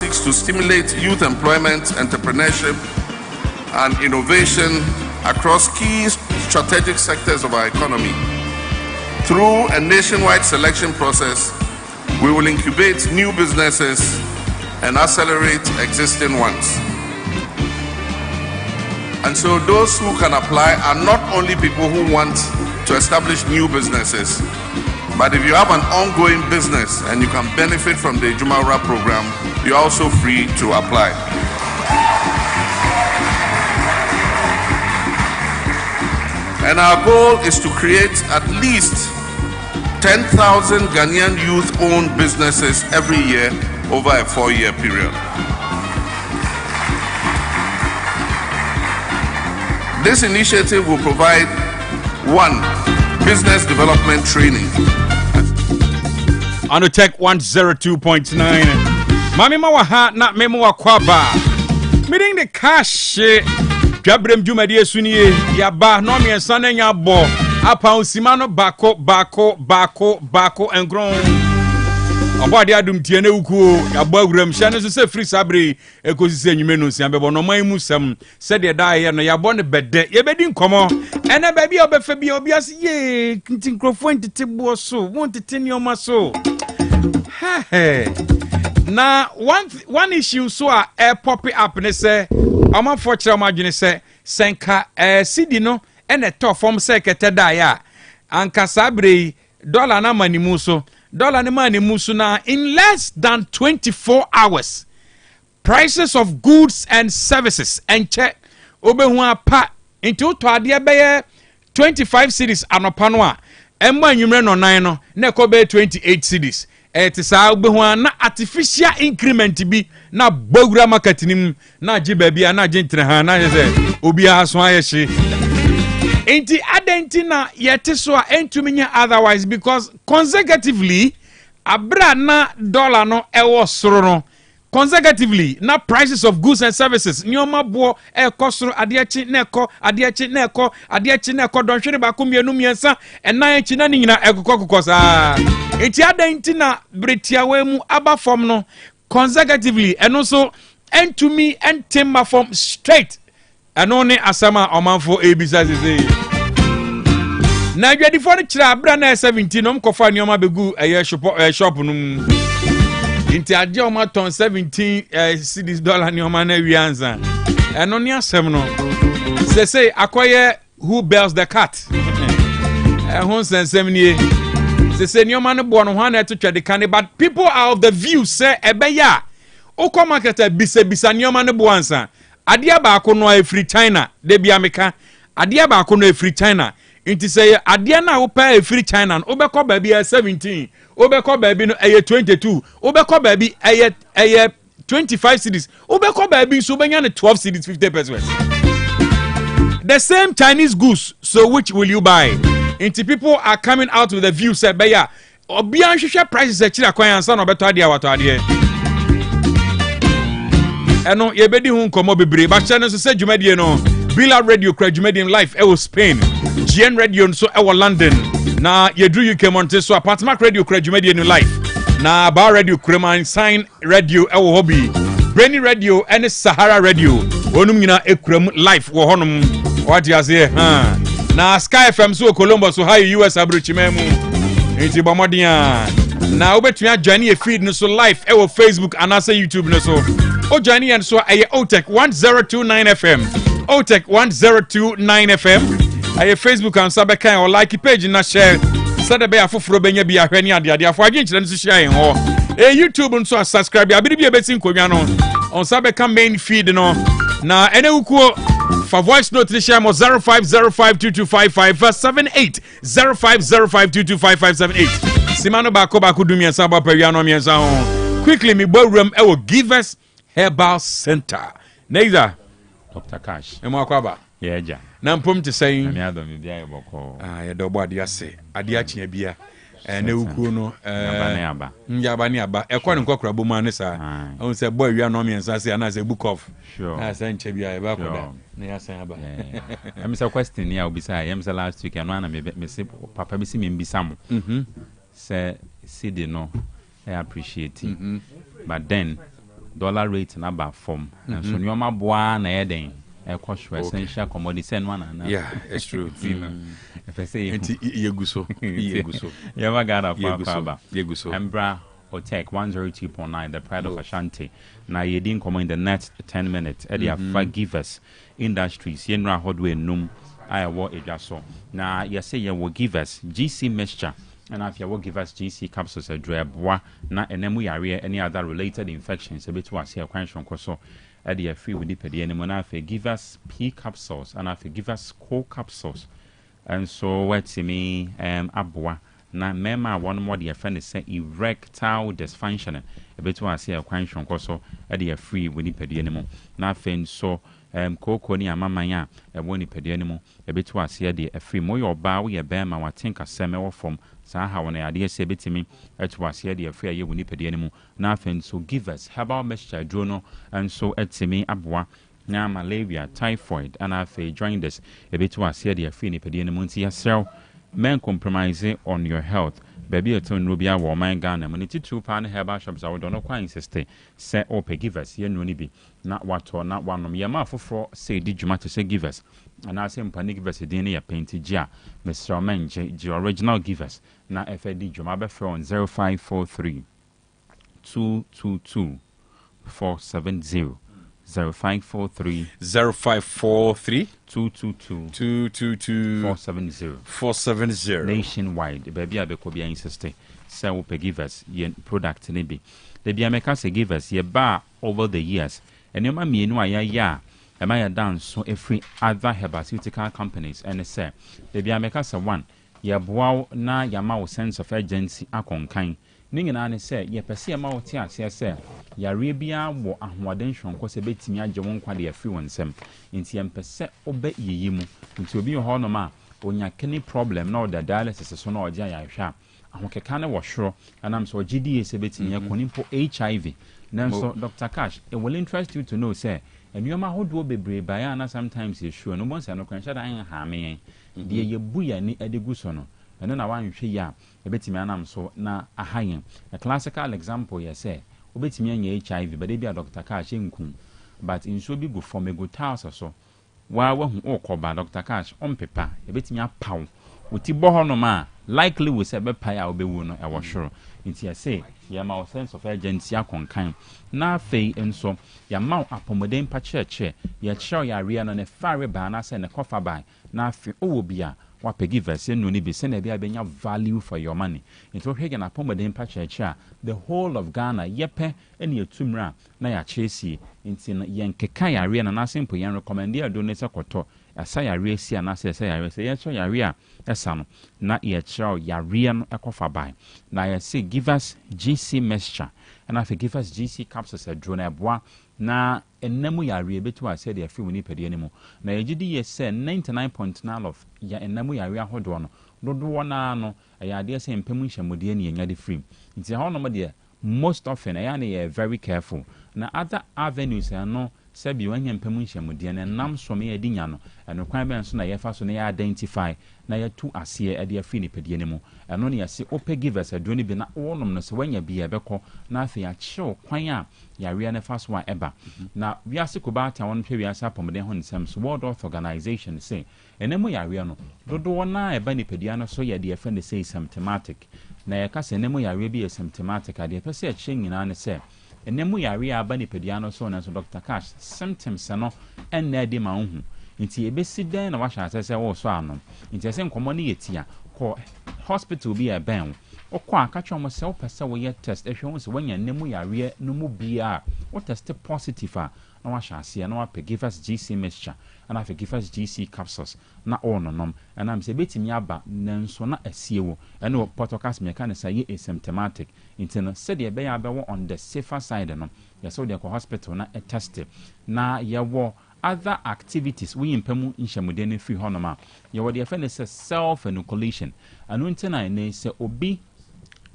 seeks to stimulate youth employment, entrepreneurship, and innovation across key strategic sectors of our economy. Through a nationwide selection process, we will incubate new businesses and accelerate existing ones. And so those who can apply are not only people who want to establish new businesses, but if you have an ongoing business and you can benefit from the Jumaura program, you're also free to apply. And our goal is to create at least 10,000 Ghanaian youth-owned businesses every year over a 4-year period. This initiative will provide 1. Business development training. On Otec 1029. Mami mawaha na memo wakwaba. Meaning the cash. Dwabrem jumadi esuniye yaba no me nsane nya bo apa osimano bako engron. Obade adum tie na wuku yaba awuram hye ne so se free sabre ekosise nyume no nsia bebo no man mu sam se de da ye no yabo ne bede ye bedi nkomo ene ba bia obefa bia obi ase ye ntinkrofo ntete bo so won tete nioma so na one issue so a pop up ne say ama for kira ma dwene say senka cd no ene to form say kete da ya anka sabre dollar na manimu so dollar na manimu so na in less than 24 hours prices of goods and services and check obehu apa into to ade be 25 cities anopa no a emma nwumre no nan no na ko be 28 cities etisa obehu na artificial increment bi na bogura market nim na je bia na je ntre ha na je obi aso ayehye enti adenti na yete so a entuminya otherwise because consecutively abra na dollar no ewo soro no consecutively na prices of goods and services nyoma bo ekosoro adeachi na eko don hwere ba ko mienu miensa enan echi na nyina ekokokoko saa enti adenti na bretiawe mu aba form no consecutively eno so entumi entima form straight eno ne asama omanfo ebisa sese na dwadifo no kira abra na 17 no mkofa nyoma begu shop no inti aje o ma ton 17 cedis dollar ni o ma na wianza eno ni asem no say akoye who bells the cat hon sensem ni say ni o ma no bo no ho na to twede kan but people are of the view say ebeya o ko market bisa ni o ma no bo ansa ade ba ko no free China de bia meka ade ba ko no free China inti say ade na wo pa free China obekọ ba bia 17 obekọ baby no 22 obekọ baby 25 cities obekọ baby so benya 12 cities 50 pesos the same Chinese goods so which will you buy into people are coming out with a view said beya obi anhwehwe prices a kira kwan ansa no beto ade awato ade eno ye bedi hu nkomo bebre ba channel so say dwumadie no Bila Radio kra dwumadie live e wo Spain GN Radio so e wo London na yedru UK monte so Apartment Radio kra dwumadie no live na Bar Radio Kreman Sign Radio e wo hobby Brainy Radio and Sahara Radio onum nyina ekram live wo honum what you say na Sky FM so Columbus so high US abrochimemu enti bomodia na obetumi adwane e feed no so live e wo Facebook and also YouTube no so o journey and so aye Otec 1029FM Otec 1029FM aye Facebook and sabekan or like page na share said be afoforo benya bia hwani ade afo agye nkyere no share en ho YouTube nso subscribe abi bia betin konwa no on sabekan main feed no na ene wukuo for voice note share mo 0505225578 0505225578 simano bako dumia saba pawia no miensa ho quickly me Dwabrem e wo Givers Herbal Center Neiza Dr. Cash emo akwaba yeja na mpom te sai ami adom bia ye boko ya do bo ade ase ade achia bia na wukuo no yaba ni aba ekwa ne nkokra bo ma ne sa on se boy wi no miensa se na se book of na se nche bia e ba koda na ya san aba am se question ya obisa ya se last week no na me se papa bi si me mbisa mo se CD no I appreciate but then dollar rate na ba form and so nyoma boa na eden essential commodity and one. Yeah, it's true. If I say Yeguso. Embra Otec 1029, the pride of Ashanti. Now you didn't come in the next 10 minutes. Eddie Give us industries. Yenra Hodway Num. I will so. Now you say you will give us GC mixture. And if you will give us GC capsules, a drab, na enemu area any other related infections, a bit to us here, question so. Eddie free with the anymore. Give us P capsules and if you give us co capsules. And so what's me abwa na mema one more dear friend is say erectile dysfunction. A bit to us here, question so Eddie free with the pedianimo. Nothing so Coco ni amamaya a woni pedianimo. A bit to us here, dear free more your bow, we a bema, I think a semi from. Saha when I idea say bit to me, it was here the affair you will need anymore. Nothing so give us herbal mixture journal and so at me abwa now malaria, typhoid, and I fay join this a bit to us here the affair pedianimo yourself. Men compromising on your health. Baby a ton rubia war my gun and 2 herbal shops I would not quite insist. Say or pay give us here no be not what or not one of your mouth for say did you matter to say give us. And I say panic give us a dinner painted jar. Mr. Men, the original give us. Now if I did you my phone 0543 222 470 0543 222 470 nationwide. Baby I be could be insisting. Say we give us yen product nibi. The Biameka say give us ye bar over the years. And your mammy no ya. Am I done so every other pharmaceutical companies and say the Biameka say one. Ye bow na yama sense of urgency akonkan. Ningina say ye perceive ma tia say ya rebia wo ahoden hwonko se betimi agye won kwa de afi wonsem nti empese obe yeyimu nti obi ho no ma onya kany problem na the dialysis so na oje ya hwa ahokeka ne wo hworo anam so GDA se betimi yakonimpo HIV nanso Dr. Cash it will interest you to know say enyoma hodo bebre baya na sometimes you sure no bon say no kwansha dan ha me de ye buya ni adegu so no eno na wanhwe ya ebetimi anam so na ahayen a classical example you say obetimi anya HIV but dey be a Dr. Cash nkun but in so bi go form a go house so wa hu okoba Dr. Cash on paper ebetimi apaw oti bo ho no ma likely we say be pa ya obewu no e wo hworo nti ya say ya ma sense of urgency akonkan na fei enso ya ma apomodem pa cheche ya chew ya ria no ne fare ba na say ne kofa ba na fe owo bia wa pegi verse no ni bi se na bia benya value for your money nti wo hwege na apomodem pa cheche a the whole of Ghana yepe ene etumra na ya chesi nti yen keka ya ria na simple yen recommend ya do ne se koto asa ya ria si na se ya ria se ya chew ya ria esa no na ya chew ya ria no ekofa ba na ya say give us GC mixture and I give us GC capsules a drone eboa na enemu ya ria betu ase de afi woni pade anemu na ya gidi ye say 99.9 of ya enemu ya ria hodo no dodo na no ya de say empemu nhyamude ne nya de free nti ha no mo de most often ya na you very careful na other avenues no sabi wanya mpemu nhyamude ne nam so me edi nya no eno kwan ben so na ye fa so na ya identify na ya tu ase e de afi ni pade anemu eno ne ya se ope give us a drone bi na wonom no se wanya bi ebekọ na afi ya chew kwan a ya ria ne fa so a eba na wiase ko ba ta won hwe wiase apomden ho nsem so World Health Organization say enemu ya ria no dodo na eba ni pade ano so ya de afi ne say symptomatic na ya ka se enemu ya ria bi symptomatic ade pese a che nyina ne se enemu ya ria aba ni pade ano so na so Dr. Cash symptoms no en na de ma hu nti ebesi dan na wa hwa asese wo so ano nti ese nkomo ne yetia ko hospital bi e ben okwa aka twom se wo pese wo ye test ehwe wo se wanya nemu yare no mu bia wo test positive a na wa hwa ase na wa pe give us GC mixture and I give us GC capsules na ononom and am se betimi aba nanso na asie wo and no podcast me kan say asymptomatic nti no se de be ya be wo on the safer side no ya so de ko hospital na test na ye wo other activities we impemu nhyamude ne free honoma ye wo de friend say self inoculation anu ntina ne say obi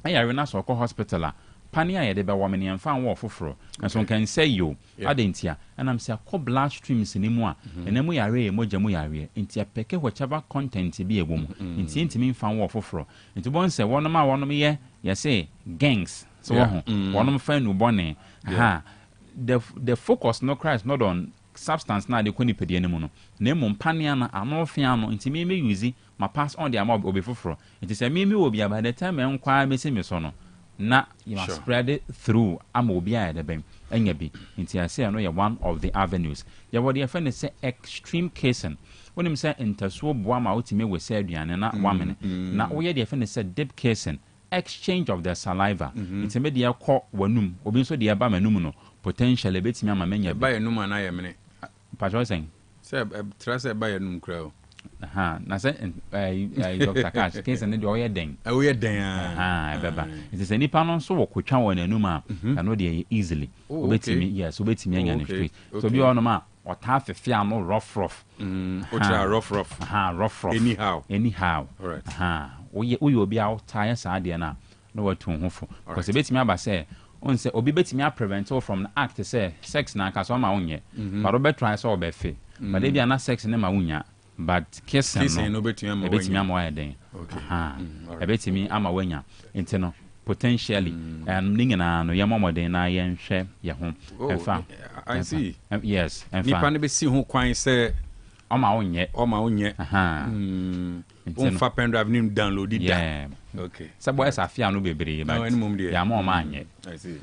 ayare na so ko hospital a pani a ye de be wo me nfa wo foforo and so can say yo adentia and am say ko blood streams ni mu a enemu yare e moja mu yare ntia peke whatever content bi ewo mu ntia ntimi nfa wo foforo nti bon say wonom ye say gangs so wonom fa nu bone ha the focus no Christ not on substance na de ko nipadie ne mu no na mo mpania na anofia no nti me use ma pass on the amount obi foforo nti say me obi by the time en kwa me se me so no na you must spread it through am obi a de bem anya bi nti I say no ye one of the avenues ye what the friend say extreme casing when him say interso boa ma otime we say aduane na wamene na wo ye the friend say deep casing exchange of the saliva nti me de akọ wanum obi so de aba manum no potentially betimi ama menya ba yanum ana ye mene Patrick saying say trust ba yanum kra na say Dr. Cash case and the oye den beba it is any panon so wo kwatwa won anum a no de easily obetimi yes obetimi anya na straight so bi on ma ota afefia no rough rough anyhow all right we obi a tie sa de na no watu hofo because obetimi aba say on say obi betimi a prevent from the act say sex na ka so ma wonye but obi try so obi fe but dey bia na sex na ma wonya but kissing no betimi ama wa den betimi ama wanya enti no potentially ningina no ye momoden na ye nhwe ye ho enfa I see yes enfa nipa ne be si ho kwan say o ma wonye fa pen drive nim download it yeah okay so boy afia no bebre but ya ma o ma anye I see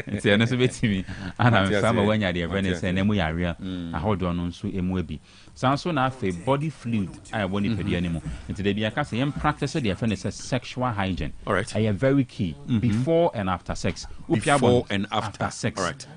nti eno so betimi ana mfa ma wanya de event say na mu yare ahodo no nso emu abi sanso na afa body fluid I woni pedi animu nti de bia ka say em practice the event say sexual hygiene all right I am very key before and after sex before and after sex all right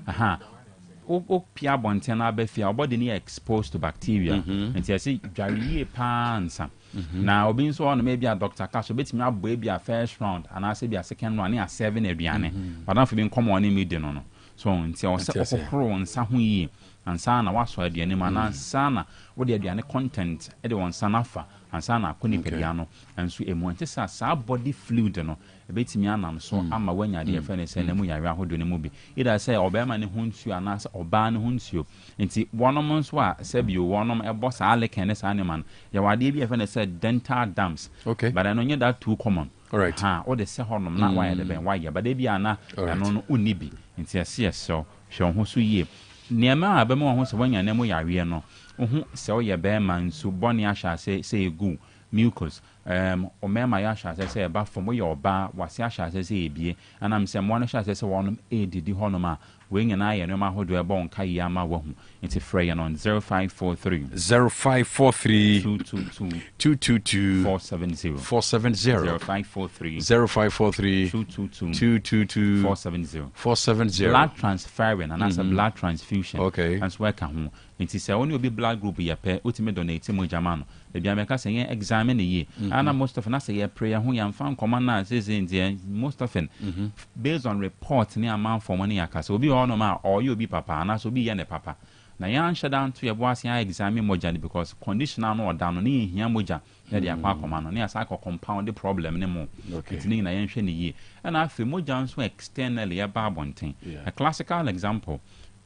pia bonten na abefia obody ni exposed to bacteria nti say dware pansa na obi nso on maybe a doctor cash obetimi abo bia first round and I say bia second round na 7 aduane but na for be come on me de no so nti o se okokoro nsa ho yi ansa na waso aduane ma na ansa na wo de aduane content e de won sana fa ansa na akoni pedia no enso emu nti sa body fluid no ebetimi anam so ama wanya de efe ne se na mu yare ahodo ne mu bi ida say obema ne hunsuo ana se oba ne hunsuo nti wonom nso a se bi wonom ebo sa aleken ne sa ne man ya wade bi efe ne se dental dams okay but I know that too common all right o de se honom na why de ben why but de bi ana eno no uni bi nti ase so hwe ho so yie niema abema ho se wanya ne mu yare no ho se o ye be man nso boni ahya se egu mucus omema ya hya se ba fom ye oba wase ahya se ebie anam se mo no hya se wonom edidi honom a we nyina ye no ma hodo e bon kai ya ma wahu nti frey on 0543 222 470 222 470 blood transferring and as a blood transfusion okay and so ka ho nti se oni obi blood group ye pe otime donate mo jama no e bia me ka se yen examine ye ana most of na se ye prayer ho ya mfa nkoma na se nti most often based on report ni amount for money akasa obi ono ma or you obi papa na so obi ye ne papa na yan shada to ye boas ya examine moja because conditional no down no ni hia moja na dia kwa koma no ni asa ko compound the problem ne mo itini na yan hwe ne ye na afi moja nso externally ya ba bonten a classical example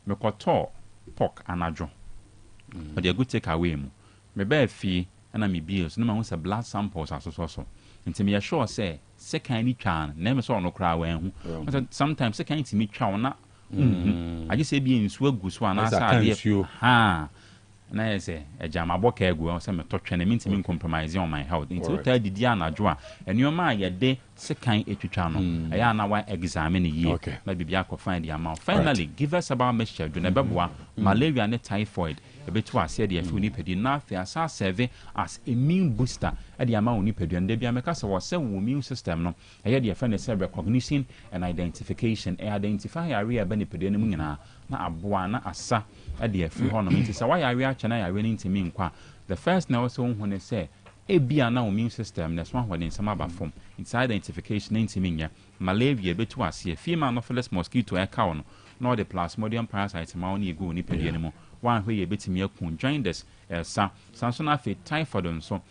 me koto pork anajo but they go take away mu me ba fi na me bills no ma hu say blood samples asoso nti me sure say second ni twa na me so no kra wa hu sometimes second ti me twa na I just say be in swagu so na sa na yese ejama boka egu say me to twene me ntimi compromise on my health nti tell didi anajo a enioma ye de sekan etwitwa no eya na wa examine ye na bibia ko find the amount finally give us about mixture do na beboa malaria ne typhoid ebetu ase de afi ni pedi na afi asa serve as immune booster e de ama oni pedi nda bia meka se wo se wo immune system no eye de afi ne se recognition and identification e identify area be ne pedi ne mu nyina na aboa na asa e de afi ho no nti se wa area chana area ne ntimi nkwa the first na also hu ne se ebia na immune system na so ho de nsama ba form its identification ntimi nya malaria betu ase female anopheles mosquito e ka no no the plasmodium parasite ma oni egu ni pedi ne mu one where you betimi akun join this sanso na fe typhoid nso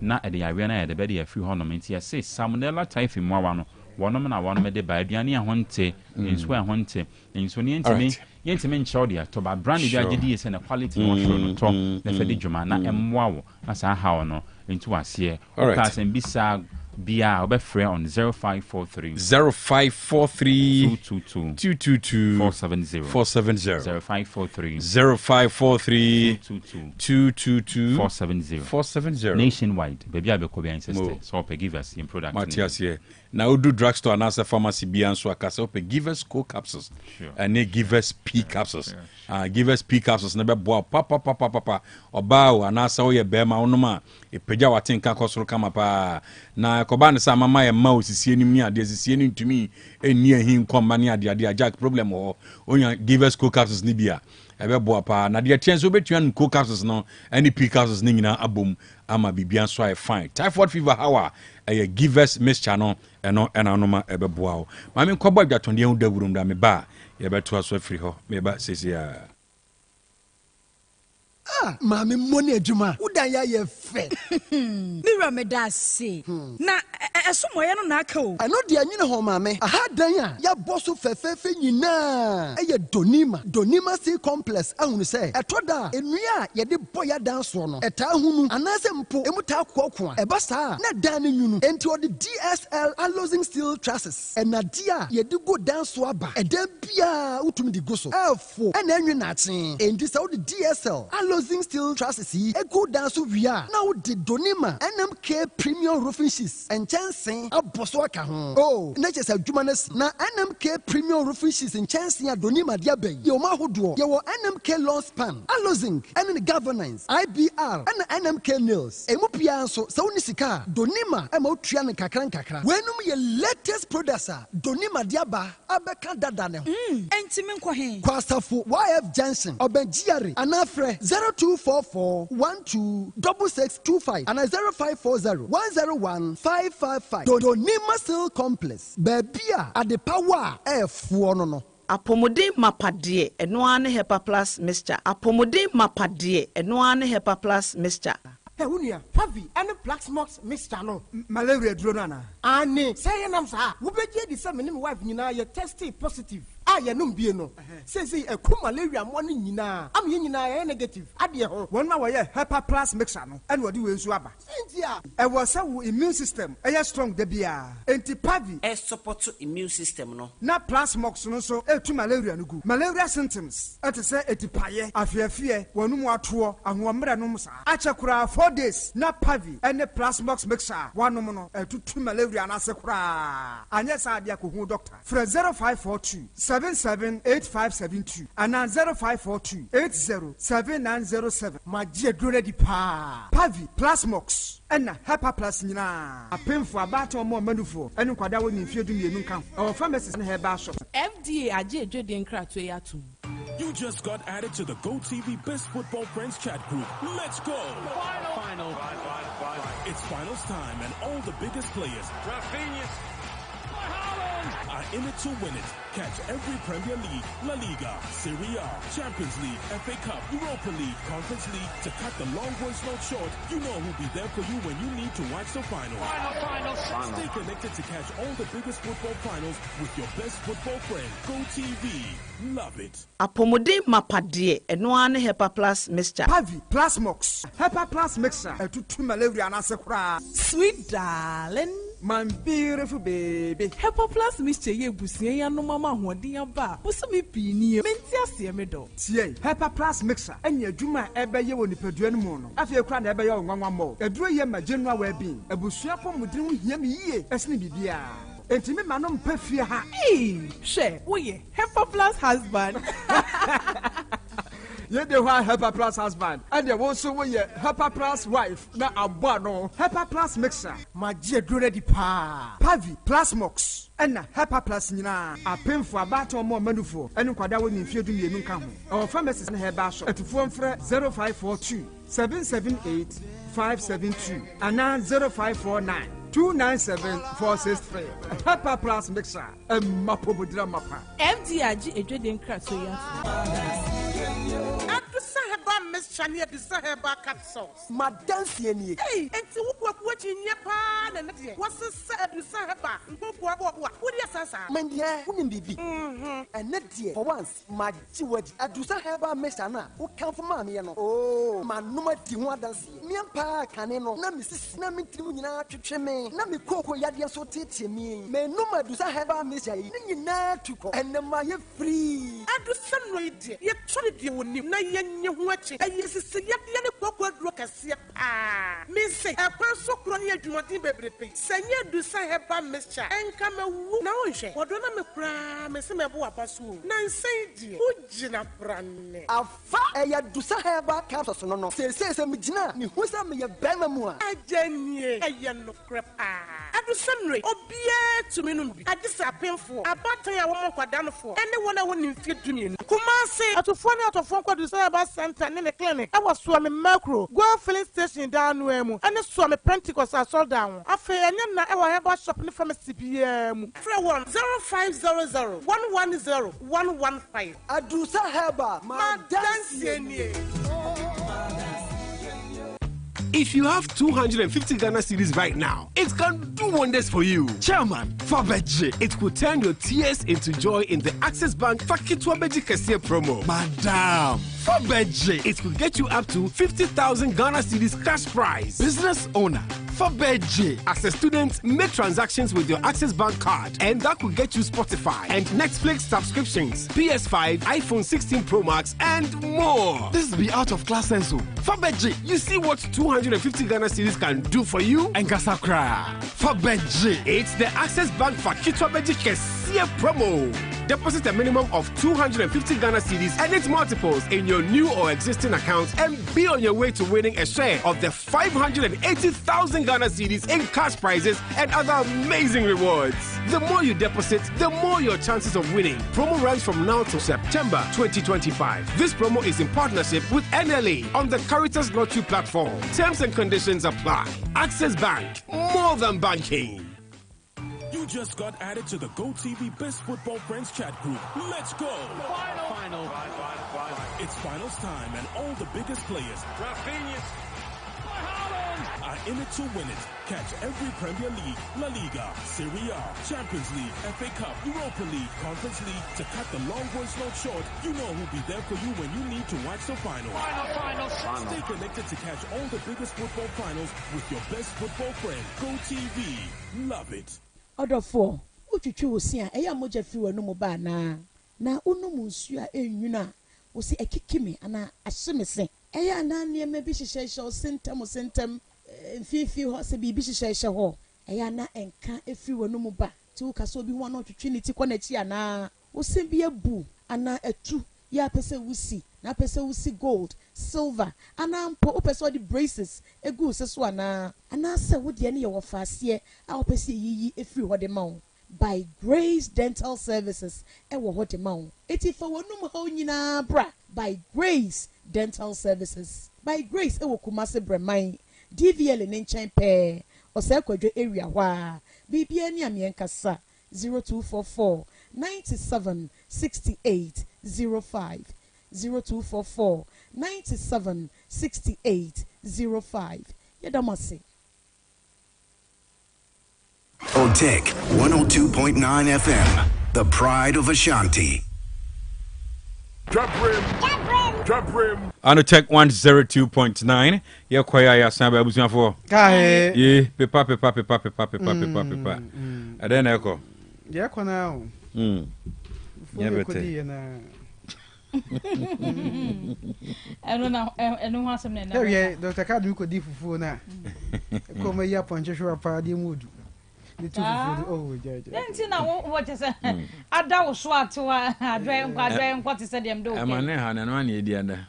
na e de yare na e de be de afi ho no nti say salmonella typhi mu awa no wonom na wonom de ba aduane a honte nso a honte nso ne yentimi nchọ de to ba brand bi agedi se na quality no show no to na fe de dwuma na emmoa wo na sa ha no nti wase o ka sen bisa Bia obefre on 0543 0543 222 470 0543 0543 222 470 nationwide baby abekobia insist so pe give us in product Matthias here now we do drugstore and as a pharmacy be and so akasa pe give us co capsules and they give us P capsules give us P capsules na be boa papa oba and as we be ma onoma e peja watin ka kosoro kama pa na koba ne sa mama ye ma osisi enim ni ade osisi enim tumi eni ehin komba ni ade jack problem o onya give us co capsules ni bia ebe boa pa na de tien so betuan co capsules no any P capsules ni nyina abom ama bibia so ai fine typhoid fever hour give us mixture no eno enanoma ebe boa o ma me koba dwatonde hu dawurum da me ba ye beto aso afiri ho me ba sesi ya Mami money adwuma udan ya ye fe mira me da se na esomoye no na aka o ano de anyine ho mami aha dan a ya boso fefefe nyina eye donima sea complex ahunu se etoda enua ye de boya dan so no eta hunu anase mpo emuta kokko a eba saa na dan ne nyunu enti o de DSL alloying steel trusses enadia ye de go dan so aba edan bia utumi di go so efo ena anwe na aten enti se o de DSL alloying steel trusses e go down so wia now the donima NMK premium roofing sheets and chancing aboso aka ho oh na chese adwumanes na NMK premium roofing sheets and chancing donima dia ben ye o ma hodo ye wo NMK long span alozing and the governance IBR and NMK nails emu pia so se woni sika donima e ma otua ne kakra wenum ye latest products donima dia ba abeka dada ne entimi nkwo he kwasafo YF Johnson obenjiare anafre 0244126625 and 0540101555 donima steel complex babia at the power efuo no Apomodin mapade eno ane hepa plus mixture apomodin mapade eno ane hepa plus mixture Unia, Pavi, and the Black Smokes Mr. No, malaria drona. Anne, say, and I'm sorry, who bet you the same wife, you know, you're testing positive. I am no. Say, a cool malaria morning, you know, I'm in negative. Adia, 1 hour, Hepa Plus Mixer, and what do you swabber? India, I was our immune system, a strong debia, anti Pavi, a support to immune system, no, not Plus Smokes, no, so, to malaria, no good. Malaria symptoms, at a say, a tipaye, I fear, one more tour, and 1 minute, Achakura 4 days, not Pavi, and the Plus Mox Mixer, 1 moment, 2 malaria, and Asakura. And yes, I dear Kuhu doctor, for 0542 778572 and 0542 807907. My dear Grady Pa Pavi Plus Mox and Hepa Plus Nina. A pin for a battle more manufo and Quadawan in Field in Camp. Our pharmacist in her bar shop. FDA, I did in Kratwayatu. You just got added to the GoTV Best Football Friends chat group. Let's go! Final. It's finals time and all the biggest players are in it to win it. Catch every Premier League, La Liga, Serie A, Champions League, FA Cup, Europa League, Conference League. To cut the long voice note short, you know who'll be there for you when you need to watch the final. Stay connected to catch all the biggest football finals with your best football friend. GoTV. Love it. Apomodin mapade eno ane Hepa Plus mixture. Pavi Plus Mox. Hepa Plus mixture. A 2 malaria and Asakura. Sweet darling. My beautiful baby. Hepa Plus mixture ye busie ya no mama hoden aba. Wo me pini menti ase me do. Tie Hepa Plus mixer enya adwuma ebeye woni padua no mu no. Afi ekura na ebeye onwanwa mo. Eduro ye ma general well being. Ebusua pomodin ho hia me yie. Esne bibia. Enti me manom pafie ha. She wo ye Hepa Plus husband. Ye de wa Hepa Plus husband. And ye won so wo ye Hepa Plus wife na abo no. Hepa Plus mixer. Ma je duro di pa. Pavi Plus Mox. Ena Hepa Plus nyina. Apemfo abato mo manufo. Enu kwada woni mfie du mienu nka ho. Our pharmacist na heba shop. Etufo mfre 0542 778 572 and 0549 297-463. Hepa Plus mixer. Mapobodra mapa. FDIG edweden Kratwayatu. mixture near the Sahaba capsules. Madansi eni. Hey, and to what in Japan and what's the Sahaba? What is Sasa? Mandia, wouldn't be. And net dear, for once, my jewel, I do Sahaba meshana, who come from Mammy. Oh, my number Tiwa dancy. Miampa caneno, Namis, Namitina, Cheme, Nami Coco Yadia so teach me. May no matter do Sahaba Messia, and the Maya free. I do some way, yet try to deal with him. Now you watch it. And yes, it's a young Coco Rocasia. Miss say, a person crying to not be baby. Sanya do Sahaba Messia, and come a woo now. What do I cry, Miss Mabua Pasu? Nan say, Ujina Brand. A fire do Sahaba capsules, no, says a Mijina, who's a me a Bamamua. I jenny, a young crap. I do some rate, or beer to me. I just a painful. About I want more done for anyone I want to fit to me. Kumasi, at a phone out of phone call to Sahaba Center in the clinic. I was swimming macro, go filling station down Wemu, and a swam a Pentecost I saw down. After I have a shopping from a CPM. 0500 110 115. I do Sahaba, my dancing. If you have 250 Ghana cedis right now, it can do wonders for you. Chairman, Fabeji, it could turn your tears into joy in the Access Bank Fakitwabeji Kesiye promo. Madam, Fabeji, it could get you up to 50,000 Ghana cedis cash prize. Business owner, Fabeji, as a student, make transactions with your Access Bank card, and that could get you Spotify and Netflix subscriptions, PS5, iPhone 16 Pro Max, and more. This be out of class senso. Fabeji, you see what 250 Ghana cedis can do for you? And Kasakra. Fabeji, it's the Access Bank Fakitwabeji Kesiye promo. Deposit a minimum of 250 Ghana cedis and its multiples in your new or existing accounts and be on your way to winning a share of the 580,000 Ghana cedis in cash prizes and other amazing rewards. The more you deposit, the more your chances of winning. Promo runs from now to September 2025. This promo is in partnership with NLA on the Caritas Lottery platform. Terms and conditions apply. Access Bank, more than banking. You just got added to the GoTV Best Football Friends chat group. Let's go! Final. It's finals time, and all the biggest players are in it to win it. Catch every Premier League, La Liga, Serie A, Champions League, FA Cup, Europa League, Conference League. To cut the long voice note short, you know who'll be there for you when you need to watch the final. Stay connected to catch all the biggest football finals with your best football friend. GoTV. Love it. Order 4. Uchuchu usia eya moja fiwa numu ba na unumu nsuya enyuna usi ekikimi ana ashimese eya na niyeme bishishaisha o sentem fifi ho se bi bishishaisha ho eya na enka efiwa numu ba ti ukaso bi ho na otwetwe ni ti kona chi ana usi bi ebu ana etu ya pese wusi na pese wusi gold silver ana mpo opese odi braces egu seso ana se wodi ene ye wo faase a opese yiyi efiri ho de mawo by Grace Dental Services ewo ho de mawo eti fa wonum ho nyina bra by Grace Dental Services by Grace ewo Kumase Breman DVL ne nchen pe ose kwadwe area wa bibia ni amienkasa 0244 97 68 05 0244 97 68 05. Yedamasi. Otec 1029 FM, the pride of Ashanti. Dwabrem. Otec 102.9. Yeah, kwaya ya samba abusia for. Kae. Yeah, pepa. Aden eko. Yeah, kwa now. Yeah, bete. Eno ha sem na na. Yeah, Dr. Kadu ko di fufu na. Ko me ya ponche shwa pa di mudu. Ni tu fufu oh jaja. Nti na wo chese ada wo so atewa adwen kwa te se dem do. Amane ha na no na edi ada.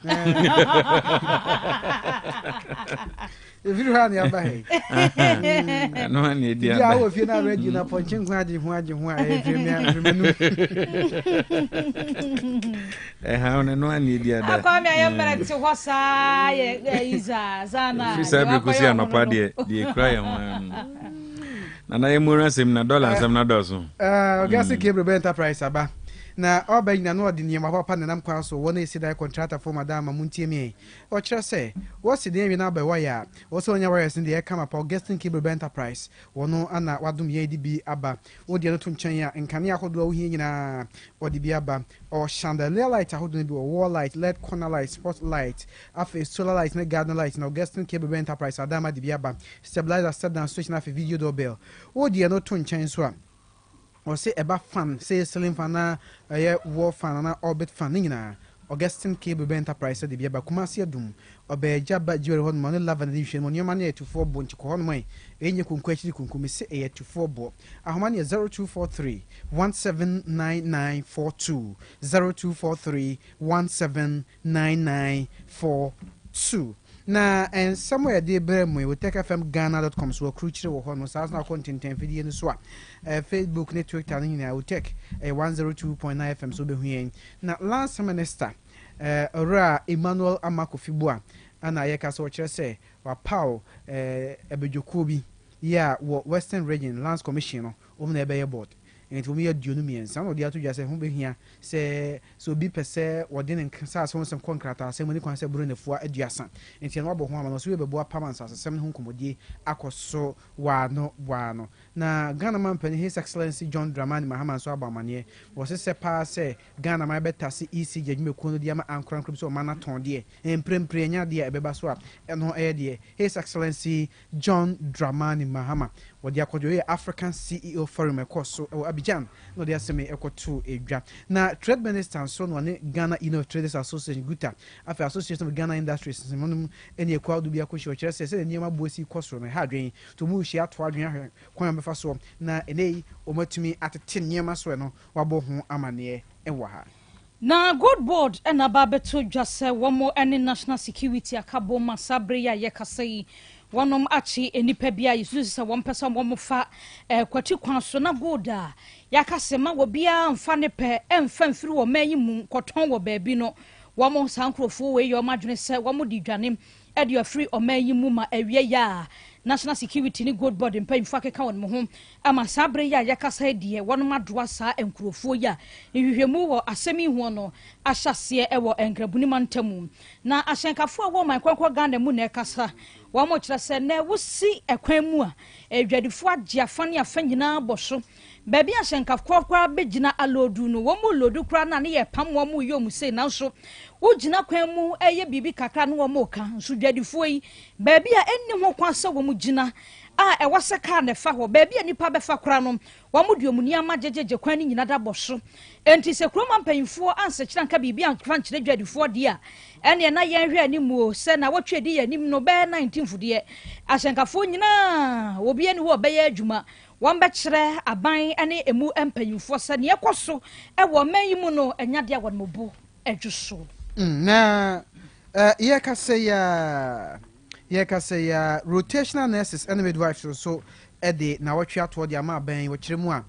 Eviru ha na ba he. No na edi ada. Ya wo fie na ready na ponche nkwa adi ho a efemenu. Ha na no na edi ada. Akwa me ya mbere ti ho sa ye iza zana. Fisa be kusi anopa de kra ya ho. Na na emura sem na dollar sem na doso. Ogasi Gabriel Enterprise aba. na ọbẹnyina no ọdi nneɛma papa nenam kwan so wɔn esi da contractor for madam amuntie mi ɔkyerɛ sɛ wɔsi de nwi na abɛwɔ yɛ a wɔsɛ ɔnya wires ne deɛ ɛka ma pa Augustine Cable Enterprise wɔn ana wadum yɛ di bi aba wɔde no to nkyɛn a nkanea ahodoɔ wohie nyinaa wɔde bi aba chandelier light ahodoɔ bi wall light LED corner light spot light afei solar light ne garden light na Augustine Cable Enterprise adama de bi aba stabilizer step down switch na afei video doorbell wɔde no to nkyɛn so a or say eba fan say ceiling fan na wall fan na orbit fan nyina Augustine Cable Enterprise de bia ba Kumasi adum obeja ba jiwere hon mo ne lava na hwe mo nyoma na 24 bo nchi ko hon mai enye kunku achiri kunku me se 24 bo ahoma ne 0243 179942 0243 179942 na and somewhere dey brem we otecfmghana.com so crucial wo ho no sa na content video no so a Facebook ne Twitter ni na Otec 102.9 FM so be hu na last minister ora Emmanuel Amakofibua ana yeka so kire se wa pau ebedwoko bi ya wo Western Region Lands Commission no o na ebe board and we had Dunumian, some of the other just who be here say so be per se or didn't consult some concrete, say when you can say Bruno for a diasan, and Tian Robo Homan was we bought Pamans as a 7 home commodity, Akos so wano. Na Ghana man penny His Excellency John Dramani Mahaman Swabamanie was a sepa say Ghana my better see easy Jimmy Konodiama and Crown Crips or Manaton dear, and Prim Prenya dear Beba Swap, and no air dear, His Excellency John Dramani Mahama. What the African CEO Forum across so Abidjan, no, they are semi equal to a draft. Now, Trade Minister and so on Ghana Traders Association Guta, after Association of Ghana Industries, any crowd to be a question, says the Nima Bosi Costro, and Hadrian to move she out to Adrian Quam Faso, na ene or to me at a 10 year masweno, Wabo Amane, and Waha. Na good board and ababeto just say one more any national security akabo masabreya yekasei wanom achi enipa bia yisu se one person one fa kwati kwan so na good a yakase ma wo bia mfa ne pe emfa mfiri wo mayi mu koton wo baabi no wamo sankrofo we yo madwene se wamo di dwanem e de afiri o mayi mu ma awie ya national security ni good board mpanyimfo akeka won mo ho ama sabre ya yakasa die wono madoa saa enkurofo ya ehwehwemu wo asemi ho no ahyase e wo enkrabuni mantamu na ahyenkafo a wo man kwankwa Ghana mu na ekasa wo mo kire se na wosi ekwan mu a edwadifo agiafa ne afa nyina boso baby ahyenkafo kwa begina alodu no wo mo lodu kra na ne ye pam wo mo yom sei na so wo gina kwan mu eye bibi kakra no wo mo ka nso dwadifo yi baby a enni ho kwa se wo mo gina a e wase ka ne fa ho baby anipa be fa kra no wo mo duomuni ama jejeje kwan ni nyina da boso enti se kroma mpanyimfo anse kira nka bibi an fa nkire dwadifo de a ene na ye hwe ani mu se na wotwe di ya nim no be 19 de ahyenkafo nyina obi ani wo be ya adwuma wamba kire aban ane emu empanyimfo se ne ekoso e wo manyimu no enya de won mobu edwuso na yekase ya rotational nurses and midwives so ede na wotwe ato de ama aban wo kire mu a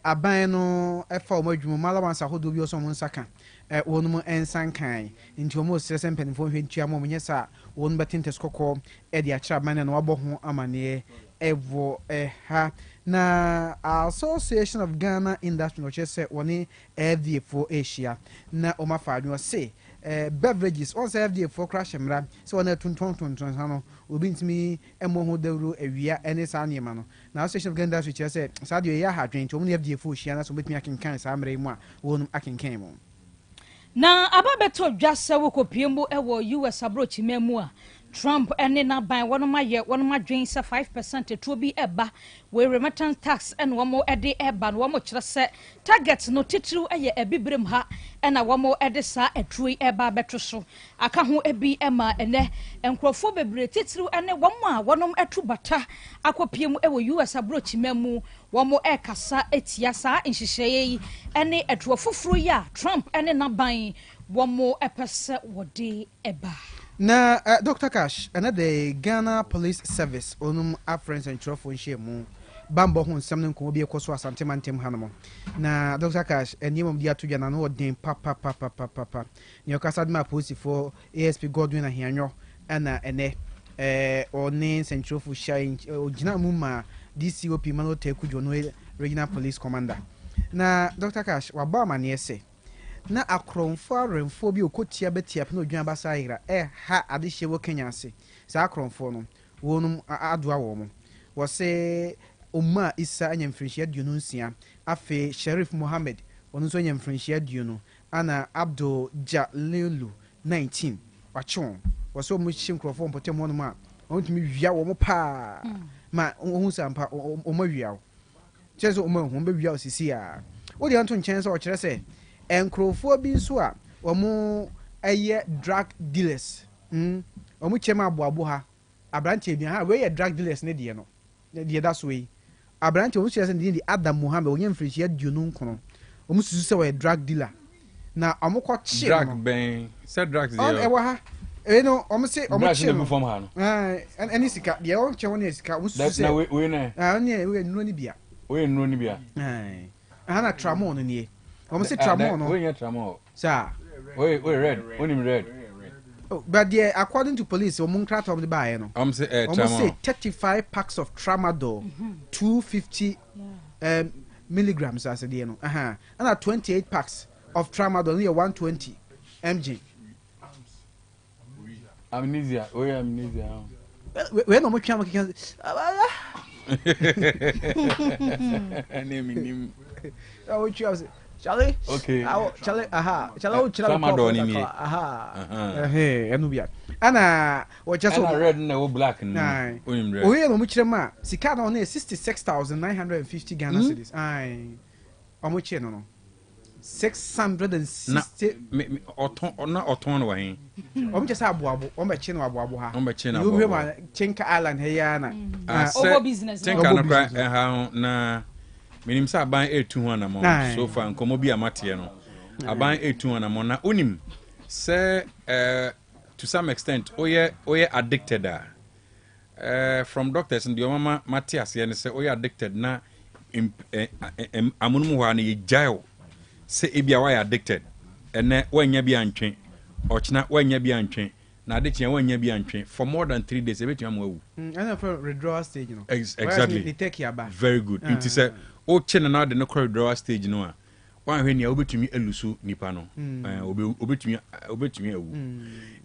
aban no efa o madwumu malawansa hodo bi oso mo nsaka wonum ensankan nti o mo stress empanifo hwe ntua mo nyesa won betentes kokko ede akira aban na wabɔ ho amane evo ha na Association of Ghana Industry no chese woni FDA for Asia na o mafaadwo se beverages on FDA for crash mra se wona tonton no obi ntimi emo ho dawro awia ene sa niema no na Association of Ghana Industry chese sadio ya hadwen to woni FDA for Asia na so betimi akenkan sa mra mu a wonum akenkan mu na ababeto dwase wo kopiembo ewo US abrochi memu a Trump ene na ban wono ma dwen se 5% to bi eba we remittance tax and one more ede eba no mo kire se target no titru eye ebibrem ha ena one more ede sa etrui eba beto so aka ho ebi ema ene enkrofo bebre titru ene womo a wonom etu bata akopiem ewo US abrochi memu womo ekasa etia sa nhyehyeye yi ene etu foforo ya Trump ene na ban womo epese wode eba na Dr. Cash the Ghana Police Service onum afrens and trophy shemu bambo ho nsem nko obi ekoso asante mantem hanamo na Dr. Cash enimom dia to jana no odin papa ne okasa ma police for ASP Godwin ahianyo na ene oni central fu shine ogina mu ma DCOP mano teku jono regional police commander na Dr. Cash waba ma ne ese na akromfo aremfo bi okotia betia pe no dwan basa yira ha adehye wo Kenya ase sa akromfo no wonum adoa wo mo wo se umma isa anyamfrinhia duonu nsia afe Sheriff Mohammed wonu so anyamfrinhia duonu ana Abdul Jalelu 19 wachon wo so mu chinkrofo mpotem wonu ma ontumi wia wo mo pa ma ohun sampa o ma wia wo chezo o ma hu be wia osisi a wo de anto nchen se o kire se enkrofo bi nso a omo eye drug dealers omo chema aboabo ha abranche bi ha we ye drug dealers ne de no de da so yi abranche omo kire se de Adam Mohammed onye mfrishia duonu nkono omo susu se we drug dealer na omo ko chi drug ben say drugs on e wa ha no omo se omo chi no form ha no any sika de o che woni sika omo susu se we na we nuro ni bia we nuro ni bia ana tramon no nie omo se tramon no we nya tramon sir we red onim red but there according to police omo nkrata omo de bae no omo se tramon omo say 35 packs of tramadol 250 milligrams as the no and 28 packs of tramadol near 120 mg amnesia we no mo twa mo kikan nim oh twa Charlie okay Charlie Charlie tramadol ni mi enu bia ana o just red na wo black na onim red o ye no mo kire ma sika na na 66950 Ghana cedis omo kire no 660 oton no wahin omo kire sa aboabo omo kire no aboabo ha omo kire na aboabo ma Chinka Island he ya na over business Chinka no kra ha na minim sa ban etu ho na mo so far nkomo bi amate no aban etu ho na mo na onim say to some extent oye addicted from doctors and your mama Matthias and say oye addicted na amunum ho na ye jail say ebia why addicted ene wanya bi antwen ochina wanya bi antwen na addiction wanya bi antwen for more than 3 days ebetu am awu and for withdrawal stage you know exactly they take you back very good it is o chena na de no withdrawal stage no a wan hwe ni obetumi elusu nipa no obetumi awu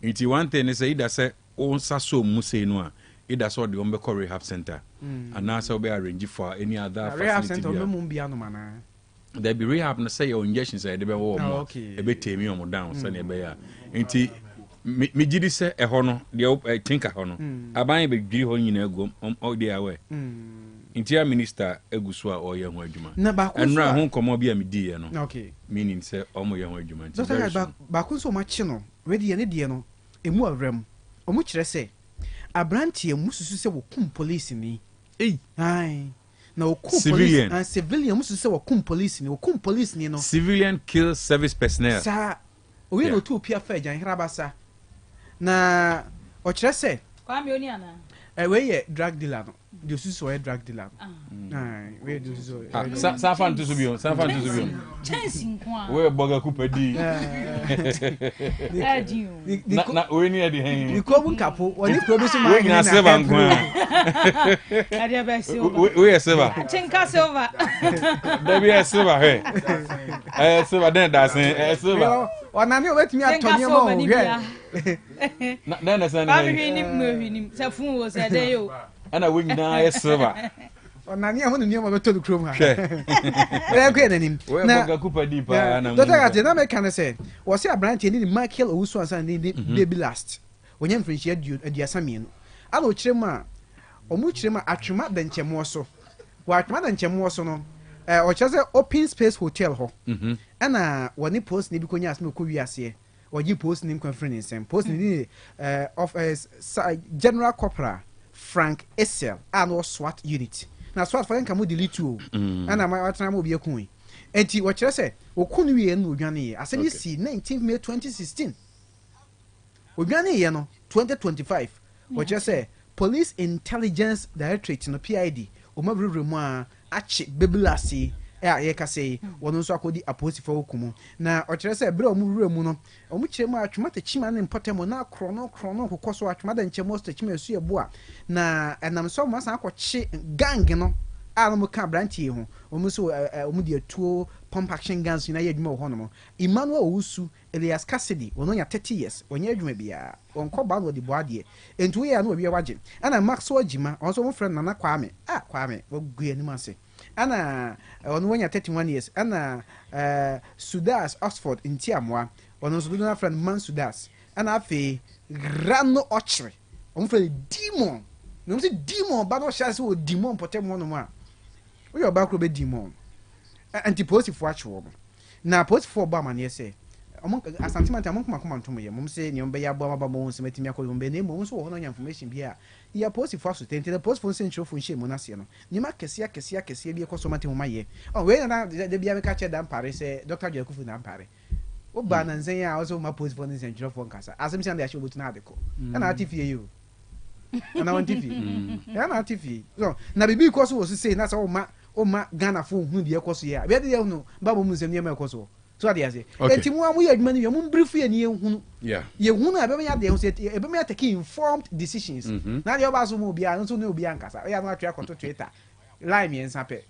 nti one thing is either say on saso mu say no a either so de on be rehab center and now so be arrange for any other facility rehab center no mu bia no mana there be rehab no say your injections say de be wo mo e be temi on down so na be ya nti me gidi say e ho no de tinka ho no aban be giri ho nyina ego o de awe interior minister egusu a oye ho adwuma enra ho komo bia me di ye no okay meaning say omo ye ho adwuma nti ba kun so ma chi no we de ye ne de no emu awram omu kire say abrantie mususu se wo kum police ni ai na wo kum police and civilian mususu se wo kum police ni wo kum police ni no civilian kill service personnel sa o ye no to pia fa jan hirabasa na o kire say kwa me oni ana we ye drug dealer no de susu we drug dealer ai we do so sanfan to subion chance nko we boga kupadi na we ni ade hen ni ko bun kapo oni produce ma we na silver nko ade ba silver we silver Chinka silver there be silver he silver den da sen silver onani obetumi atoni mo o he na na san ni hwinim safun wo se de yo ana we nyina silver onani ahụ ni mo beto krom ha e ko enanim na boga kupadi pa na Dr. Ate na me kan say wo se abrante ni Michael Owusu ansa ni baby last onye mfrinchi aduasa mienu ala o kirem a omu kirem atwema da nkyemo so wa atwema da nkyemo so no o chese open space hotel ho ana woni post ni bi konya asme ko wiase oji post ni conference post ni of General Corporal Frank Essel and SWAT unit na SWAT for nka mo delete o ana ma watana mo bia kun enti wo kire se okunu wie no odwane ye asemi si 19 May 2016 odwane ye no 2025 wo kire se Police Intelligence Directorate no PID o mabruru mu a achi bebulasi ye ka say wono so akodi aposi for okumu na o kire se bre o mu wura mu no o mu kire mu atwuma te chima ne mpotemo na krono kokoso atwuma da nche most chima esu ebo a na enam so ma san akɔkye gang no no ka branch ho omu so omu de tuo pump action guns na ye adwuma ho no Emmanuel Owusu Elias Cassidy ono nya 30 years onye adwuma bia onko ba no de boade entu ye na obi wagye ana Maxwell Jima onso mo friend Nana Kwame Kwame ogu anim ase ana ono nya 31 years ana Sudas Oxford Ntiamwa ono so do na friend Man Sudas ana afi Rano Ochre omo friend Demon no say Demon ba no shase o Demon potem ho no ma we your back be Demon anti-positive watchwo na positive ba man say among asantimant among kuma ntomo ye mum say ne ombe ya bo mababo won semetimi akọ ombe ne mum so ho no nya information bia ya positive for sustente the positive say nchofo nhye mu na se no ni ma kese bi ekoso mate mum aye we na de bia me ka che dan pare say Dr. Jakufu na pare o ba na nzen ya also ma positive for nzen nchofo nkasa asem say na ya shobutu na adeko na atifie yo na want TV na TV so na bibi ko so say na say o ma Ghana fo hu de ekoso ya be de ya no ba mo nsem ne ma ekoso so ade ase enti mu amu ye adwuma ne mu brief ye ne ehunu ye hunu abe ya de say ebe me take informed decisions na de oba so mo bia no so ne obi ankasa ya no atwa koto Twitter line me nsape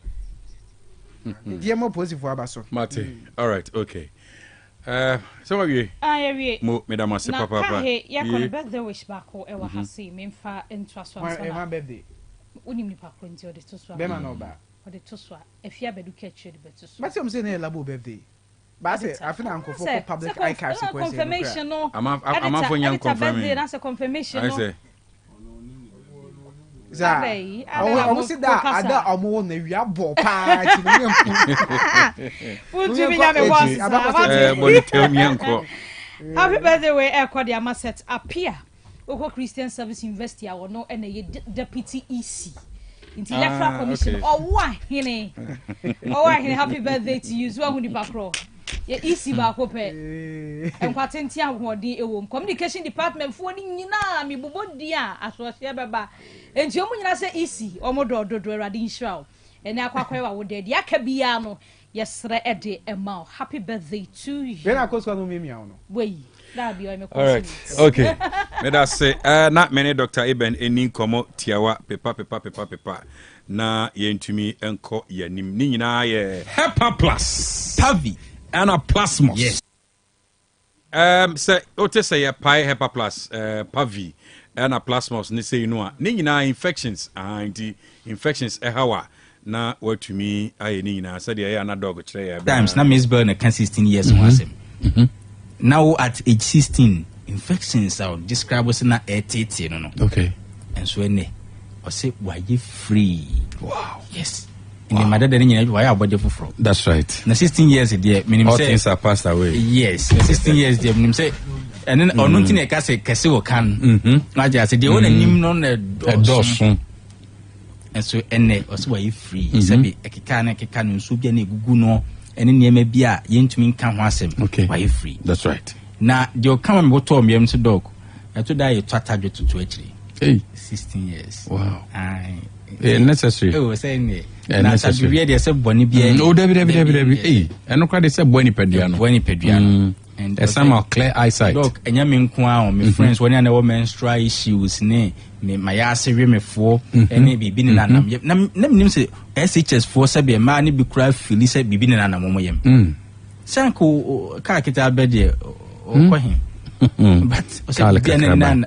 die mo positive aba so Mate all right okay so we mo madam ase papa na he ya kono birthday wish back o e wa hase me mfa interest one sana birthday unim ni pa ko nti o de to so be ma no ba o de to so efia bedu catch de beto so but say say na labo birthday but I feel I'm for public eye catch confirmation no I'm for young confirmation that's a confirmation no za o si da ada omo na wi abo pa ti ni mpu uju bi nya me boss monitor mi anko happy birthday we ekodi amaset appear oko Christian Service University awo no na ye deputy EC inti electoral commission owa hene happy birthday to you so hu di bakro ye EC ba ko pe enkwatenti ahodi ewom communication department fo ni nyina mi bobodi a asosia beba enti omu nyina se EC omodododo awade nhyira ene akwakwa wa wo de aka bia no yesre ede ema happy birthday to you ben akoso no mimi awo no wey da bi o me all right okay me da say na many Dr. Eben eni komo tiawa pepa na yentumi enko yanim ni nyina ye Hepa Plus Pavi and a plasmos. Yes. Say ote say ya pi Hepa Plus Pavi and a plasmos ni say no ni nyina infections and infections hawa na what to me aye ni nyina said ya na dog kire ya times na Miss Burn can 16 years wasem now at age 16 infections are described as na 80 no okay and so ene o say why you free wow yes in the mother then you why about the fufro that's right na 16 years there minimum say things are passed away yes 16 years there minimum say and then on nothing e ka say kese wo kan na ja say the one nim no na dosun and so ene o say why free sabi ekeka na nso bia na egugu no ene niema bia yentumi nka ho asem why free that's right na the come me to me so dog e to die to attach to actually hey 16 years wow necessary oh say ne na sabi we dey say boni bia no debi eh eno kwa dey say boni pedua no and some clear eyesight look enya me nko a my friends when na menstrual issues ne me mayase we me fo ene bibi ne nanam na nim say SHS fo say be ma ne bi kura fili say bibi ne nanam mo yem sanko ka kita abede o ko hin but o say bibi ne nan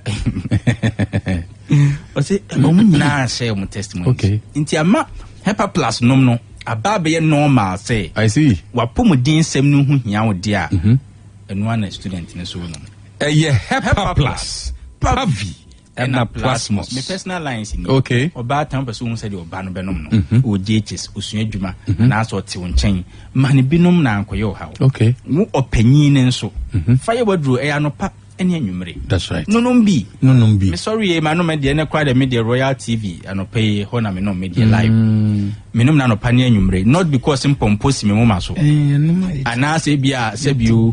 o say o mu na share mo testimony okay inti ama Hepa Plus nom no aba be normal say I see wapomudin sem no hu hia wo de a eno ana student ne so no ye Hepa Plus Pavi and a plasmos me personal lines in okay oba tan person hu say de oba no benom no o JHS osua adwuma na so te wo nchen mane binom na ankoye o hawo okay wo opanyin ne nso fire wadru e anopa ene anwumre that's right no be me sorry ma no me de ne kwa de media Royal TV anopa e ho na me no media live minum na no pani anwumre not because impomposi me moma so ana se bia se bio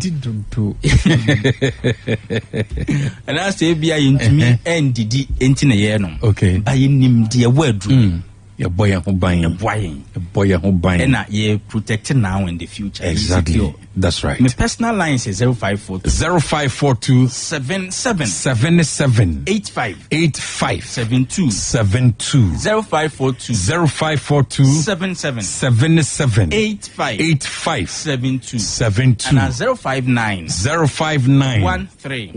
ana se bia yintumi endidi enti na ye no okay baye nim de wadru your boy ho ban e na ye protect now in the future exactly That's right. My personal lines is 0542 0542 77 85 72 0542 77 85 72 and 059 13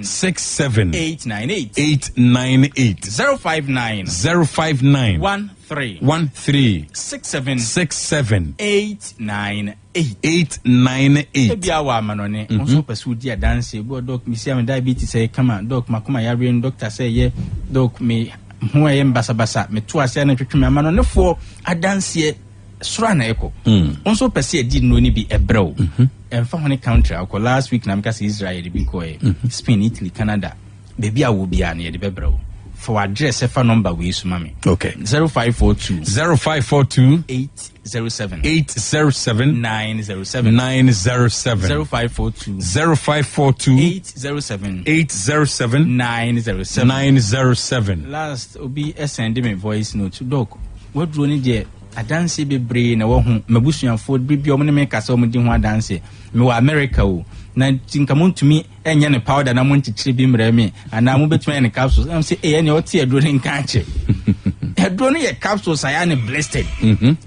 67 898 059 13 67 898 ebia wa manone onso pesu di adanse bo doc mi sia me diabetes say kama doc makoma yare doctor say ye doc me ho ye mbasa me to ase na twetwe me manone fo adanse sura na eko onso pese edi no ni bi ebrew emfa hone country akọ last week na meka say Israel bi ko Spain, Italy, Canada baby awo bia na ye de bebrew for address efa number we so mame okay 0542 807 907 0542 807 907 last obi send me voice note doc what do you need adanse bebre na wo hu mabusuanfo bibia omne me kasa omdi hu adanse me wa America o na tinka montumi enye ne powder na montichire bi mra me ana mo betuma ne capsules am say e ne oti adro ne nkanche adro ne ye capsules aya ne blessed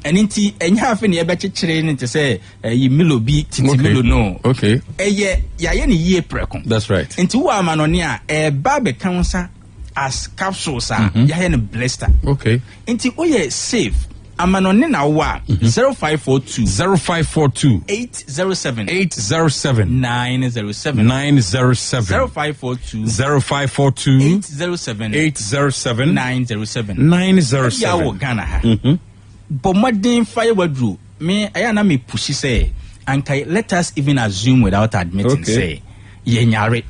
eninti enya afi ne ye bechichire ne te say yi milo bi titi milo no okay eye ya ye ne ye prekon that's right enti wo amanone a ba be kansa as capsules ya ye ne blessed okay enti o ye safe amanone na wa 0542 807 907 0542 807 907 ya wo Ghana ha bomodin fire wadru me aya na me pushi say ankai let us even assume without admitting say ye nyare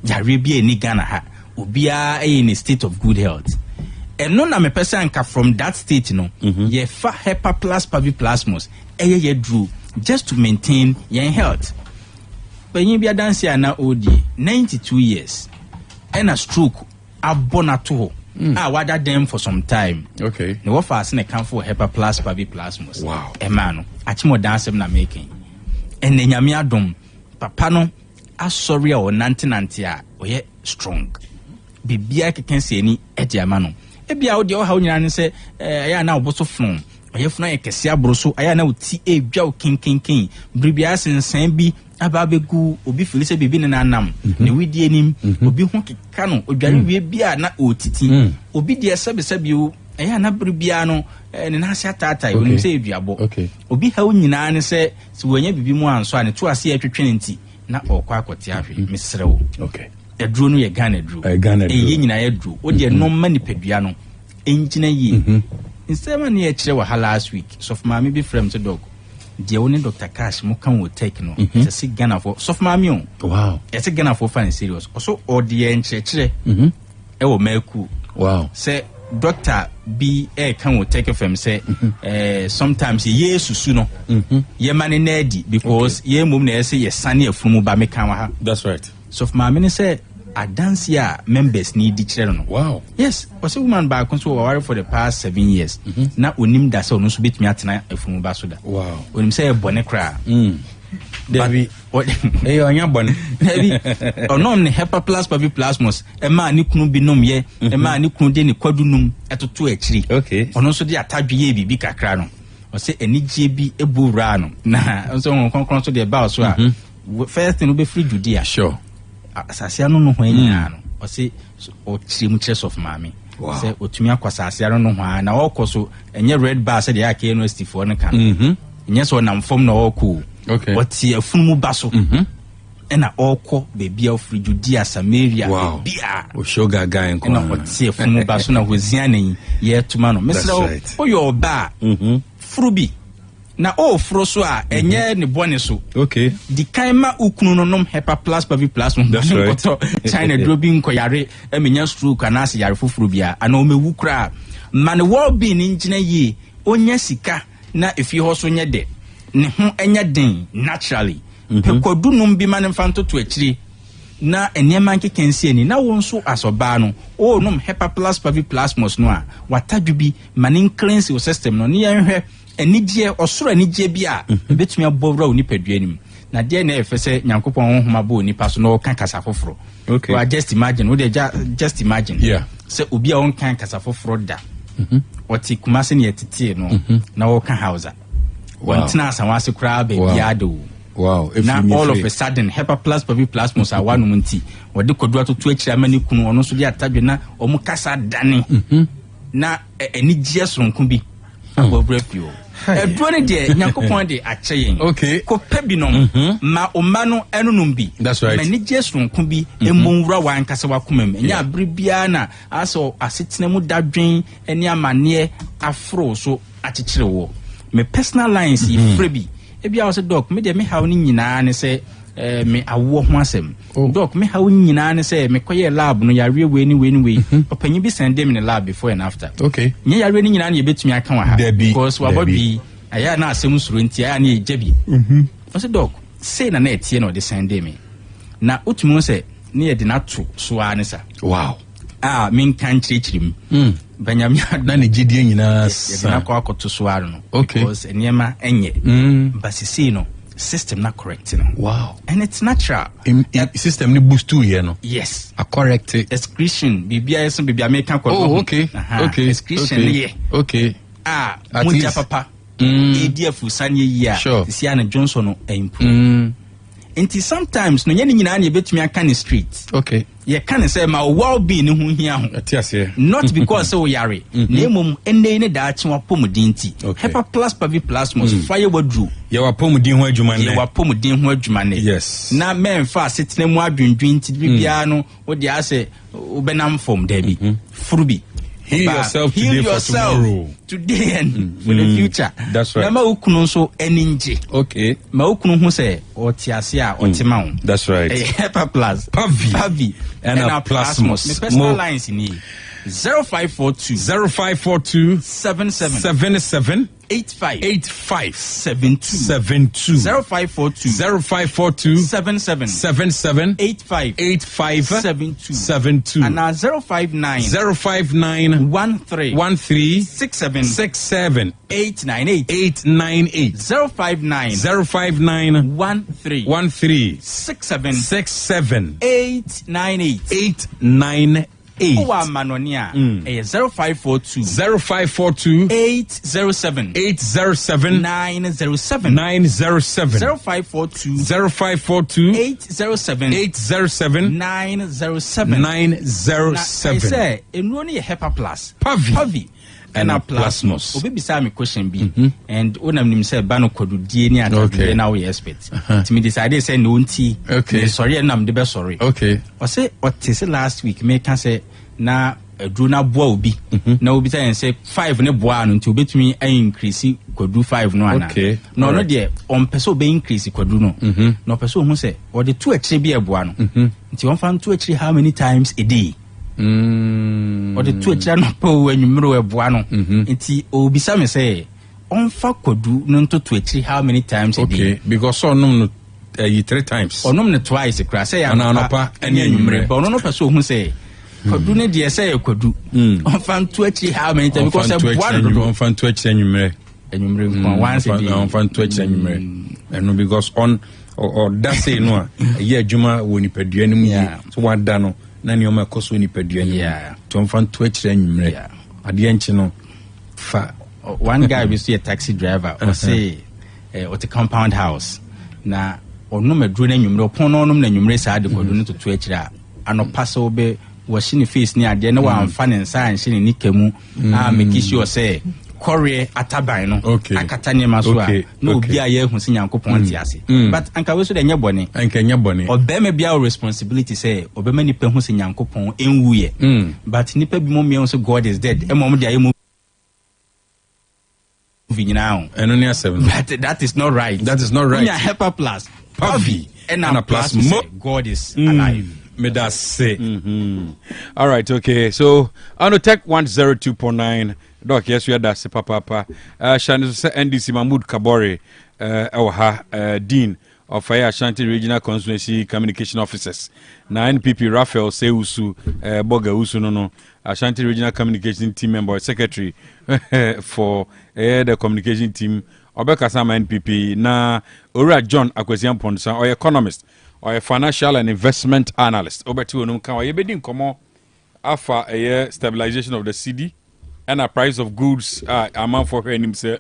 bi eni Ghana ha obia in a state of good health. And no na me person anka from that state no ye fa hepa plus paviplasmus ye drew just to maintain your health. But you be a dancer na odi 92 years and a stroke abona to wada them for some time. Okay. No what fast na come for hepa plus paviplasmus. Wow. Emano achimo dance na making. And then nyame adom papa no asori o nanti a oye strong. Bibia keken se ni ediama no. Ebia wo de wo ha nyina ne se aya na oboso fun oyefuna ye kese abroso aya na uti edwa o kinkinkin bribia sensan bi ababegu obi filise bibi ne nanam ne widie nim obi ho keka no odware wie bia na otiti obi de sebesabi o aya na bribia no ne na ase atata onim se eduabo obi ha nyina ne se wonya bibi mu anso ane to ase atwetwe ne nti na okwa akote ahwe mesrewo okay edro no ye Ghana edro eyi nyina ye edro o de no mani pedua no enjina yi nsema ne ye kire wa last week so for mama bi frame to dog de woni Dr. Cash mo kan wo take no se Ghana for so for mama o wow e se Ghana for fan serious so o de ye nchekire e wo maku wow se Dr. B kan wo take from say sometimes ye susu no ye mane na di because ye mum na ye se ye sane afumu ba me kan wa ha that's right so for mama ne say adansia members need di kire no wow yes was a woman ba konso wa for the past 7 years na onim da se ono so betumi atena afumu ba so da wow onim say e bone kra David onya bone David onom ne hepa plus paviplasmus e ma ni kunu binom ye e ma ni kunu de ne kwadunum etoto akiri okay ono so de atadwe ye bibi kakra no o se enigye bi ebura no na so konkron so de ba so a first thing no be free Judea sure asase anu no ho anyina no o se o chirimu chest of mami se otumi akwasa asase anu no ho na okoso enye red bar se de aka university for no kan enye so na mfom na oku okay oti afunumu baso ena okọ bebi afri Judea Samaria bia o shoga guy nko na oti afunumu baso na hozia nan ye tuma no mesra o yo ba frubi na o fro so a enye ne bone so okay di kaima ukunu no nom hepa plus paviplasmus nkoto China drobi nkoyare emenya stroke anase yare foforo bia ana o mewu kra man well being ngina yi onya sika na efi ho so nye de ne ho enya den naturally pekodunum bi man mfanto to akiri na enema nkekensi ani na won so asoba no o nom hepa plus paviplasmus no a watadwu bi man cleanse your system no ne yenhwe enigye osoro enigye bi a betumi abowra onipadua nim na de na efe se nyankopon honhoma bo onipa so no kan kasa foforo okay or just imagine we just imagine yeah se obi a on kan kasa foforo da oti kumase ne yetete no na wo kan hausa wantina asanwase kura ba biado wow if now all of a sudden Hepa plus plasmos are one munti we de kodua to akira mani kunu ono so de atadwe na omu kasa dane na enigye sonko bi abobrafio edwone de nyankopon de acheyen okay ko pebinom ma omano enunum bi that's right enigye sonko bi emonwura wan kasa wakomam enya abribia na aso asetena mu dadwen eni amane afro so achichire wo me personal lines frebi ebia was doc me de me haw ni nyina ne se me awo ho asem doc me haw nyina ne se me koye lab no yare we ni opanyi bi sende me lab before and after okay nye yare ni nyina ne yebetumi aka wa ha because wabobi aya na asem suro nti aya na ejebi was doc say na etie no de sende me na utumu se ne ye de na to so ane sa wow min kan chirichirim banyamia na ne gidie nyina na kwa akoto so aro no okay because enema enye basisi no system na correct no wow and it's natural system ni boost to here no yes a correct excretion bibia yeso bibia make kwa okay okay excretion ye okay munja papa edf sanye ya si ana Johnson no improve Inti sometimes no nyani nyina na ebetumi aka ne street okay ye kan say ma well being ne ho hia ho atiase not because so yare na emom enne ne da achi wapomudin ti Hepa plus plasmos fire wadru ye wapomudin ho adwuma ne ye wapomudin ho adwuma ne yes na men fa setena mu adwendwen ti bibia no wo de ase obenam form there bi furubi heal yourself today for tomorrow today and for the future that's right na ma ukunu so eninje okay ma ukunu hu say otiase a otima ho that's right Hepa plus pavi and a plasmos me personal lines in 0542 77 85 72 0542 77 85 72 and 059 13 67 898 059 13 67 898 Oh, Manonia, 0542 807 907 0542 807 907 say enroni Hepa plus pavi and a plasmos obi bisa me question bi and onam nim say ba no kodudie ni atodie na we expect to me decide say no nti sorry enam de be sorry okay o say otese last week me can say na adru na boa obi na obi say 5 ne boa no nti obetumi increase kodu 5 no ana no no de on person be increase kodu no no person hu say o de two akire bi e boa no nti on fan two akire how many times a day or the two channel when you mirror a buano nti obisa me say on fa kodu no to two how many times a day because so no 3 times or no twice cra say na pa any anwumre but no person who say kodu ne de say kodu on fa two how many times because on fa two anwumre once a day on fa two anwumre and because on or that say no ye adwuma woni padua ni mu so wada no na ni o ma koso ni padua ni to mfa to akire anwumre ade enchi no fa one guy we see a taxi driver or say at a compound house na ono medru na anwumre opon no na anwumre sa de kodo no to akire anopa so be washi ni face ni ade na wa amfa ne nsa anhye ni nikamu make sure say Korea ataban no akata ne maso a no obi a ye hu se Nyankopon ti ase but anka we so de nyebone obema bia responsibility say obema ni pe hu se Nyankopon enwuye but nipa bi mo me so God is dead e mo de aye mo now but that is not right Nya Hepa plus pavi and a plus God is alive me that say all right okay so on Otec 1029 Doc, yes, we are that papa. Shan is NDC Mahmoud Kabore, Dean of Ashanti Regional Constituency Communication Officers. Na NPP Raphael Seusu Boga Usu no Ashanti Regional Communication Team member secretary for the communication team. Obeka Sama NPP na Ora John Akwesiam Ponsa or economist or a financial and investment analyst. Obeti onum kan wa yebedi nkomo afa stabilization of the cedi and a price of goods amount for him say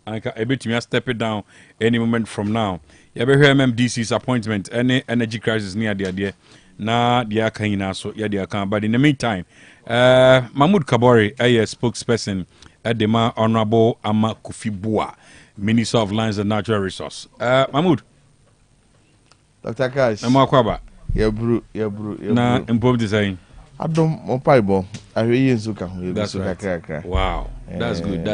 anka ebetumi step it down any moment from now. Yebehwe MMDC's appointment any energy crisis near the na dia kan ina so ya dia kan, but in the meantime Mahmoud Kabore a spokesperson at the Honorable Ama Kofi Bua, Minister of Lands and Natural Resource. Mahmoud. Dr. Cash. Amakwaba. Yabru. Na improved design. Adom Mopaibo. I hear you Zuka. That's right. Wow. That's good.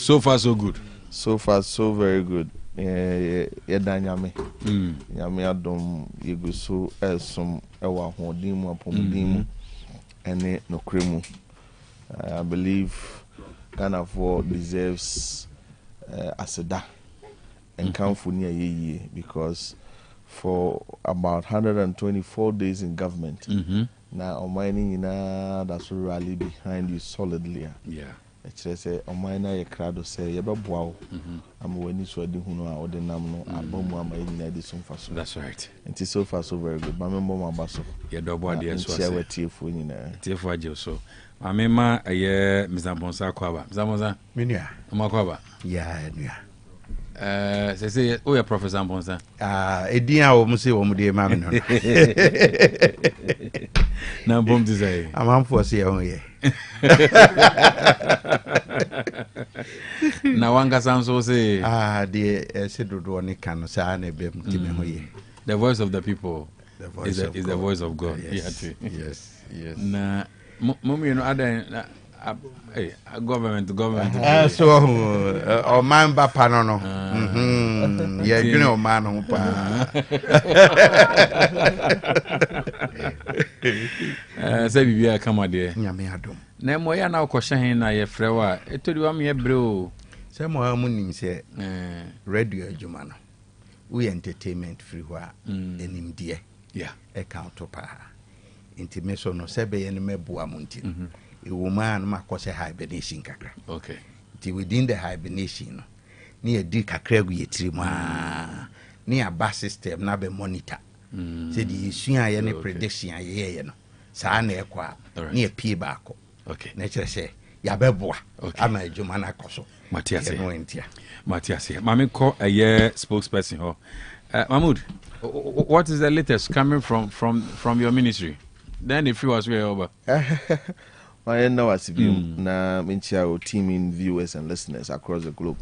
So far so good. So far so very good. Nyame adom yegu so esom ewa hodin apomdin ene nokremu. I believe Ghana for deserves aseda and countful near ye because for about 124 days in government now mining that's rally behind you solidly. Yeah. It's say omina ye crowd say ye beboa am wani so adi hunu a ode nam no abomu ama yin adi so faso. That's right. It is so far so very good. Ma membo ma baso. Ye dobo ade so ase. Tiefo nyina. Tiefo aje so. Amema ye Mr. Bonsa kwaba. Mr. Bonsa. Menua. Amakwaba. Ya nua. Say o ya Professor Bonsa. Edin a wo mu se wo mu de ma me no. Na bom desire. Amamfo se ye ho ye. Na wanga sanso say de se dodo ne kan sa na be mti me ho ye. The voice of the people is the voice of God. Yes. Na mummy no other government so o man ba pa no ye dwene o man no pa say bibia kama de nyame adom na mo ya na okoshe na ye frewa etodi wa me bre o say mo amu nim se radio adwuma no we entertainment free wa enim de account pa intimeso no sebe ye ne mebua munti a woman ma kose hibernation kakra. Okay. Within the hibernation no ni edi kakra gu yetiri ma ni aba system na be monitor. Say the sua ye ne prediction ye no. Saa na ekwa ni epie baako. Okay. Na kire se ya beboa. Ama adwuma na koso. Matias. Mami ko a spokesperson ho. Mahmoud, what is the latest coming from your ministry? Then if you was way over. I know as na minchia our team in viewers and listeners across the globe.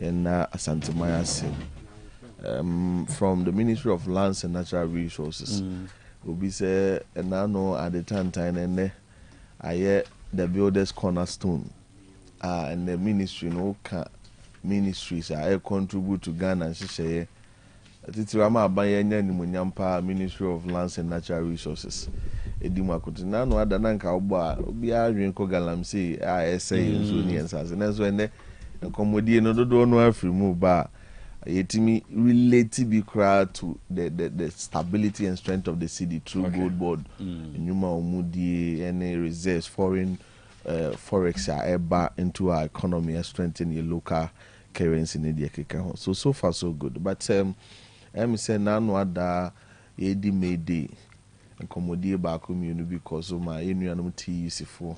And Asante Mayasi from the Ministry of Lands and Natural Resources. Will be say and I know at the time and I the builders cornerstone and the ministry no ministries I contribute to Ghana and say Titirama Bayanya Nimunyampa Ministry of Lands and Natural Resources. Edima kutina no ada nanka oba obi adwen ko galamsey asa yenso ni ensase na so ene komodie no dodo no afri mu ba yetimi relate be crowd to the stability and strength of the city through gold board nyuma omudie any reserves foreign forex eba into our economy and strengthen your local currency in the keka so far so good but em say na no ada yedi made and commodity back because of my union TUC4.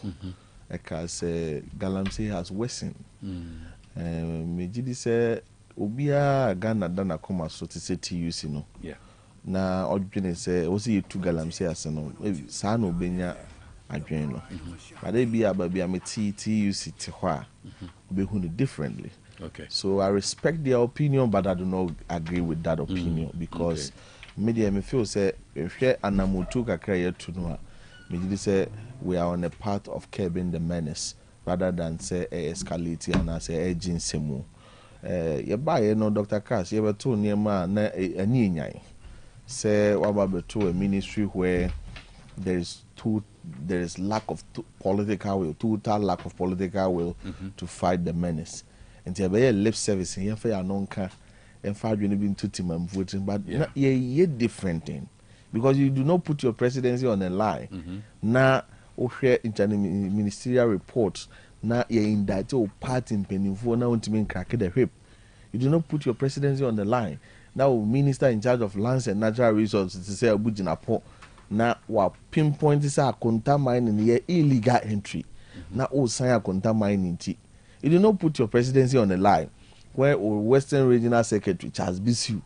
Eka say Galamsey has worsened. Mejidi say Obia Ghana dana koma so to say TUC no. Yeah. Na odwene say osi yetu Galamsey ase no. Sa no benya adwen no. But they be ababi am TUC te ho a obehu no differently. Okay. So I respect their opinion but I do not agree with that opinion because media me feel say hwe anamotu kakra yetu no me say we are on a path of curbing the menace rather than say escalate and say urgency mu ye ba ye no Dr. Cass ye beto niema na ani nyan say waba beto a ministry where there is lack of political will, total lack of political will to fight the menace and there be a lip service here for anonka and find you into team and voting, but yeah, different thing because you do not put your presidency on a line. Now, share ministerial reports. Now, you're in that party in Pennyfo now to mean crack the whip. You do not put your presidency on the line. Now, minister in charge of lands and natural resources to say Abujinapo. Now, what pinpoint is a contact mining here illegal entry. Now, all sign a contact mining. You do not put your presidency on the line. Where Western Regional Secretary Charles Bisu,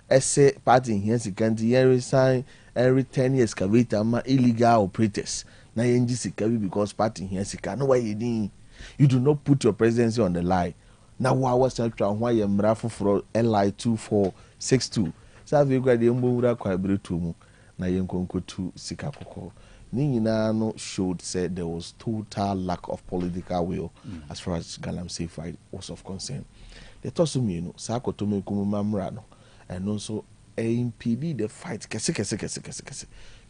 essay party in here, secondary every sign every 10 years excavator illegal operators. Now, because party in here, no way you do not put your presidency on the line. Now, what central why you mrafu for LI 2462. So, I've got the Mbura Quabritum, Nayankonko to Sikakoko. No showed said there was total lack of political will as far as Galamsey fight was of concern. The Tosumino, Sako Tome Kumamrano, and also impede the fight.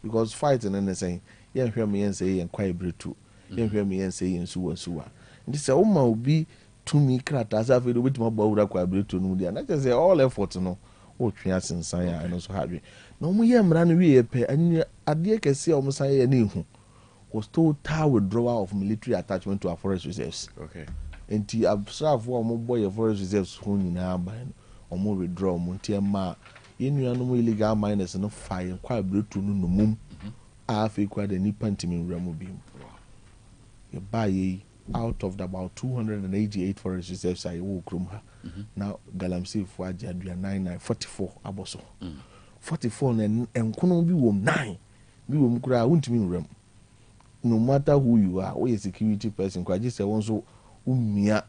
Because fighting and saying, you hear me and say, and quite brutal. You hear me and say, and so and so. And this Oma will be to me, Kratas, I've been with my Bora Quabritu Nudia. And I just say all efforts, no, oh, Trias and Saya, and also Harry. No more yam ran away a pair, and I dear can see almost I knew was total withdrawal of military attachment to our forest reserves. Okay. And the observe one more boy of forest reserves who in our mind or more withdraw Montier Ma. In your no illegal miners and no fire, quite brutal no moon. I feel quite a nip pantiming Ramobim. You buy out of the about 288 forest reserves I will Krumha. Now Galamsey for Jadria 9944 Aboso. 44 and couldn't be 9. We will cry, won't mean rem. No matter who you are, or a security person, quite just a one so umia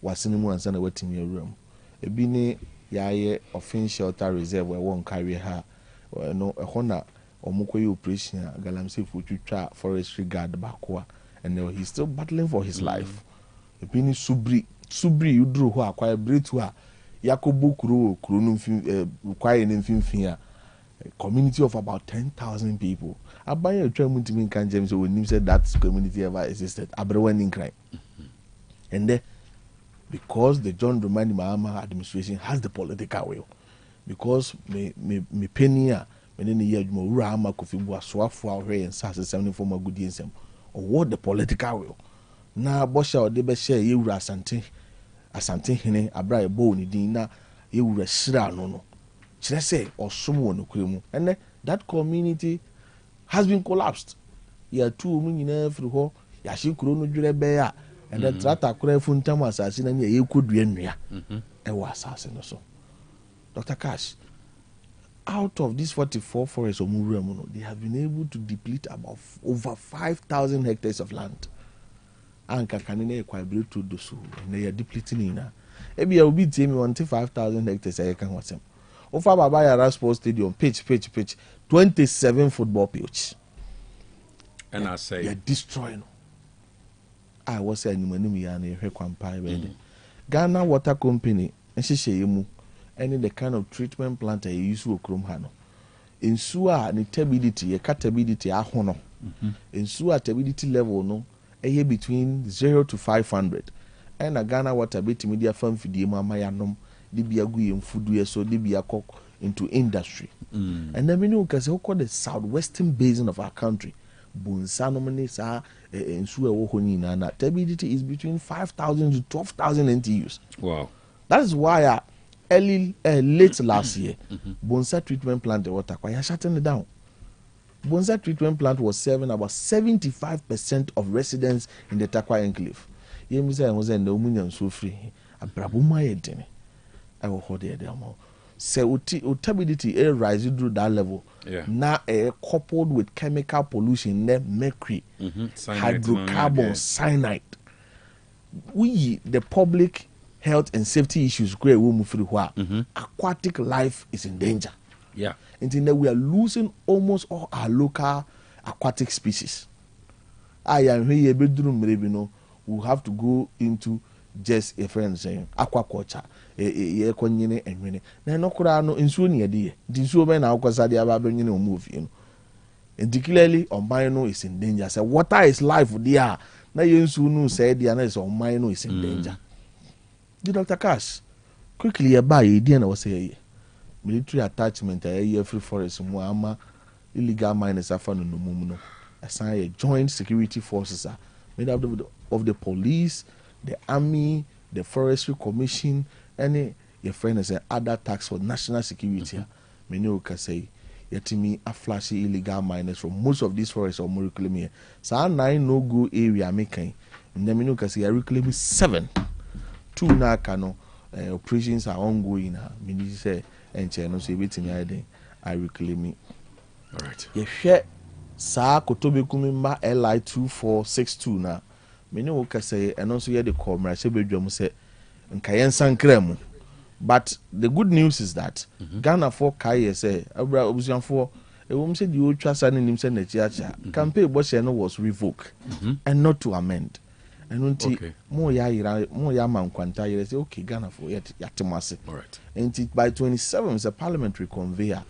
was in one and waiting in your room. A bine yaye offense shelter reserve where one carry her or no a honor or Mukoyo operation, Galamsey for to forestry guard Bakwa, and he's still battling for his life. A bine subri, you drew her quite breed to her. Yakobu Kuru, Kurunum, requiring in a community of about 10,000 people. I buy a train to me, can James, when you said that community ever existed. Abrewan in crime. And then, because the John Dramani Mahama administration has the political will, because me penia, when in the year Murama Kofibu, Swafwa, and Sasa 7 for my good years, or what the political will. Now, Bosha or Debe share you Asante, Hene, Abra Boni Dina, you Resra no. Should I say, or someone who and that community has been collapsed. You are 2 million every hole, Yashi Kurono Jurebea, and then Trata Kurefun Tama assassin, and you could be in a was assassin also. Dr. Cash, out of these 44 forests of Muramuno, they have been able to deplete about over 5,000 hectares of land. Anka Kanine quite to do so, and they are depleting in. Maybe I will be telling me 5,000 hectares. I can watch them. Over Babaya Sports Stadium, pitch, 27 football pitch. And I say, you're destroying. I was saying, Ghana Water Company, and she any the kind of treatment plant I use to Krumhano. In sewer, the turbidity, a catability, a honor. In sewer turbidity level, no, a year between 0 to 500. And a Ghana Water bit media firm for the Mayanum. They be a good food, so they be a cock into industry. And then we know because we call the southwestern basin of our country. Bunsanomene are in Suahonina. Turbidity is between 5,000 to 12,000 NTUs. Wow. That is why late last year, Bonsa treatment plant the water quite shutting it down. Bonsa treatment plant was serving about 75% of residents in the Takwa enclave. Yemisa was in the Umunian so free. A brabuma edene. I will hold it down. So, turbidity rise through that level. Yeah. Now, coupled with chemical pollution, mercury, hydrocarbons, cyanide. We, the public health and safety issues, great woman through aquatic life is in danger. Yeah. Until we are losing almost all our local aquatic species. I am here, bedroom, maybe no, we have to go into just a friend saying aquaculture ye konyene enwene na no kura no nsuo ne yede di nsuo be na akwasa de aba benyene o move you know and clearly on no is in danger. Say water is life there na ye nsuo no say there na is on no is in danger. The Dr. Cash quickly a buy idea na say military attachment a free forest mu ama illegal miners afa no mum no assign a joint security forces are made up of the police, the army, the forestry commission, any your friend is other tax for national security. Many can say yetimi a flashy illegal miners from most of these forests or more reclaiming. So 9 no go area making. And then you can say I reclaim 7. 2 na kano operations are ongoing. Many say and channel say waiting I reclaim it. All right. You share sa kotobe kumimba LI 2462 na. Many will say and also hear the call my sebedrum say nkayen sankremu. But the good news is that Ghana for Kai say Abra Obusian for a woman said you trust and him send the church campaign was revoked and not to amend. And until more yaman quanta you say okay Ghana for yet yatimasi. All right. And by 27 is a parliamentary conveyor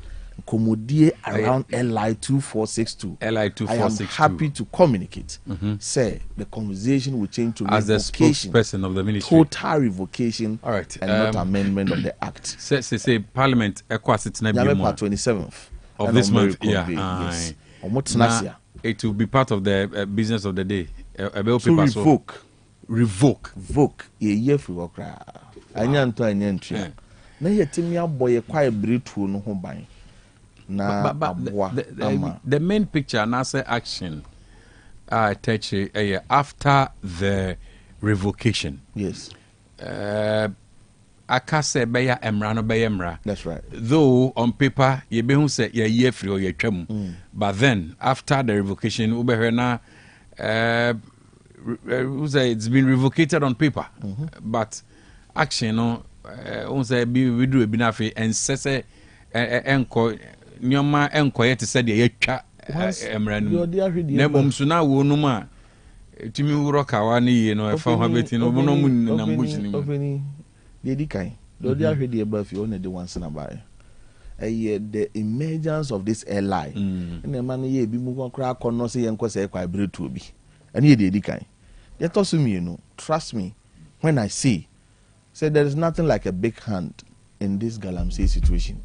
commodity around LI 2462. LI 2462. I am happy to communicate. Say the conversation will change to as revocation, the spokesperson of the ministry. Total revocation. All right. And not amendment of the act. Say Parliament Equasit 27th of this month. Yeah. Yes. It will be part of the business of the day. So revoke. Ye free work. Yeah. Na yetimi aboye kwa ebretu no ho ban. Na the main picture and answer action touch after the revocation. Yes. Akase beya emra no beya emra. That's right. Though on paper ye be hu say ye year free or ye twam. But then after the revocation ubehwe na it's been revocated on paper. But action no say we do ebi na fe ensese enko nyoma enkoye te said ye twa emra no na bom so na wo no ma timi wuro kawa ne ye no e fa ho beti no no mu na mbuchi ni ofeni dey kan do dey ahwe dey ba fi on the once na buy the emergence of this LI na man ye bi mu kokra kono se ye nko se kwa bretu obi ene ye dey kan ye to so mi no trust me when I say there is nothing like a big hand in this Galamsey situation.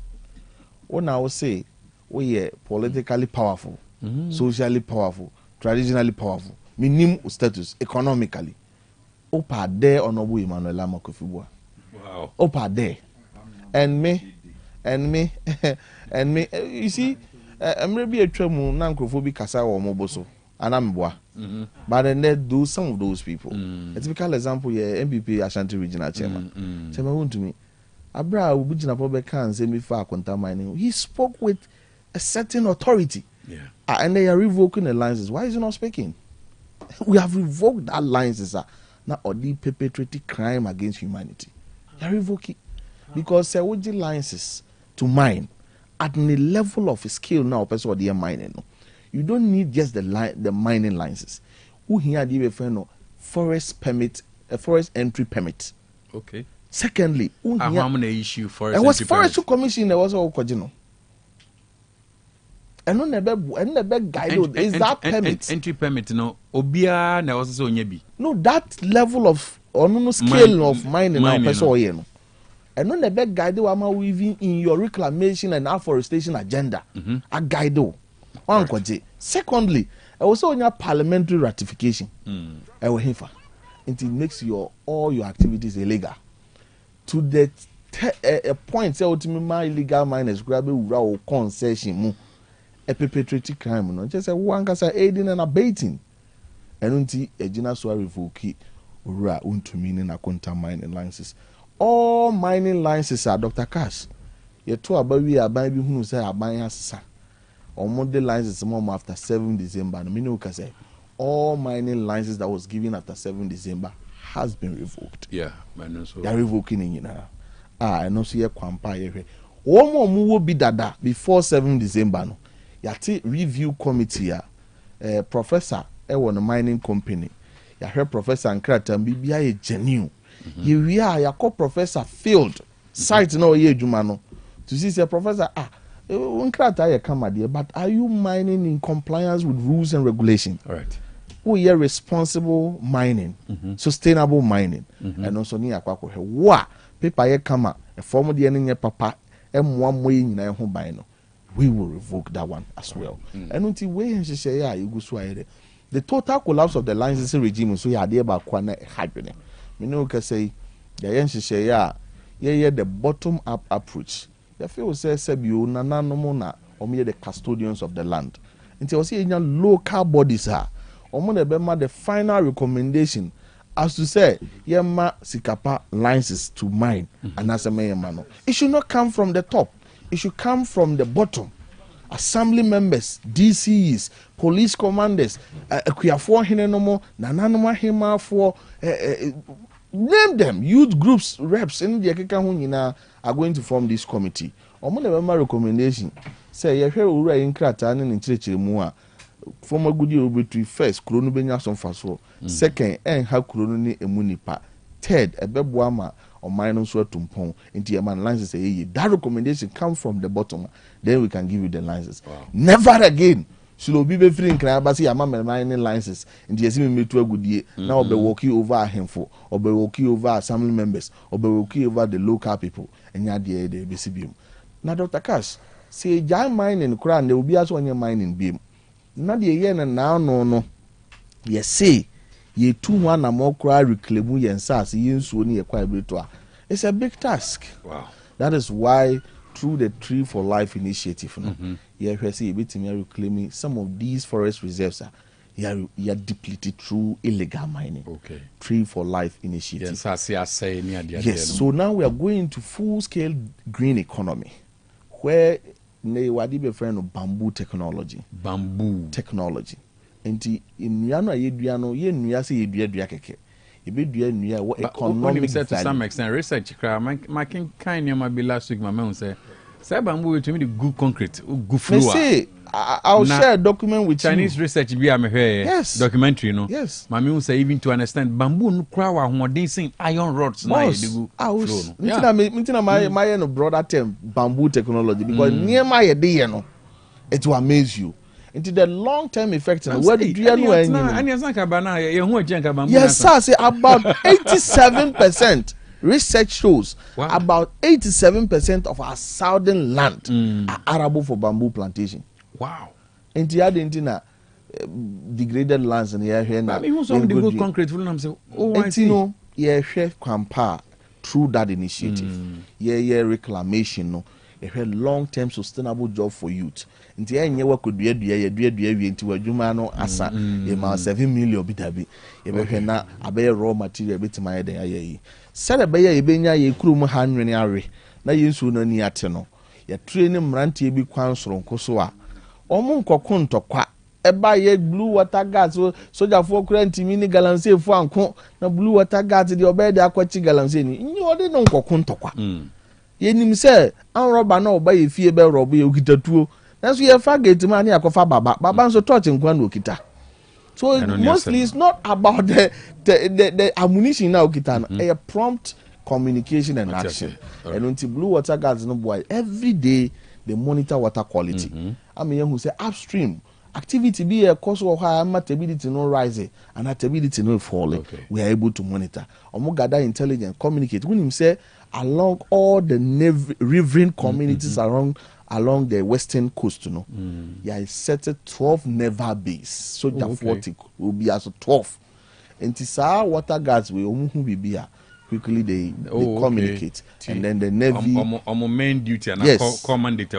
When I will say we are politically powerful, socially powerful, traditionally powerful, minimum status economically. Opa there honorable Emmanuel Amakofibua. Wow. Opa there. And me. You see, I'm maybe a tremu nankrophobic kasa or moboso. Anambwa. But then there do some of those people. A typical example here, MPP Ashanti Regional Chairman. Chairman to me. Abra Ubujina Pobe can say me far contaminating. He spoke with a certain authority. Yeah. And they are revoking the licenses. Why is he not speaking? We have revoked that license. Now Odi perpetrated crime against humanity. They are revoking. Because Saudi licenses to mine at the level of skill now, person they are mining. You don't need just the mining licenses. Who here do you forest permit, a forest entry permit? Okay. Secondly, how many issue forest? It was forestry commission. There was all kojino. And on the guide is that permit entry permit? No, obia na was so nyebi. No, that level of no scale of mining now person no. And on the back guide wama weaving in your reclamation and afforestation agenda. A guide one kwaje. Secondly, I also on your parliamentary ratification. I will hear it makes all your activities illegal. To the point say ultimately illegal miners grab a concession mu a perpetrating crime no just say one can say aiding and abating and until a general so revoke ura untumi na conta mining licenses. All mining licenses are Dr. Cash. You to about we are buying who say are buying us or model licenses after 7 December. No meaning can say all mining licenses that was given after 7 December has been revoked. Yeah, so. They are revoking in and also here kwampa here. One more will be dada before 7 December. No, yati review committee professor on a mining company. Ya heard Professor Ankrata BBI a genuine. We are ya professor failed site no ye jumano to see say professor Ankrata ya come there, but are you mining in compliance with rules and regulations? All right. We are responsible mining, sustainable mining, and also near wa paper ye kama a form de any papa one way in a home by no. We will revoke that one as well. And until we and she say, yeah, you go swire. The total collapse of the licensing regime, so yeah, dear about Kwana happening. Me know can say, the Yanshi say, yeah, the bottom up approach. The feel says, Sebio, Nana no mona, or me the custodians of the land. Until see local bodies are, or more the final recommendation as to say, Yema Sikapa licenses to mine, and as a mayor. It should not come from the top. It should come from the bottom. Assembly members, DCs, police commanders, Akuyafor Hinenomo, Nananoma Hima for name them, youth groups, reps in the Akekahunina are going to form this committee. Omo recommendation say Yahweh Ura in Kratan and in Church former good year between first, Kronubenya son faso, second, and how Kronuni emunipa, third, a bebwama. Or minus what tumpon into your man license say that recommendation come from the bottom, then we can give you the license. Never again should be free in Krabasi Amama mining licenses into your me to a good year. Now be walking over a handful, or be walking over assembly members, or be walking over the local people, and ya dear the BCBM. Now Dr. Cash say giant mining crown there will be as on your mining beam. Not the yen and now no. Yes say ye 2-1 na more cry reclaim yen sas yin so ni ekwa ebreto. It's a big task. Wow. That is why through the Tree for Life initiative you see reclaiming some of these forest reserves are depleted through illegal mining. Okay. Tree for Life initiative. Yes, so now we are going to full scale green economy where they were friend of bamboo technology. Bamboo technology. Enti inuano yeduano ye nua se yedua keke ebedua nua wo economic value to some extent research kra making kind name be last week my man say bamboo to me the good concrete good floor. Say I'll share a document with Chinese research be am here. Yes. Documentary no. Yes. Mami say even to understand bamboo no kra wa hoden sin iron rods na ye dey go flow. Mintina my no broader term bamboo technology because near my idea no it will amaze you. Into the long-term effect. Where did you know? Yes, sir. Say about 87%. Research shows about 87% of our southern land are arable for bamboo plantation. Wow. Into the other degraded lands in the here now. Some good concrete. Oh, yeah, chef Kampa through that initiative. Yeah, reclamation. No, a long-term sustainable job for youth. Nti enye wa kodua nti wadwuma no asa e ma 7 million bitabi e be hwe na abe raw material bitima ye den ayi sele be ye benya ye kurum ha nwene awe na yesu no ni ate no ya train mrante bi kwan soronko so a omo nkoko ntokwa e ba ye blue water gas soja fo kura ntimi ni galamsey fo anko na blue water gas de obe de akwachi galamsey ni nyi ode no nkoko ntokwa ye nim se an roba na oba ye fie be roba ye okitatuo. That's why you forget man here kofa baba so touch nkwa no kita. So mostly it's not about the ammunition now kita a prompt communication and action. And until blue water guards no boy every day they monitor water quality. I mean who say upstream activity be a cause of high stability no rising and stability no falling. We are able to monitor. Omo gather intelligence communicate when him say along all the riverine communities along the western coast, you know, yeah, set 12 naval base. So the 40 will be as 12. And this water guards will be quickly they communicate, and then the navy main duty and command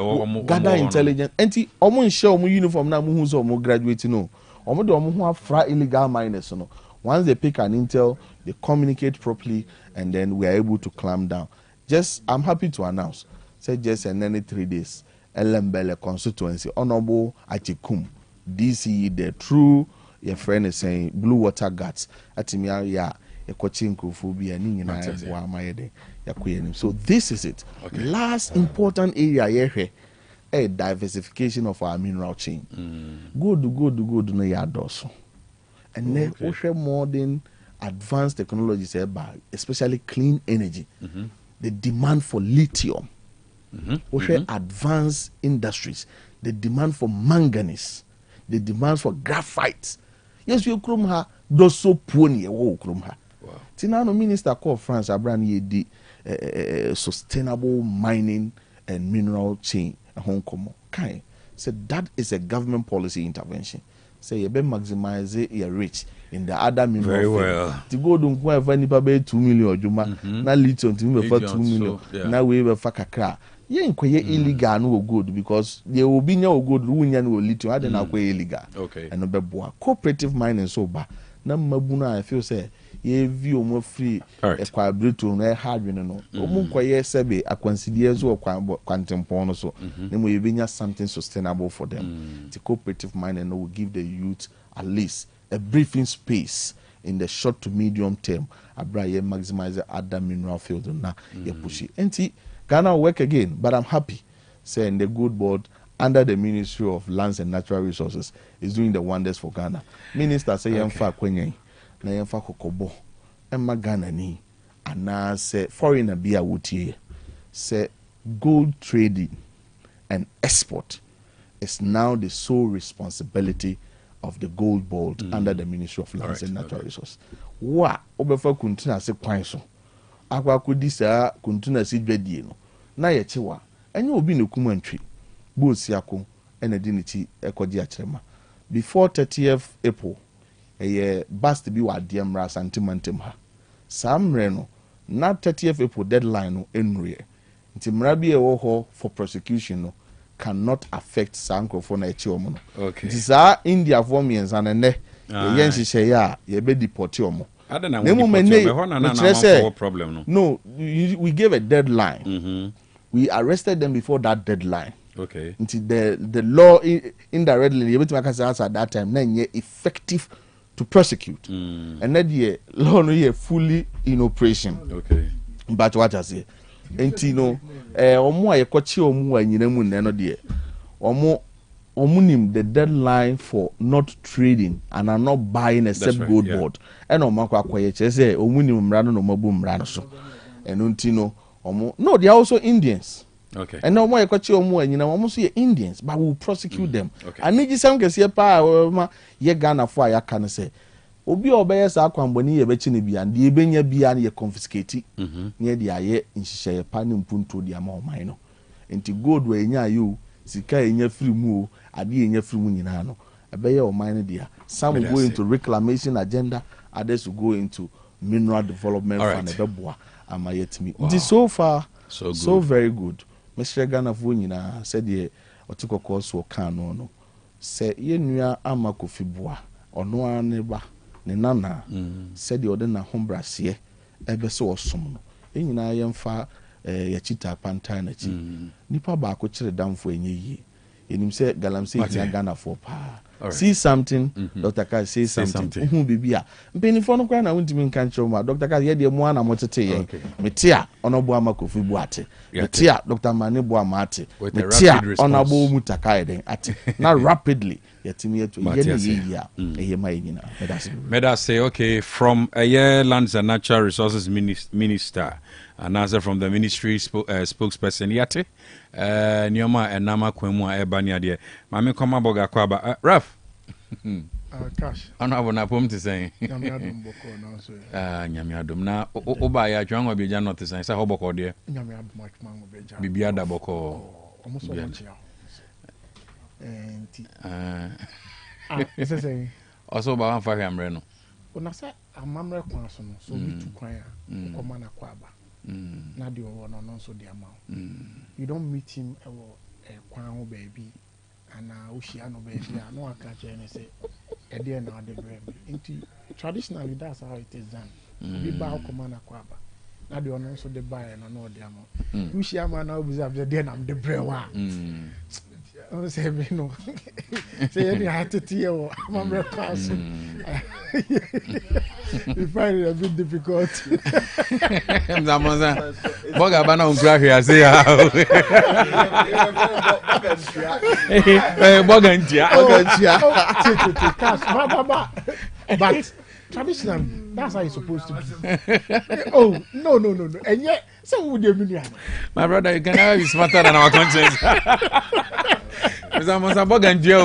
gather intelligence. And the show uniform now who's graduating no, who have fra illegal miners, you know. Once they pick an intel, they communicate properly, and then we are able to clamp down. Just, I'm happy to announce. Say just in any 3 days, Elembele constituency, Honorable Achikum, DC, the true, your friend is saying, blue water guards, Atimia, ya, a coaching phobia, so this is it. Last important area here, a diversification of our mineral chain. Good, no yadoso. And then also modern advanced technologies, especially clean energy. The demand for lithium. Advanced industries, the demand for manganese, the demand for graphite. Yes, you krumha doso pony wo krumha. Tinano minister called France Abraham Yedi sustainable mining and mineral chain Hong Kong. So that is a government policy intervention. Say you be maximize your rich in the other mineral. Very field. well. To go to whoever ni pay 2 million juma na lithium to me for 2 million. Na we be for kakra. Ye nkwe illegal no good because there will be no good wunya no lithium ade na kwe illegal. Okay. And be boa cooperative mining so ba na mabuna I feel say ye view mo free equilibrium na hard win no. Omo nkwe sebe akwansidie so kwantempon no so. Na mo ye benya something sustainable for them. The cooperative mining will give the youth at least a breathing space in the short to medium term. Abra ye maximize the other mineral field na ye push it. Enti Ghana will work again, but I'm happy saying the good board under the Ministry of Lands and Natural Resources is doing the wonders for Ghana. Minister say yemfa kwenye na yemfa kokobo emma Ghana ni ana say foreigner bia wotie say gold trading and export is now the sole responsibility of the gold board under the Ministry of Lands and Natural Resources. Wa obefa kuntuna se kwan so akwa kodi saa kuntuna se dwadie no na ye chewa enye obi ne kumantwi bo siako ena di ne chi ekodi akyerema before 30th April bust bi wa de mra santimantem ha samre no na 30th April deadline no enure nti mra bi ewo ho for prosecution no cannot affect sankrofo na echi omo no okay nti saa India for me nsa ne ye nhihye ya ye be deport omo. No, we gave a deadline. We arrested them before that deadline. Okay. Until the law indirectly able to make us at that time then effective to prosecute. And then the law no fully in operation. Okay. But what I say, enti no omo ayekwachi omo anyina mu na no de omunim the deadline for not trading and are not buying except right, gold board. And omakwa kwaye say omunim mra no mabu mra no so. And untino no, they are also Indians. Okay. And no more kwachi omu anyina omo so ye Indians, but we will prosecute them. Okay. And niji sam kese pa ye Ghana for ya kan say obi obeye sa akwamboni ye bechi ne bia de ebenya bia ye confiscate. Ne de aye nhihye pa ne mpunto de ama oman no. Enti gold we nya you sika enya free mu ade enya free mu nyina no ebeye oman no dia. Some will go into reclamation agenda, others will go into mineral development fund ebeboa amayetimi. It is so far so very good. Mr. Ghana for nyina said ye otikoko so kan no se ye nua amakofi boa ono aneba ne nana said ye na hombrase ebe se osom no enyina yemfa ya chita pantan na chi nipa ba ko kire damfo enye yi enim se galamse nya Ghana for pa see something Dr. Kai say something hu bibia mpenifo no kwa na wuntimi nkan kire ma Dr. Kai ye de mu ana motete yen metia onobo amakofi buate metia Dr. Mane bo amate metia onobo mutakai den ate na rapidly yetimi yeto ye ya eye mai nyina meda say okay from a year Lands and Natural Resources minister and answer from the ministry spokesperson yate nioma enama kwemu a eba ni ade mame koma boga kwa ba Raf cash ana abona pom te sen nyame adom boko na so nyame adom na oba ya twanwa beja not te sen sa ho boko de nyame adom atmango beja bibia da boko omo so montia enti ese say also ba wan fa kamre no ona sa amamre kwa so no so bitu kwan a koma na kwa ba na de wo no no so de ama you don't meet him kwan ho baby ana ushia no baby no aka che say e dey na de brem into traditionally that's how it is done bi ba koma na kwa ba na de no so de buy no de ama ushia ma na observe the dey na de brem wa I say no. Say any had to tear my class. We find it a bit difficult. Boga bana ungrafia say how. Boga ntia. But traditionally, that's how it's supposed to be. Oh, no. And yet, some would have been. My brother, you can never be smarter than our conscience. Mr. Monsa Bogantia.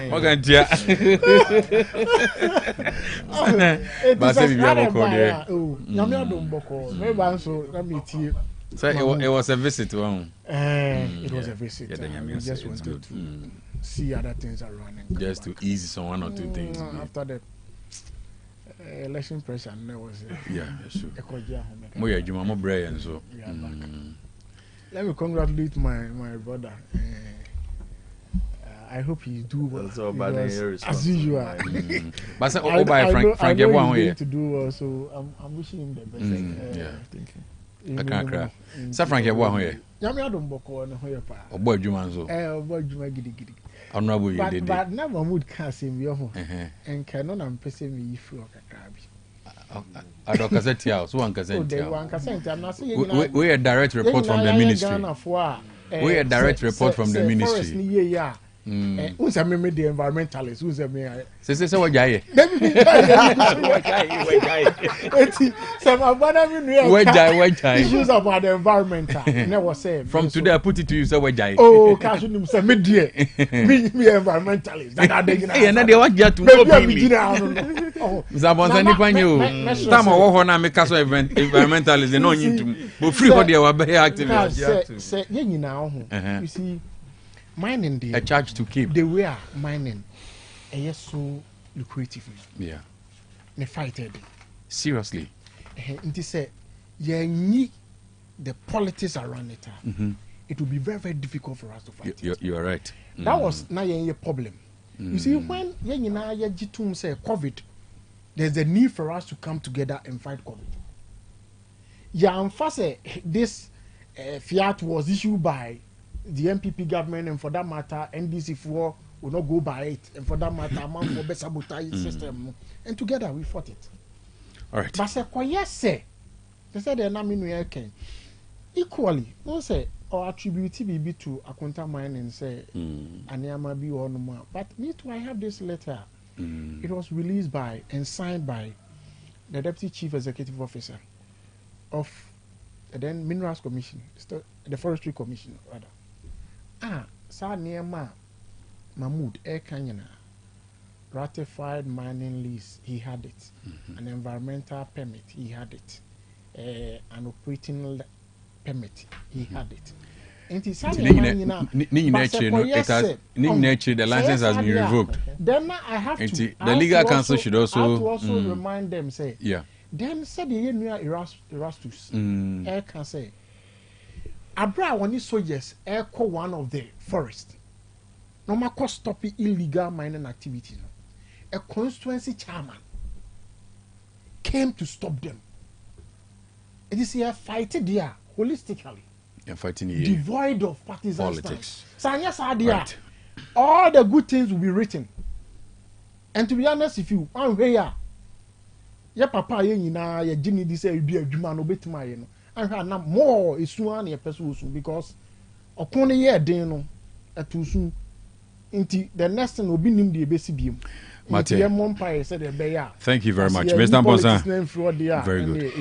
Bogantia. But say we have a call there. Oh, Namia Domboko. Maybe also let me tell you. So it was a visit. It was a visit. We just wanted to see other things are running. Just to ease some 1 or 2 things. After the election pressure, there was sure. Moya Juma mo Brian so. Let me congratulate my brother. I hope he do well. As usual. But say Frank going to do well, so I'm wishing him the best. Thank you. I can't cry. Say Frank Yabo here. Yami Adomboko no here pa. Obo Juma so. Obo Juma gidi. Honorable you did. But now Mahmoud can't see me ho. And cannot am pese me if you I don't cassette house, one cassette. We a direct report from the ministry. We a direct report from the ministry. Who's a me the environmentalist? Who's a me? Say what guy? Some about issues about the environment. Never say. From today, I put it to you. Say what guy? Oh, cash him say me dear. Me environmentalist. That are they. Hey, and they want you to know me. Zabonsa ni panyo. Tama wo ho na me kaso environmentalist. They no need to. But free ho there we be active. Say ye nyina ho. You see. Mining a charge to keep the way mining is so lucrative. Yeah. Ne fighted. Seriously. It say you the politics around it. It will be very, very difficult for us to fight. You are right. That was now a problem. You see, when you say COVID, there's a need for us to come together and fight COVID. This fiat was issued by the MPP government, and for that matter, NDC4 will not go by it, and for that matter, amount for best sabotage system, and together we fought it. All right. But say, they said they're not mean equally. No say or attribute BB to Akunta mine and say, Anyama be or no more. But me too, I have this letter. It was released by and signed by the Deputy Chief Executive Officer of the then Minerals Commission, the Forestry Commission rather. Sa Niema Mahmoud Kanyana ratified mining lease, he had it. An environmental permit, he had it. An operating permit, he had it. And the license has been revoked. Then I have to. The legal counsel should also remind them, say, then said the Erastus, can say. Abra when you soldiers echo one of the forest. No matter stopping illegal mining activity. A constituency chairman came to stop them. It is here fighting there holistically. You're fighting here. Devoid of partisan politics. Right. All the good things will be written. And to be honest with you, I'm here. Your papa, your Jimmy, this be a Juman obey to my and more is one a person because upon a year deno at too soon into the next thing will be named the BCB. Thank you very much, Mr. Bonsa. Very good.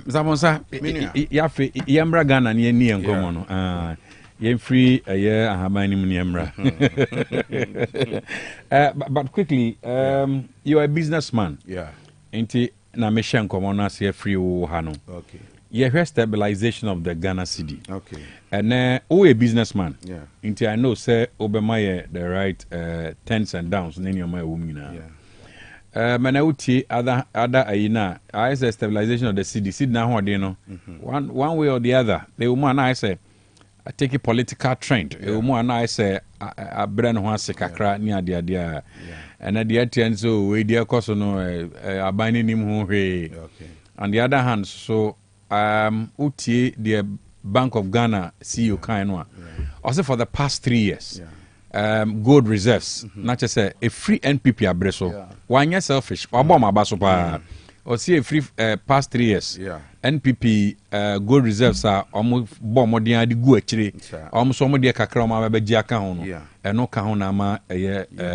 Zamonsa, Yafi Yambra Ghana near Nian Gomono. Yen free a year and have many Yambra. But quickly, you are a businessman. Yeah. Na mission common as here free hano. Okay. You have stabilization of the Ghana cedi. Okay. And a businessman. Yeah. Into I know say Obama the right tens and downs in your my woman. Yeah. Manauti other aina I say stabilization of the cedi now what you know. One way or the other. The woman I say I take a political trend. A woman I say a brand one kakra near the idea. And at the end, so we dear no abandoning him okay. On the other hand, so Uti the Bank of Ghana CEO Kainwa. Also for the past 3 years, gold reserves, not just a free NPP abreso. One year selfish, Obama basopa. Or see a free past 3 years. NPP gold reserves are almost bombardier the go actually. Almost somebody kakrama beji account. And no kahona ma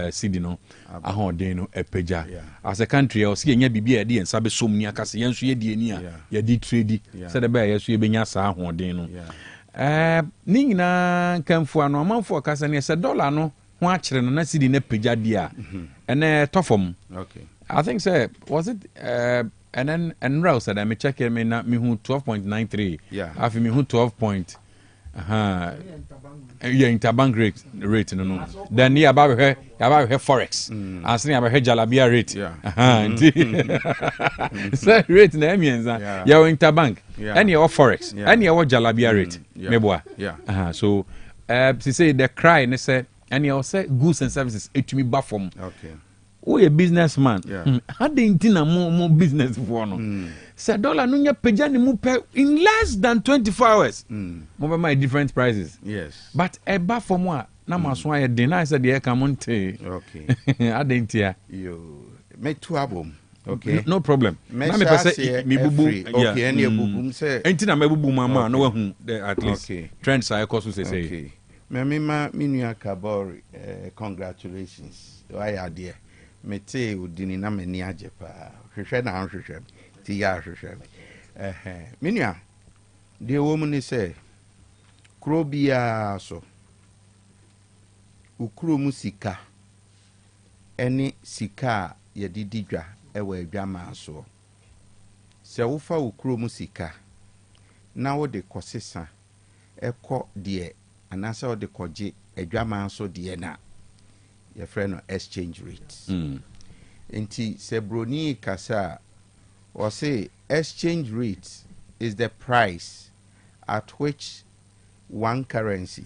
CD no. Ahon deno epeja. As a country, I see any BB ID and Sabe Sumnia Cassian, ye di trade. Said the bear, yes, you be yasa ahon deno. ne nyinaa nkamfo ano amanfo kasa ne sɛ dollar no ho akyere no na sidi na pagya di a ɛnɛ tɔfam. Okay. I think say was it and then Enrel said I me check me na me hu 12.93. Yeah. Afi me hu 12 point. Yeah, interbank rate no. Then yeah about her forex. Asini about her jalabia rate. Yeah. So rate na means yeah interbank. And your forex. And your jalabia rate. Meboa. Yeah. So she say the cry and say and you say goods and services it to me bafom. Okay. We a businessman. How they intina more business for no. Say dollar no nya peja ni mu in less than 24 hours. More my different prices. Yes. But a bafom wa na maso aye den I said the come on te. Okay. I didn't hear. Yo me two album. Okay. No problem. Na me say me bubu. Okay, any bubu say entina me bubu mama no hu at least. Okay. Trends I cause say. Okay. Me ma minua kabori congratulations. Why are there? Mete udini na meni aje pa hwehwe na hwehwe ti ya hwehwe menua de wo mu ni se kro bia so ukro mu sika eni sika ye dididwa ewa adwama so se wo fa ukro mu sika na wo de kosesa ekọ de anasa wo de koje adwama so de na your friend exchange rates. Inti sebroni kasa or say exchange rate is the price at which one currency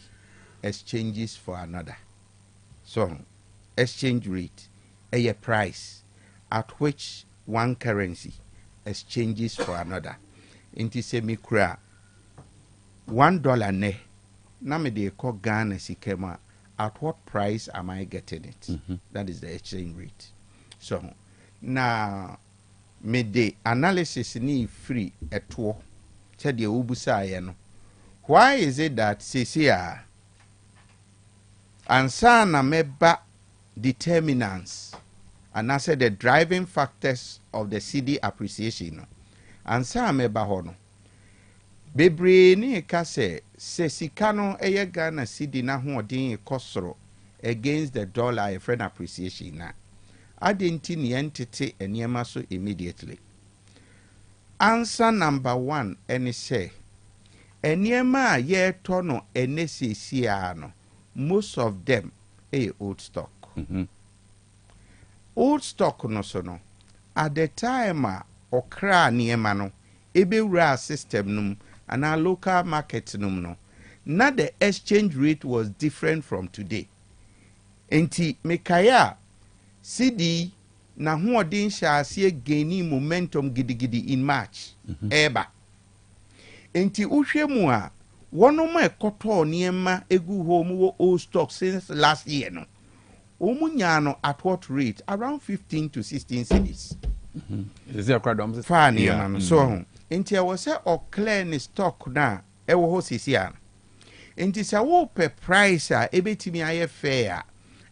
exchanges for another. So exchange rate a price at which one currency exchanges for another. Inti se mikra $1 ne na me de ko Ghana sikema. At what price am I getting it? That is the exchange rate. So now me the analysis ni free eto said the ubusa no. Why is it that CCR ansa na meba determinants and I said the driving factors of the CD appreciation ansa meba ho no bebre ni ka se sika no eye Ghana CD na ho odin kosoro against the dollar a friend appreciation na adenti ni entity eniema so immediately. Answer number 1 eni say eniema ye to no enesisi no most of them old stock. Old stock no so no at the time okra niema no ebewura system num and our local market no. Now the exchange rate was different from today. Enti mekaya CD na huodin shase gaining momentum gidigidi in March. Eba. Enti uhwe mu a wono ma ekoto niema egu ho mu old stock since last year no. Omunya no at what rate? Around 15 to 16 cedis. Is there a crowd? Fine, yeah. So enti I was say or clear ni stock na ewo ho sisia. Enti sa wo per price a ebetimi aye fair.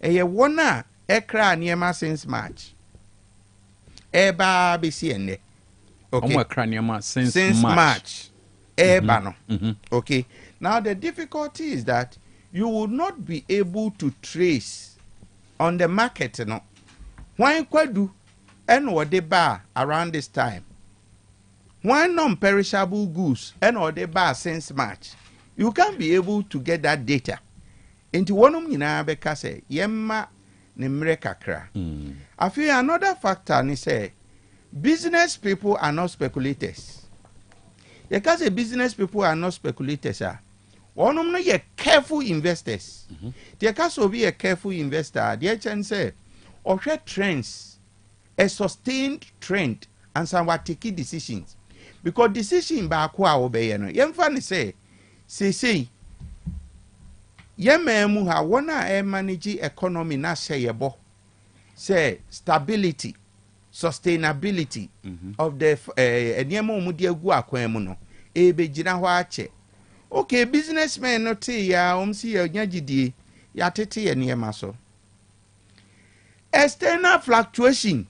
Eye wona ekra niema since March. Eba besi ene. Okay. Omo ekra niema since March. Eba no. Okay. Now the difficulty is that you will not be able to trace on the market no. Why kwadu and what they buy around this time? Why non-perishable goods and what they buy since March? You can't be able to get that data. Into one of nyina beka say yemma ne mre kakra. I feel another factor ni say business people are not speculators. You can say business people are not speculators. One of them are careful investors. They can so be a careful investor. They can say or trends, a sustained trend, and some what taking decisions. Because decision ba kwa obey no. Yemfa ni say yememu ha wona manage economy na sheyebo. Say stability, sustainability of the eniyemo mu de agu akwan mu no. Ebe gina ho ache. Okay, businessmen no te ya si ya nyagidie ya tete ye niyema so. External fluctuation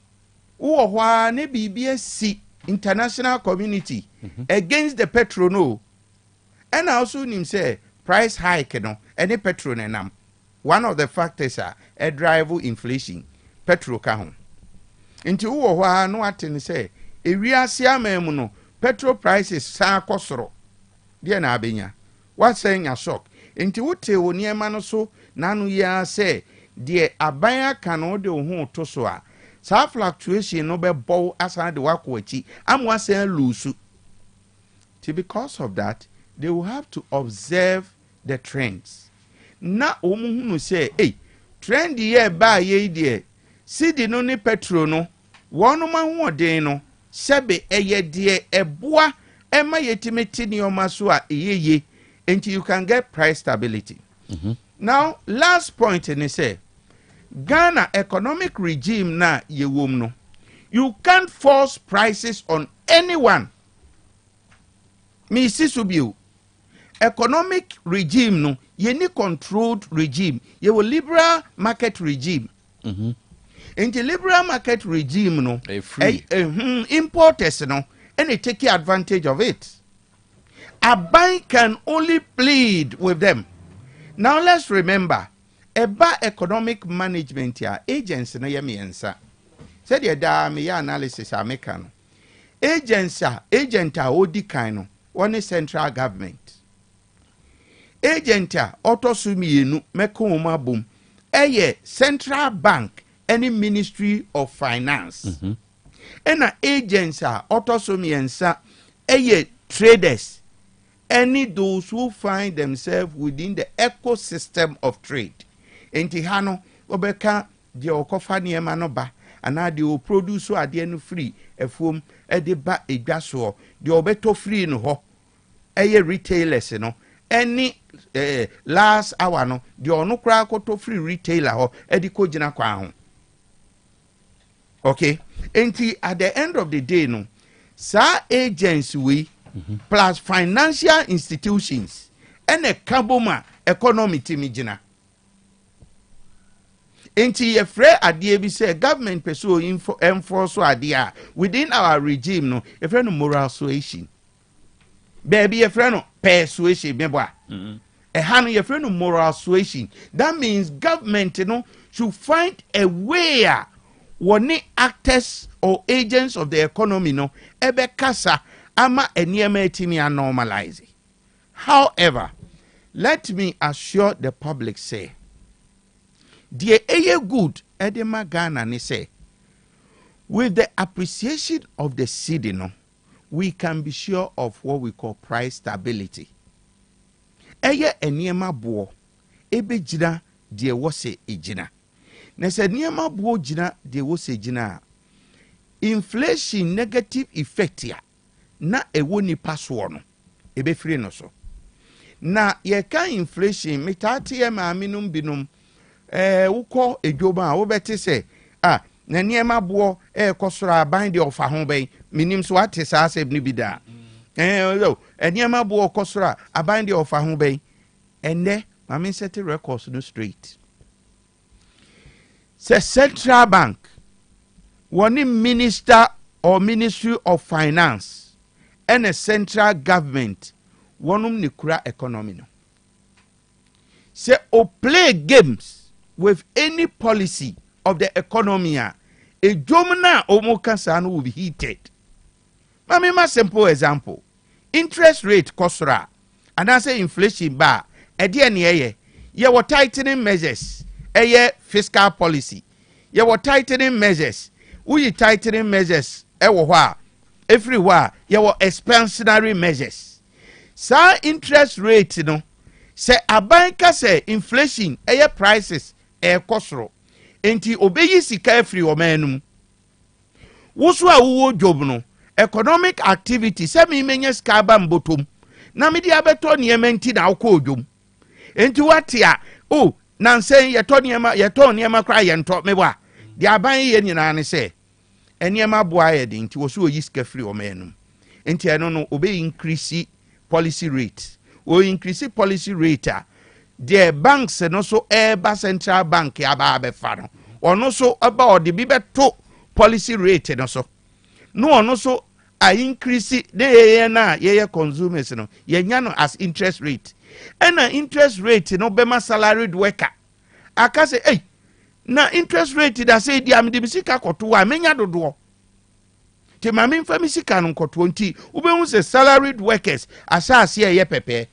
wo hwa ne bibie si international community against the petrol no And also nim say price hike no any petrol nenam. One of the factors are a drive inflation. Petrol ka ho. Nti wo ho no atene say ewiase amemu no petrol prices san kosoro. De na abenya. What saying a shock. Nti wote wo niema no so nanu ya say de abanya ka no de ho to so a sa fluctuation no be bow asan de wako achi amwa say lose. Because of that, they will have to observe the trends. Na omuhunu say, hey, trend ye ba ye die. See the no ni petrol no. Wonu ma hu den no. Sebe eye die eboa ema yetimeti ni omaso a eyeye until you can get price stability. Now, last point in say Ghana economic regime na yewom no. You can't force prices on anyone. Me sisubiu economic regime no ye ni controlled regime ye will liberal market regime into liberal market regime no importers no and they take advantage of it. A bank can only plead with them. Now let's remember eba economic management ya agents no ye miensa said ye da me ya analysis a meka no agent a odi kan no one central government. Agent a otosumienu mekoma bom. Eye central bank any ministry of finance. Ena agents a otosumiensa eye traders. Any those who find themselves within the ecosystem of trade. Enti hano obeka de okofa niema no ba ana de o produce so ade no free efom e de ba edwaso de obeto free no ho. Eye retailers no any last hour no the onu kra koto free retailer ho edi ko gina kwa ho. Okay, enti at the end of the day no sa agents we plus financial institutions and a kaboma economy timi gina. Enti ye free adie bi say government pursue enforce adie within our regime no ye free no moral suasion. Baby, a friend of persuasion, a hand your friend of moral suasion. That means government, should find a way when actors or agents of the economy, ebe kasa ama enyeme timi normalize. However, let me assure the public say, dear eye good edema Ghana ni say, with the appreciation of the cedi we can be sure of what we call price stability. Eye eniema bo ebe jina de wose ejina. Na se eniema bo jina de wose ejina. Inflation negative effect ya na ewo nipa so no ebe free no so. Na ye kan inflation metati e ma aminum binum ukọ edwoba wo beti se na niema bo kosoro aban de ofa ho ben minim so ate sa aseb ni bida niema bo kosoro aban de ofa ho ben ene mame set records no straight. Say central bank one minister or ministry of finance and a central government one ni kura economy no. Say o play games with any policy of the economy a jomna omokasa no will be heated. Mami ma simple example. Interest rate kosra and I say inflation ba e de ne ye were tightening measures eye fiscal policy. Ye were tightening measures. We tightening measures wo ho a everywhere ye were expansionary measures. Sa interest rate no say abanka say inflation eye prices kosro enti obeyi sika afri o manum woso a wo job no economic activity se me menye sika ba mbotom na me dia beto niema nti na akọ odwom enti wate a nansen yeto niema kra ye nto me bwa dia aban ye nyina ne se eniema boa ye de nti woso oyi sika afri o manum enti eno no obeyi increase policy rate o increase policy rate the banks no so eba central bank aba abefa no ono so aba odi bi beto policy rate no so no ono so a increase de na ye consumers no ye nya no as interest rate and interest rate no be ma salaried worker aka say hey na interest rate da say dia me de sika koto a menya dodo te ma me mfa me sika no koto nti ubehun say salaried workers asase ye pepe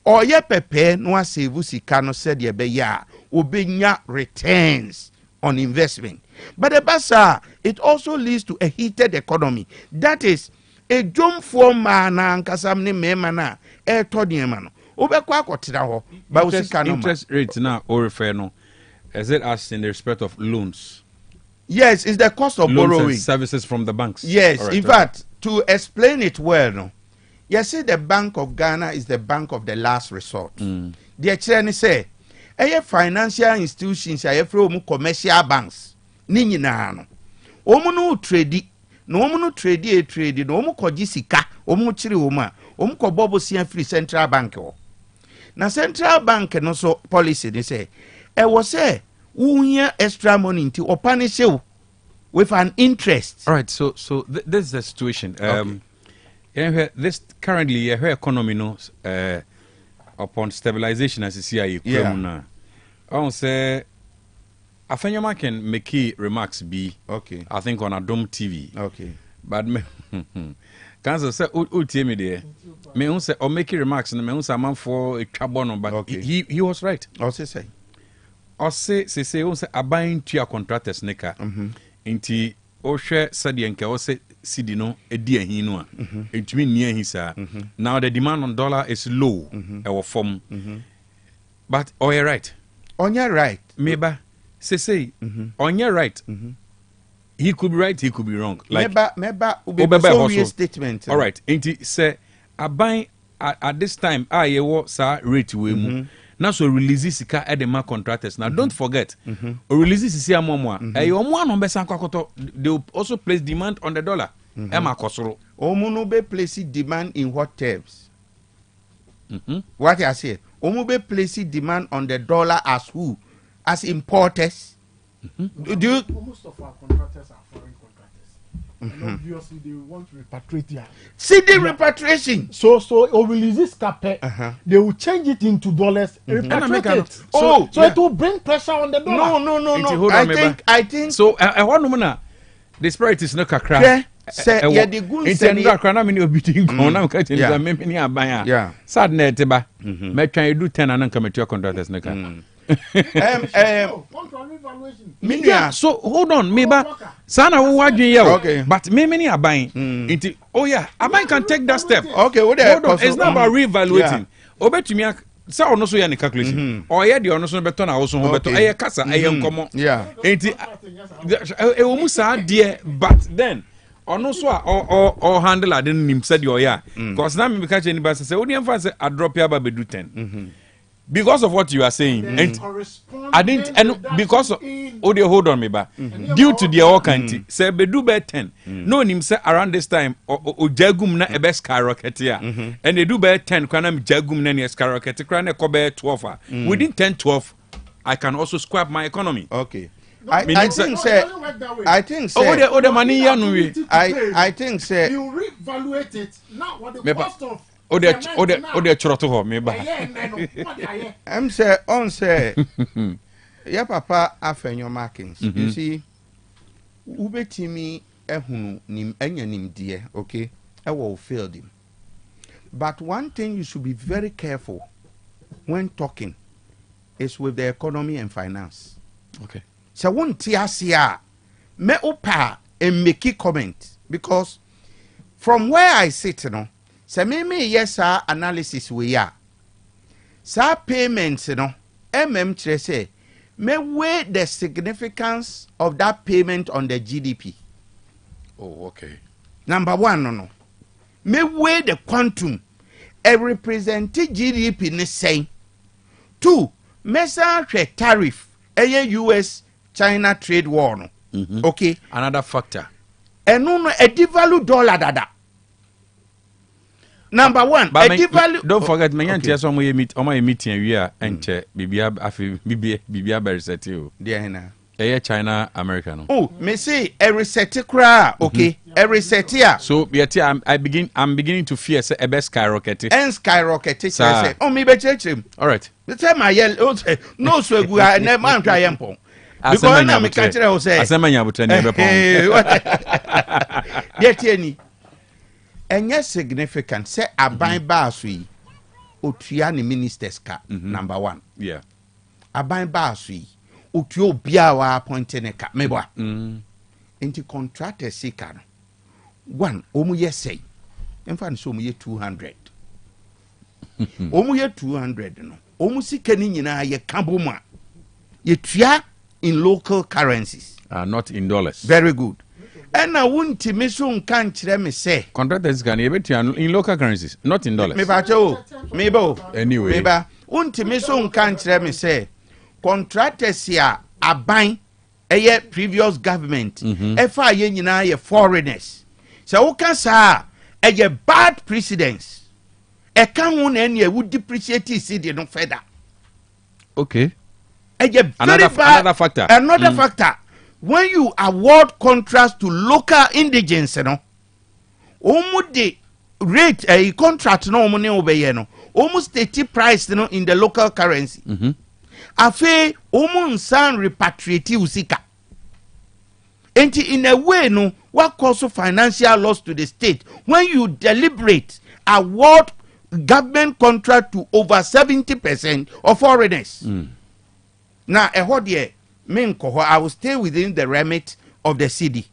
or ye pepe no asave sika no said ye be ya obenya returns on investment. But the basa, it also leads to a heated economy. That is a jump for man and kasamne me mana e todi man. Obekwa kwotira ho ba usika no. Interest rate now or refer no. Is it as in the respect of loans? Yes, it's the cost of loans borrowing and services from the banks. Yes, right, in fact, to explain it well, no. You see, the Bank of Ghana is the bank of the last resort. The chairman say, financial institutions are from commercial banks. Ni nyina no. Omu no trade, no omu no trade, no omu koji sika, omu chiri oma, omu ko bobo sian free central bank o. Na central bank no so policy they say, was say, unya extra money into or punish you with an interest. All right, so this is the situation. This currently her economy no upon stabilization as you see I won't say Afenyama can make remarks be okay. I think on Adom TV. Okay. But me can't say tell me there. Me who say or make remarks and me who say man for a trabono but okay. he was right. Also say. Or say buying to your contractors neka. Inti o share sadi enke o say CD no edi ehin no a. Etumi near hisa. Now the demand on dollar is low. Our form. But oh you're right. On your right. Meba say on your right. He could be right, he could be wrong. Like meba statement. All right. Inti say buying at this time ye wo sa rate we mu. Now so release sika at the mark contractors. Now don't forget, release sika momo. Omo no be san kwakoto. They will also place demand on the dollar. Ema kosoro. Omo no be place demand in what terms? What I say? Omo be place demand on the dollar as who? As importers. Do you? Most of our contractors are foreign contractors. And obviously they want to repatriate their repatriation. So or release this cape, they will change it into dollars, repatriate it. So it will bring pressure on the dollar. No. I think so. One moment, the spirit is not kakra. Say the good say kakra many obiting na catching the many abaya. Yeah. Sad net ba. Me try do 10 and committee contractors neka. So hold on, meba sana wo wadwen ye o but me many are buying into I can take that step. Okay, hold on, it's not about reevaluating. Obetumi sa ono so ya ne calculation or ye de ono so beto na wo so ho beto eye kasa eye nkomo enti e wo mu sa de but then ono so or handle adin nim said yo ya because na me catch anybody say odi emfa say I drop ya ba bedu 10 because of what you are saying and I didn't and because of hold on me ba due to the okanti say bedu be 10 no nim say around this time o jagum na e be skyrocket ya and they do be 10 kwana me jagum na ne skyrocket kwana e ko be 12 within 10-12 I can also scrap my economy. Okay. I think the money here no we I think say you reevaluate it now what the cost of Ode choroto ho me ba. I'm say on say ya papa afenyo markings. You see ubetimi ehunu nim enya nim die, okay? I will fail him. But one thing you should be very careful when talking is with the economy and finance. Okay. So one tiasia me opa and make a comment because from where I sit, say me yes analysis we are. Sa payments, MM say may weigh the significance of that payment on the GDP. Oh, okay. Number one, no. May weigh the quantum a represented GDP ne say. Two, measure tariff a US China trade war. No. Okay. Another factor. And no a devalue dollar dada. Number one, a devalue. Don't forget, me yantia so my meeting we are enche bibia very settle. There na. China America no. Oh, me say a reset kra, okay. reset here. So I'm beginning to fear say ebe skyrocket. And skyrocket say oh me be chechem. All right. The time I yell no so gu na man try yempon. Because na me ka kire o say asemanya butre na ebe pon. Yet any enye significant say aban ba so yi otua ni ministers ka number 1. Yeah. Aban ba so yi otua obia wa appoint ne ka me boa. Enti contractor sika no. One omu ye say in fact so omu ye 200. Omu ye 200 no. Omu sika ni nyina ye kaboma. Ye tua in local currencies. Not in dollars. Very good. And I won't me so nkan kire me say contractors can be in local currencies, not in dollars. Me ba cho. Me bo. Anyway. Me ba won't me so nkan kire me say contractors ya aban eye previous government efa ye nyina ye foreigners. So who can say eye bad precedents. E kan ho na e would depreciate cedi no further. Okay. Another factor. Another factor. When you award contracts to local indigents, you know, the rate a contract no money obey no, almost 30 price you know in the local currency. Afe san repatriate usika. And in a way no, what cause financial loss to the state when you deliberate award government contract to over 70% of foreigners. Now a hodie I will stay within the remit of the city.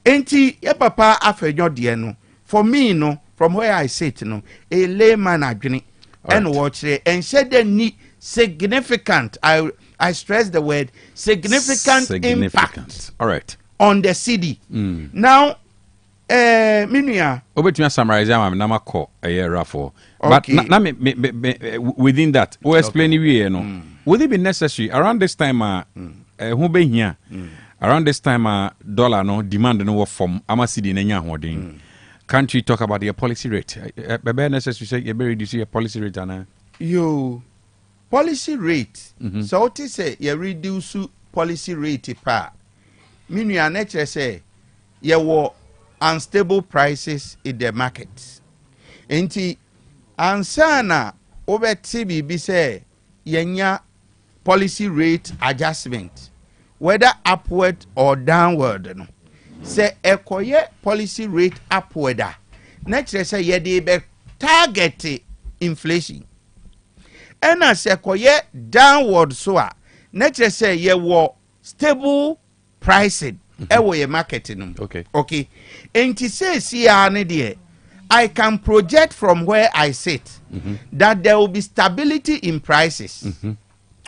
Enti ye papa afenyo de no. For me no, from where I sit no, a layman adwene and watch and said the need significant. I stress the word significant impact. All right. On the city. Now Minia. Obetumi summarize am na makọ rafo. But na within that, we explain we no. Would it be necessary around this time who be here around this time dollar no demand no from amasidi na nya hoden. Can't you talk about your policy rate? Be necessary say you be reduce your policy rate ana. Yo policy rate. So what is say you reduce policy rate pa. Minia na kire say you wo unstable prices in the market. Enti ansana obeti bibi say yenya policy rate adjustment whether upward or downward no say ekoye policy rate upward na kire say ye dey be target inflation and as ekoye downward so na kire say ye wo stable pricing ewo ye market no okay enti say sia ne de I can project from where I sit that there will be stability in prices.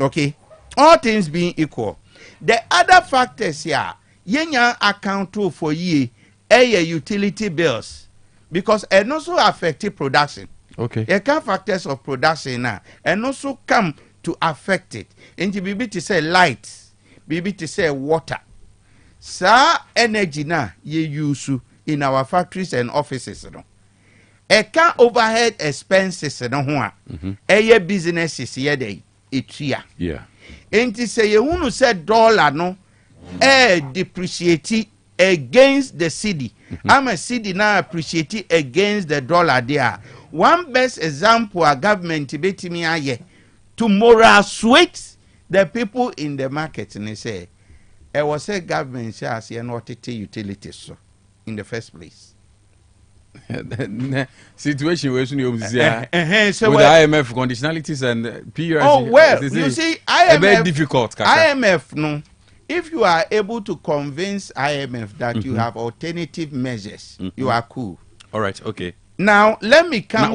Okay, all things being equal. The other factors here, yenya account for ye utility bills because and also affect production. Okay, you can factors of production now and also come to affect it. Into BB to say light, BB to say water. Sa energy na ye use in our factories and offices. You know. Eka overhead expenses no ho a eye businesses ye dey etua enti say ye hunu say dollar no depreciate against the cedi am a cedi na appreciate against the dollar there. One best example a government betimi aye to moral sweet the people in the market and say e was say government say as ye not utilities so in the first place. Situation where you with the IMF conditionalities and PRC. Oh well, you see, IMF very difficult. IMF no. If you are able to convince IMF that you have alternative measures, you are cool. All right, okay. Now let me come.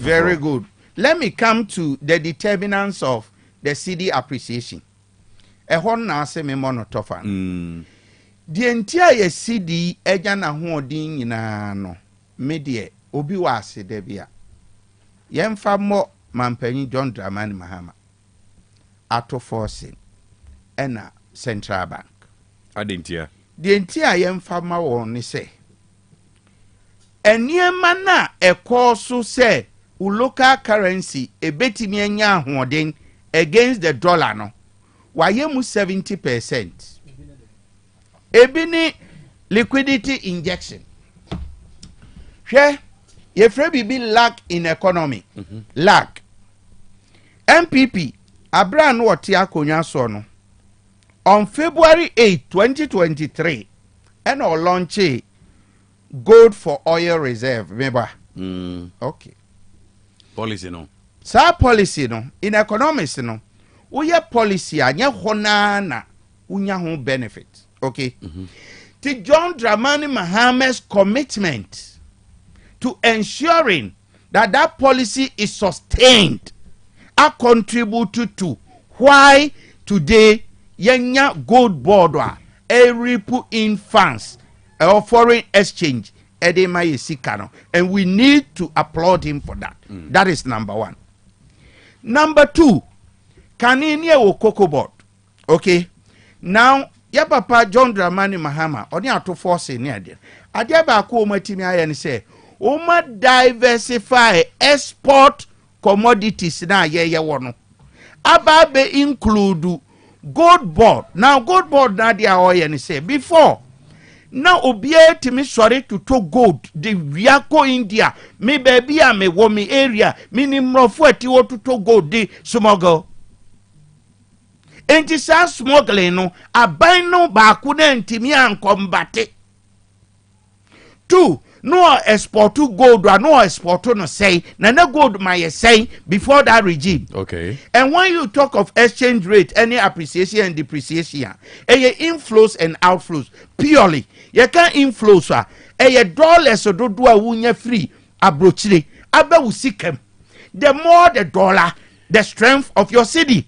Very good. Let me come to the determinants of the cedi appreciation. Ehon na se me monotofan. The entire cedi eja na hoodin nyina no. Media obi wase de bia yemfa mo mampanyi John Dramani Mahama ato forcing ena Central Bank adentia the entire yemfa ma won ni say eniema na ekoso say u local currency ebetimi anya ahoden against the dollar no wayemu 70% ebini liquidity injection hwɛ yɛfrɛ biribi lack in economy lack MPP abra no wɔte akonnwa so no on February 8 2023 ɛna ɔlɔnche gold for oil reserve remember okay policy no saa policy no in economics no woyɛ policy a nyɛ hɔ na wonya ho benefit okay to John Dramani Mahama's commitment to ensuring that that policy is sustained are contributed to why today yenya gold board a ripple in funds or foreign exchange edema yesikano, and we need to applaud him for that. That is number one. Number two, kanini wo cocoa board. Okay, now ya papa John Dramani Mahama oni ato force ni ade ade ba ko matimi aye ni say o ma diversify export commodities na ye wo no aba be include gold board. Now gold board na dia oye ni say before now obia timi sorry to gold the wiako India me baby a me wo me area minimrofo ati wo to gold the smuggle enti sa smuggling no aban no baako na ntimi ankombate. Two, no export to gold or no export no say na gold my say before that regime. Okay. And when you talk of exchange rate, any appreciation and depreciation, inflows and outflows purely. You can inflows dollars so do wunya free abrochire abe usikem. The more the dollar, the strength of your city.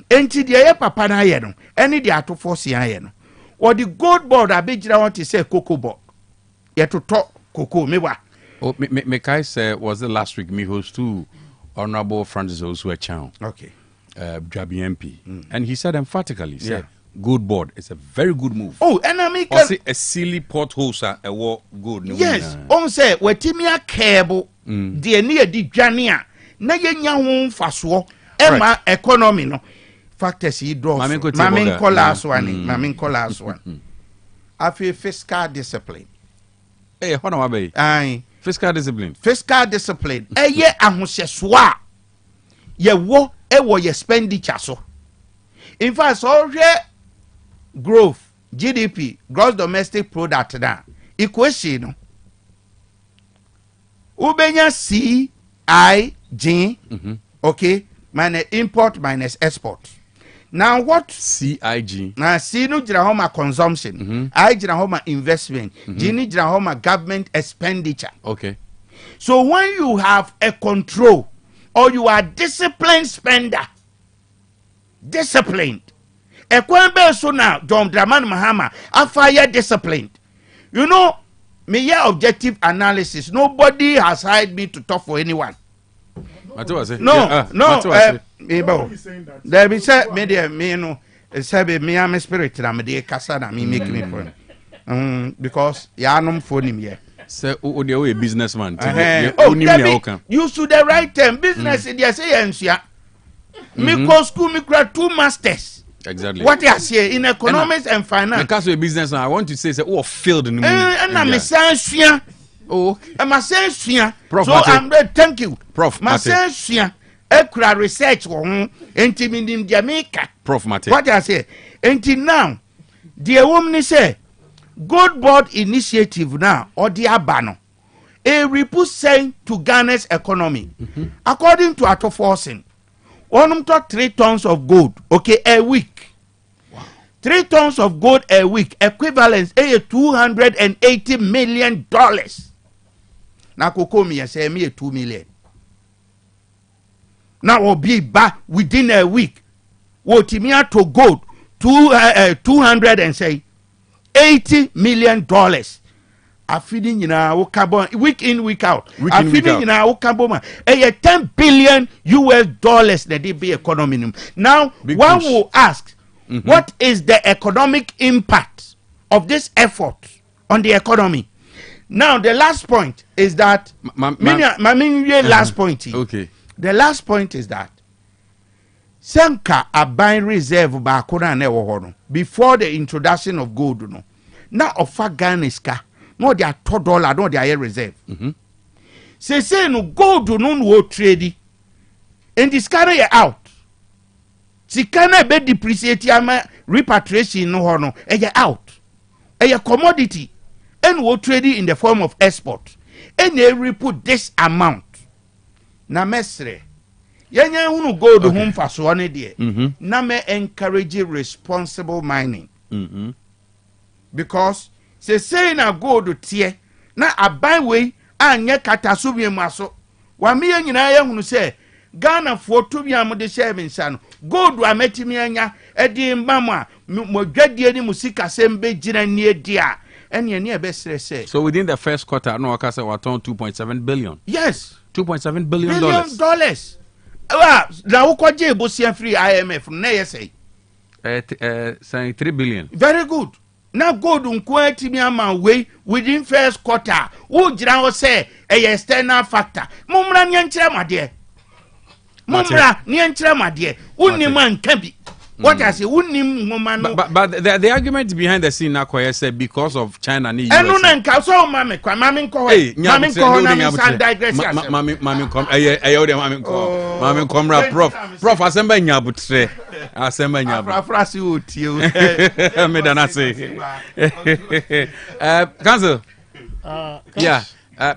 Enti de papa na ye no any de ato force ye no or the gold board abejira want to say cocoa board ye to talk cocoa mewa. Oh, me kai say was the last week me host to Honorable Francis Osuechan. Okay. Dwabrem MP. And he said emphatically, said gold board is a very good move. Oh, and I mean a silly pothole sir a war good. Yes, on say wetimia cable de near di dwania na ye nya ho faso e ma economy no factors he draw. Mamin collars one. Afi fiscal discipline. Hey, what am I? Aye. Fiscal discipline. Fiscal discipline. Ye ahoseswa. Ye wo e wo ye expenditure so. In fact, so growth, GDP, gross domestic product na equation no. Ubenya CIG, okay, minus import minus export. Now what CIG? Now C no jira homa consumption, I jira homa investment, G ni jira homa government expenditure. Okay. So when you have a control or you are disciplined spender, disciplined. A kwembe so now John Dramani Mahama after disciplined. You know, me objective analysis. Nobody has hired me to talk for anyone. No. There be said me no say me am spirit na me dey kasa na me make me phone. Because ya no phone him here. Say o dey a businessman. You should the right term business dey say ensua. Me go school me grad 2 masters. Exactly. What I say in economics and finance. Because you're a businessman, I want to say failed in the and I'm a science. Oh, I'm a science. Prof. So I'm ready. Thank you, Prof. My science. Ekura research enti Jamaica. Prof. Mate. What I say. Enti now, the woman say, Gold Board initiative now or the abano. A report saying to Ghana's economy, according to Ato Forcing. 3 tons of gold, okay, a week. Wow. 3 tons of gold a week, equivalent to $280 million. Now, Kokomi say me 2 million. Now, will be back within a week. What timia to gold 200 and say $80 million. A feeding in our carbon week in week out. A feeding in our carbon. A $10 billion that they be economy. Now one will ask, what is the economic impact of this effort on the economy? Now the last point is that last point. Okay. The last point is that Senka a buying reserve ba before the introduction of gold no. na ɔfa Ghana sika na ɔde atɔ dollar na ɔde ayɛ reserve sese no gold no no trade and this carry out sika na be depreciate ama repatriation no ho no out a commodity and wo trade in the form of export and they reput this amount na mesre yenya hunu gold ho mfaso ne de na me encourage responsible mining because say na gold tie na aban we anye kataso bi maso wa me nyina ya hunu say Ghana for to bi amode share nsa no gold ametimi anya edi mbama modwadie ni musika sembe gina nie dia ene ne be sere. So within the first quarter no aka say we turn 2.7 billion. Yes, 2.7 billion dollars. Na ukoje bosia free IMF na yesay saying 3 billion. Very good. Now gold unko atimi ama we within first quarter wo gira ho say external factor mumra nyenkyere made mumra nyenkyere made unnim anka bi what I say unnim ngoma no but the argument behind the scene na koye say because of China and US eno na nka so mame kwa mame nko na me san digress mame kom mame komra prof asemba nyabutre asemba nyabu afrasi otie me dana say cancel yeah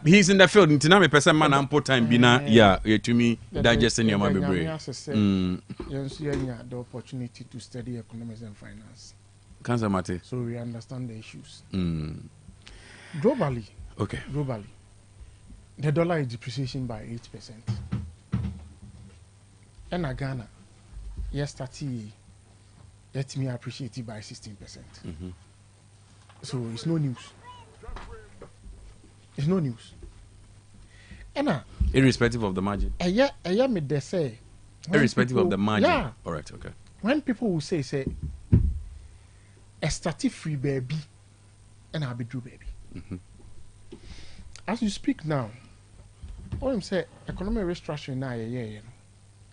he's in the field ntina me person man ample time bi na yeah to me digesting your mind be yes you the opportunity to study economics and finance cancel mate so we understand the issues globally the dollar is depreciating by 8% and Ghana yes 30 let me appreciate it by 16%. So it's no news. It's no news. And irrespective of the margin. Yeah, me they say. Irrespective of the margin. Yeah. All right. Okay. When people will say, a static free baby, and I'll be true baby. As you speak now, all I'm saying, economic restructuring now, yeah,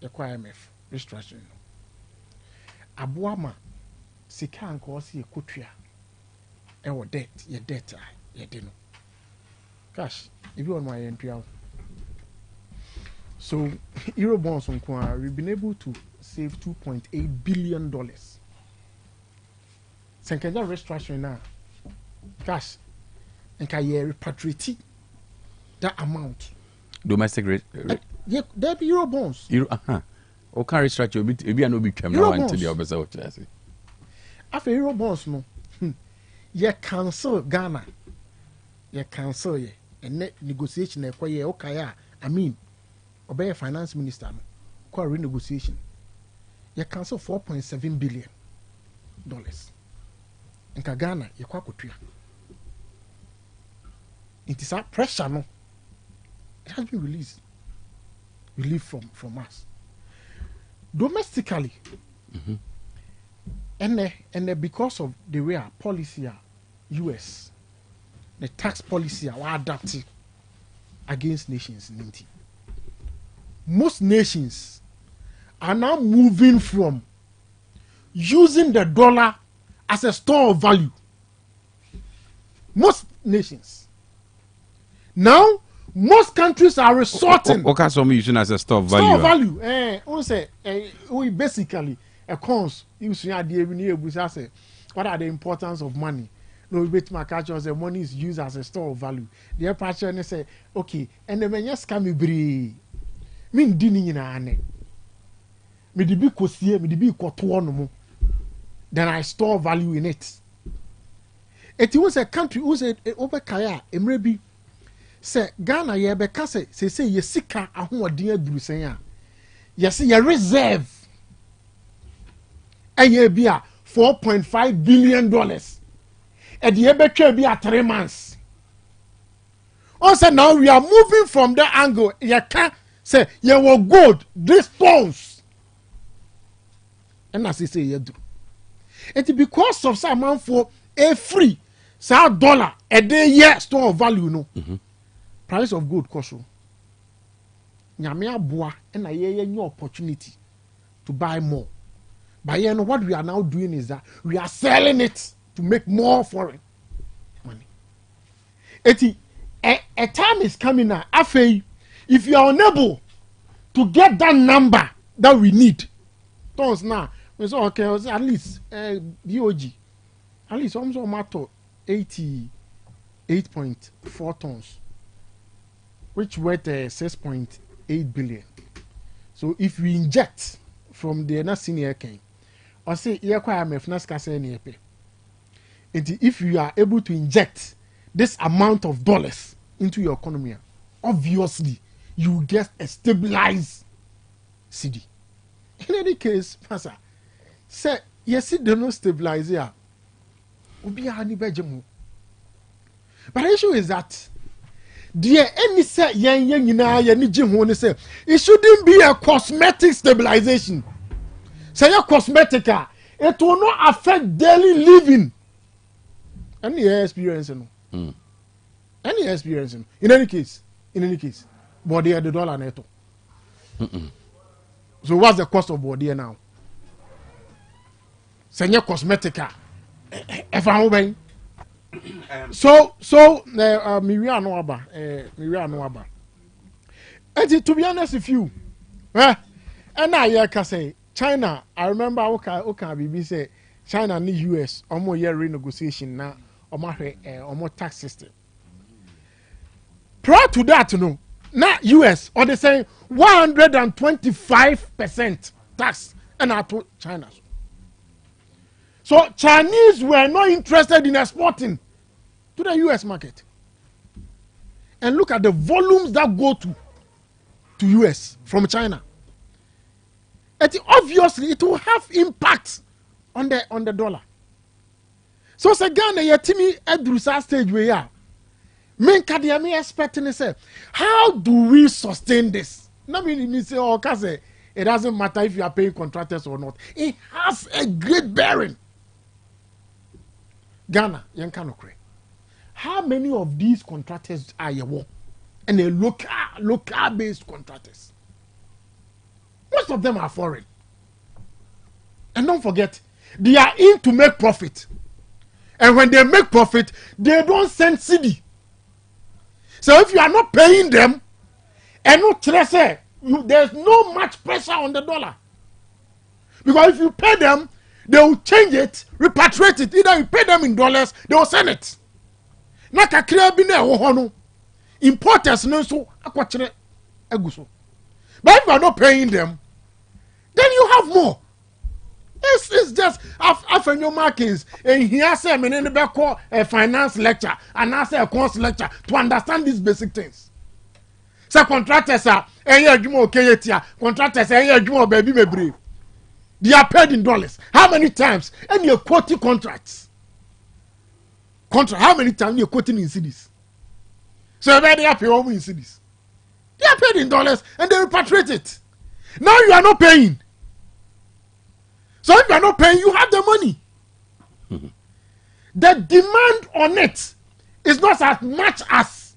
IMF restructuring. Abuama, sika anko si ekotua. Ewo debt, ye debt, ye deno. Cash, if you want my NPL. So, Eurobonds on we've been able to save $2.8 billion. Senkenja restructuring now. Cash, and can you repatriate that amount? Domestic rate? Yeah, there be Eurobonds. O can restructure a bit and no be come now until the opposite what I say. After Eurobonds, no, you cancel Ghana, you cancel ye, and net negotiation acquire okay. I mean, obey a finance minister, quite renegotiation. You cancel $4.7 billion. In Ghana, you quite good. It is a pressure, no. It has been released. Relief from us. Domestically, and because of the way our policy are US, the tax policy are adapted against nations. Most nations are now moving from using the dollar as a store of value. Most nations. Now, most countries are resorting. What can some using as a store of value? Store of value. We basically accounts using what are the importance of money? No, we bet my culture say money is used as a store of value. The person say, okay, and the men just come be mean dini in ane. Me the big kosie, me the big kotuono. Then I store value in it. It was a country who said over kaya maybe. Say Ghana ye be kase say ye sika ahoɔden aduru sen a ye say ye reserve eye bi a $4.5 billion e de ye betwa bi a 3 months. Also now we are moving from that angle ye can say ye were gold these stones and as say ye do it because of some amount for a free say dollar a day ye store of value no. Price of gold cost. Nyame aboa na ye new opportunity to buy more. But what we are now doing is that we are selling it to make more for it. A time is coming now. Afei, if you are unable to get that number that we need, tons now, we say okay, at least DOG, at least almost matter 88.4 tons, which worth 6.8 billion. So if we inject from the next senior cane, or say if you are able to inject this amount of dollars into your economy, obviously you will get a stabilized city. In any case, Pastor, say yes, it do not stabilize here. But the issue is that dear any say it shouldn't be a cosmetic stabilization. Say a cosmetic, it will not affect daily living. Any experience, no. Any experience, no. In any case, body at the dollar netto. So what's the cost of body now? Say a cosmetic, if I'm obeying. So Miria no aba. And to be honest with you, and I can say China. I remember okay BB say China and the US almost year renegotiation now almost tax system. Prior to that, no, now US or they say 125% tax and I told China. So Chinese were not interested in exporting to the US market. And look at the volumes that go to US from China. Obviously it will have impact on the dollar. So say Ghana yetimi edrusa stage we are. Men kadiyami expecting say, how do we sustain this? Now me say it doesn't matter if you are paying contractors or not. It has a great bearing. Ghana, Yankanokre. How many of these contractors are you? And the local based contractors. Most of them are foreign. And don't forget, they are in to make profit. And when they make profit, they don't send CD. So if you are not paying them, and no treasure, there's no much pressure on the dollar. Because if you pay them, they will change it, repatriate it. Either you pay them in dollars, they will send it. Importers no so akwachere eguso. But if you are not paying them, then you have more. It's just after your markings and here say me ne be call a finance lecture and I say a course lecture to understand these basic things. So contractors are adwuma okeyetia, contractors adwuma baby mebre. They are paid in dollars. How many times? And you're quoting contracts. How many times you're quoting in cities? So they are paid in cities. They are paid in dollars and they repatriate it. Now you are not paying. So if you are not paying, you have the money. The demand on it is not as much as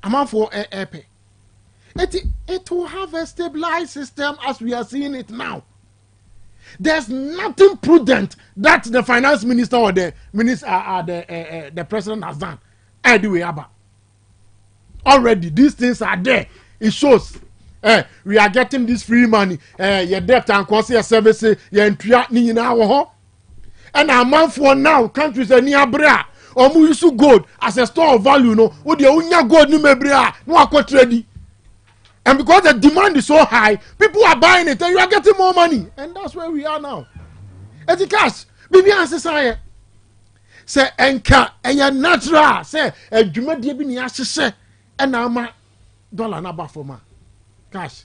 amount for air pay. It will have a stabilized system as we are seeing it now. There's nothing prudent that the finance minister or the minister, the president has done. Anyway, already these things are there. It shows. We are getting this free money. Your debt and consumer services. Your entry ni na and a month for now, countries are near bra. Or mu use gold as a store of value. No, what the unya gold ni mebra no akot ready. And because the demand is so high, people are buying it and you are getting more money. And that's where we are now. Eti cash, bibi answer say enka enya natural say adwumadie bi ni ahyehye and ama dollar na ba for ma. Cash.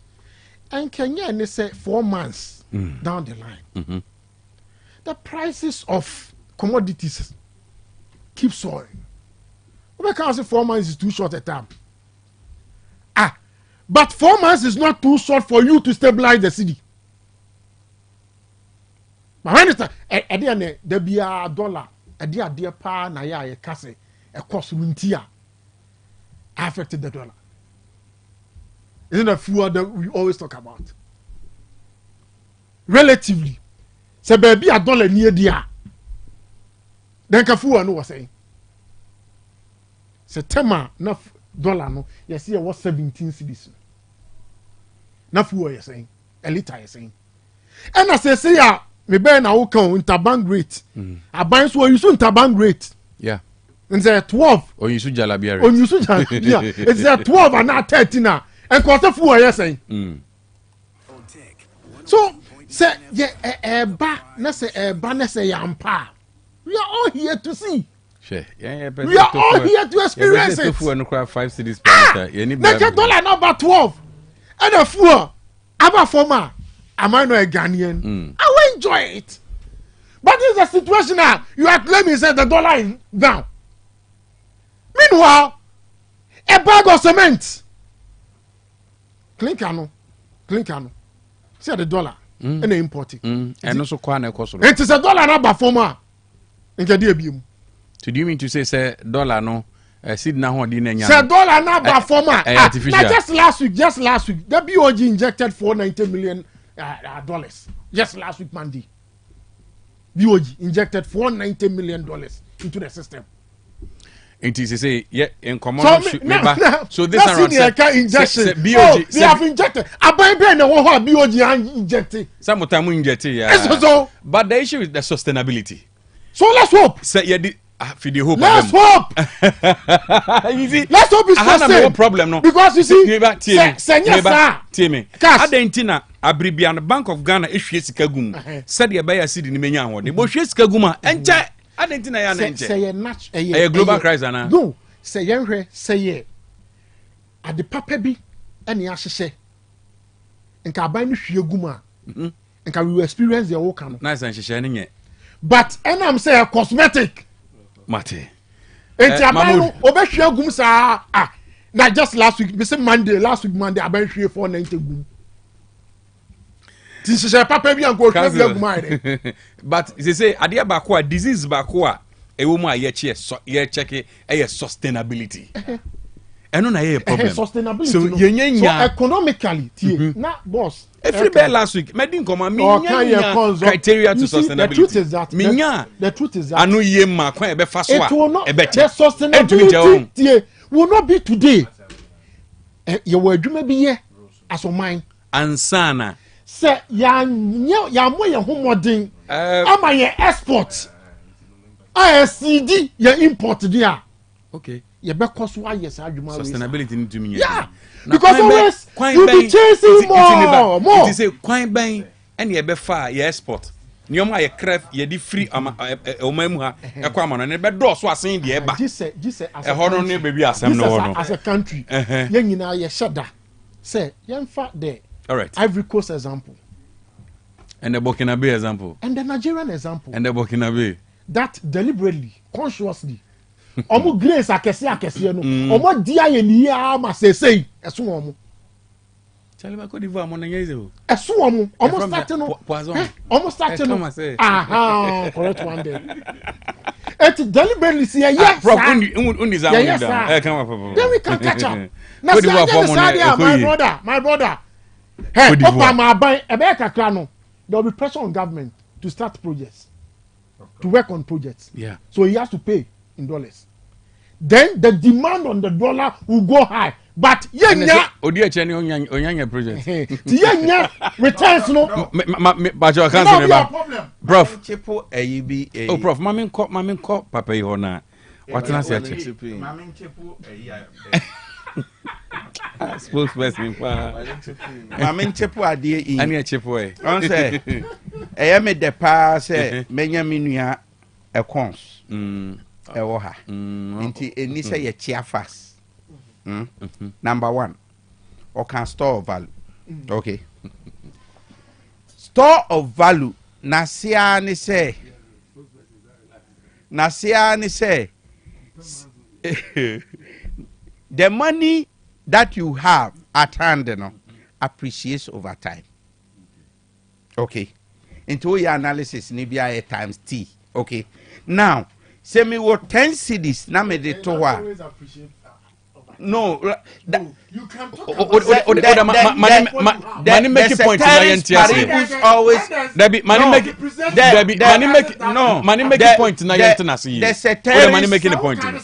Enka nya ni say 4 months down the line. The prices of commodities keep soaring. We can't say 4 months is too short a time. But 4 months is not too short for you to stabilize the city. But when it's there be a dollar, a dear pa na ya a case, a cost wintia affected the dollar. Isn't that few that we always talk about? Relatively, so baby a dollar near dia. Then Kafu no was saying. September na dollar no yes here was 17 cedis na fuel you saying a liter you saying and as I say ya me be na wo kan interbank rate aban so you so interbank rate yeah and say 12 or you should jalabia rate on you so jalabia it's a 12 and not 13 na and cost fuel you saying so say ba na say yampa we are all here to see. Sure. Yeah, we are all here to experience it. Food and 5 cedis per liter. Make dollar number 12. And a fool, I'm former. Am I not a Ghanaian? I will enjoy it. But in the situation now, you are claiming that the dollar is down. Meanwhile, a bag of cement. Clinkano. See the dollar. And they import it. And also, it is a dollar number former. In the DBM. So do you mean to say dollar no seed na ho di na nya? Say dollar na ba former. Artificial. Just last week, the BOG injected $490 million dollars. Just last week Monday. BOG injected $490 million into the system. And to say yeah in common so this around injection. BOG they have injected. Abai na wo BOG injected. Some time injected yeah. But the issue is the sustainability. So let's hope. Say yeah hope. Let's hope. You see, let's hope it's the same. No problem no. Because you see, Tiemi. Adentina Abribian Bank of Ghana issue sika gum. Said the buyer seed ni menya ho. The bo hwe sika gum a enche Adentina ya na enche. Say match a global crisis na. No, say yenhwe say at the papa bi ene ahyehyɛ. Nka aban no hwe gum a. Nka we will experience the whole can. Nice and hyehyɛ ne nye. But I'm saying cosmetic. Mate. It's about obehwe gum sa na just last week last week Monday aban hwe 490 gum. This is a papa bi anko hwe gum ai. But they say ade ba ko a disease ba ko a ewo mu a ye check sustainability. Eno na ye problem. Sustainability. So economically na boss. Every day last week, medin come criteria to sustainability. The truth is that. The truth is that. Anu ye ma kwan ebe fa so a. It will not. The sustainability will not be today. You were adwuma bi ye as of mine. Ansana. Say ya mo ye homodin. Ama ye export. CD ye import dia. Okay. You be cost why yes adwuma sustainability need to mean. Yeah. Because always you be chasing more. It is a kwan ben and ye be far ye export. Nyoma ye craft ye di free omamu ha e kwa ma no ne be do so asen de e ba. Just say as a hono ne baby asem no hono. As a country. Ye nyina ye sheda. Say ye mfa there. All right. Ivory Coast example. And the Burkina Faso example. And the Nigerian example. And the Burkina Faso. That deliberately, consciously omo grace akese no omo dia ye ni ya ma sesei eso omo chale ba Cote d'Ivoire mo na nyeze o eso omo start no omo start no correct one day it deliberately see yes prof undi za undi da come then we can catch up na my brother hey opa ma ban e be kakra no there will be pressure on government to start projects to work on projects so he has to pay in dollars. Then the demand on the dollar will go high. But yenya onyanya project. Yenya returns no. But you can't say about Prof. Chepo AIB. Oh Prof, mami ko papa yi hona. What na say chepo? Mami chepo spokesperson pa. Mami chepo ade yi. Ani chepo e. On say me de pa say menya minua cons ewo ha nti eni say ye chia fast number 1 or can store of value okay store of value na sia ni say the money that you have at hand appreciates over time okay into your analysis ni bia times t okay now say me what 10 cedis na me de to wa No, you can talk money make point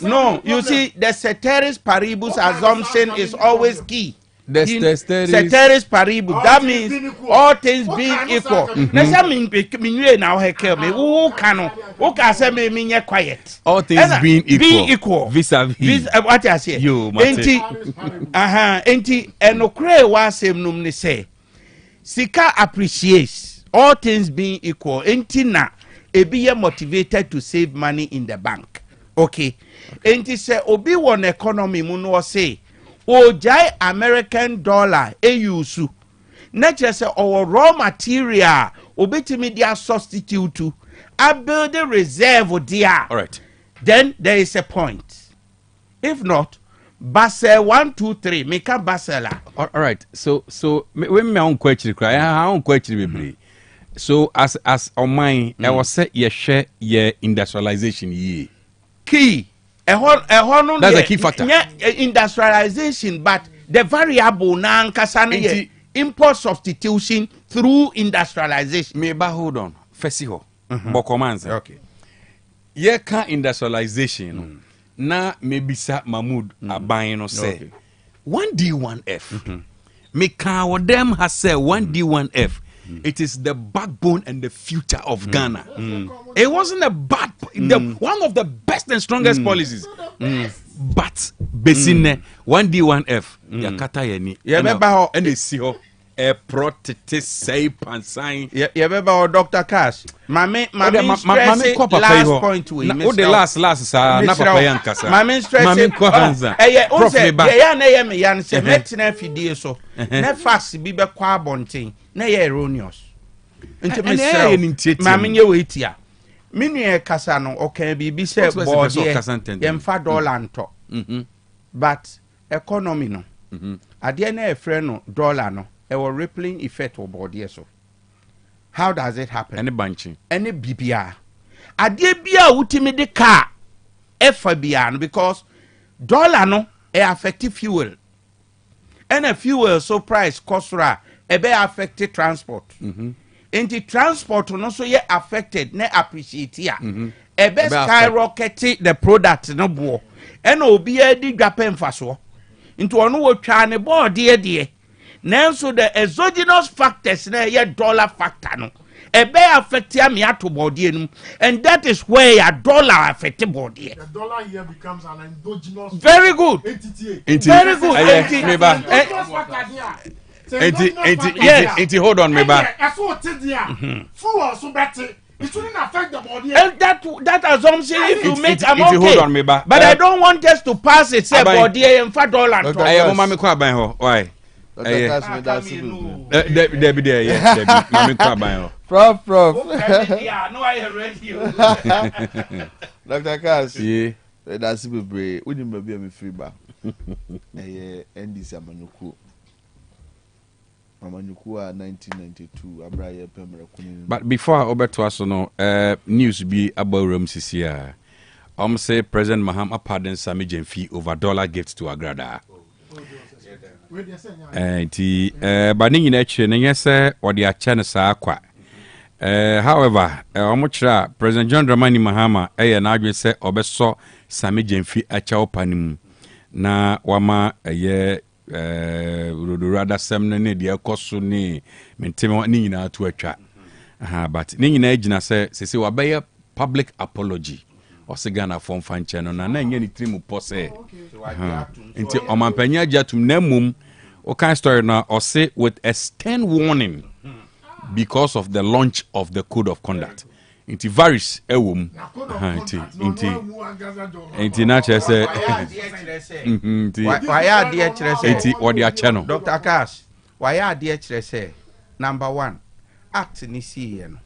no, you see, the ceteris paribus assumption is always key. Ceteris paribus, that means all things being equal. Quiet. All things being equal. Vis-a-vis. What I say? Enti enokre wa sem num ni say. Sika appreciates all things being equal. Enti na ebi ye motivated to save money in the bank. Okay. Enti say obi won economy mu no say o jai American dollar eyusu. Nature say our raw material obetimi dia substitute to a build a reserve there. All right. Then there is a point. If not, Basel 1, 2, 3, make a Basela. All right. So when me on question cry, I on question baby. So as on mine, I was say ye share ye industrialization ye. Key. That's a key factor. Industrialization, but the variable na kasane import substitution through industrialization. Me ba hold on. Fesiho. Bokomanze. Okay. Ye ka industrialization na mebisa Mahmoud aban no say 1D1F. Me can them has said 1D1F. It is the backbone and the future of Ghana. It wasn't a bad one of the best and strongest policies. But besine 1D1F yakata yeni. And they see ho a protete say pansign. You remember Dr. Cash? Mami last point we missed. The last sa na papa yankasa. Mami stress kwanza. Prof ya na ye me yan se metina fidie so. Na fax bi be kwa abonten. Na ye erroneous. Nti me say mami ye wetia. Minu kasa no okay bi say board ye mfa dollar nto. But economy no. Ade na e frɛ no dollar no. A rippling effect of body so. How does it happen? Any bunching. Any BBR. Adie bia utimi de car FBR because dollar no affect fuel. And a fuel so price cost ra be affect transport. Enti transport no so ye affected ne appreciate here. Be skyrocket the product no bo. And obi e di dwape mfaso. Into ono wo twa ne board de. Nanso the exogenous factors na ye dollar factor no ebe affect me ato body enum, and that is where your dollar affect body. The dollar here becomes an endogenous very good entity. Very good entity hold on meba fuel so better. It shouldn't affect the body. And that assumption, if you make, I'm okay. Hold on, meba. But I don't want us to pass it. Say body and $5. Why? Prof. No, I read you. Dr. Cass. Yeah. That's be brave. We didn't be a free bar. NDC Amanuku. Amanuku 1992. Abraya Pemera. But before I over to us, no news be about Ramsisia. Say President Mahama pardon Sami Jenfi over dollar gifts to Agrada. Nti ba ni nyina chire ne yese odi a che ne saa kwa however omo chira President John Dramani Mahama na adwe se obeso Sami Jenfi acha opanim na wama rodorada sem ne de ekoso ne menteme ni nyina atu atwa but ni nyina agina se wabeye public apology Osigana from Fanchano na nye ni trimu pose. Nti omampanya jatum na mum o kind story na ose with a stern warning because of the launch of the code of conduct. Nti varies ewom. Nti na chese. Why are dear chese? Nti odi a channel. Dr. Cash, why are dear chese? Number 1, act ni see no.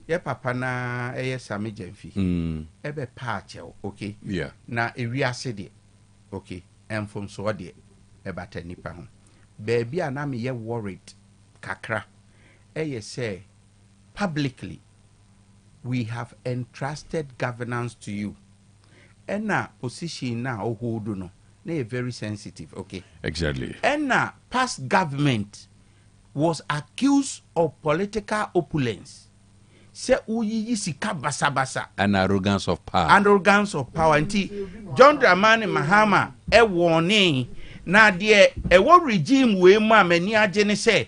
Ye papa na Sami Jenfi. Ebe patch okay. Yeah. Na ewiase de. Okay. Enfom so de ebata nipa ho. Baby ana me ye worried kakra. Say publicly we have entrusted governance to you. Ena position na hold no. They are very sensitive. Okay. Exactly. And past government was accused of political opulence. Say uyi sika basa basa. An arrogance of power. Arrogance of power. Nti John Dramani Mahama warning na de regime we ma mani agene say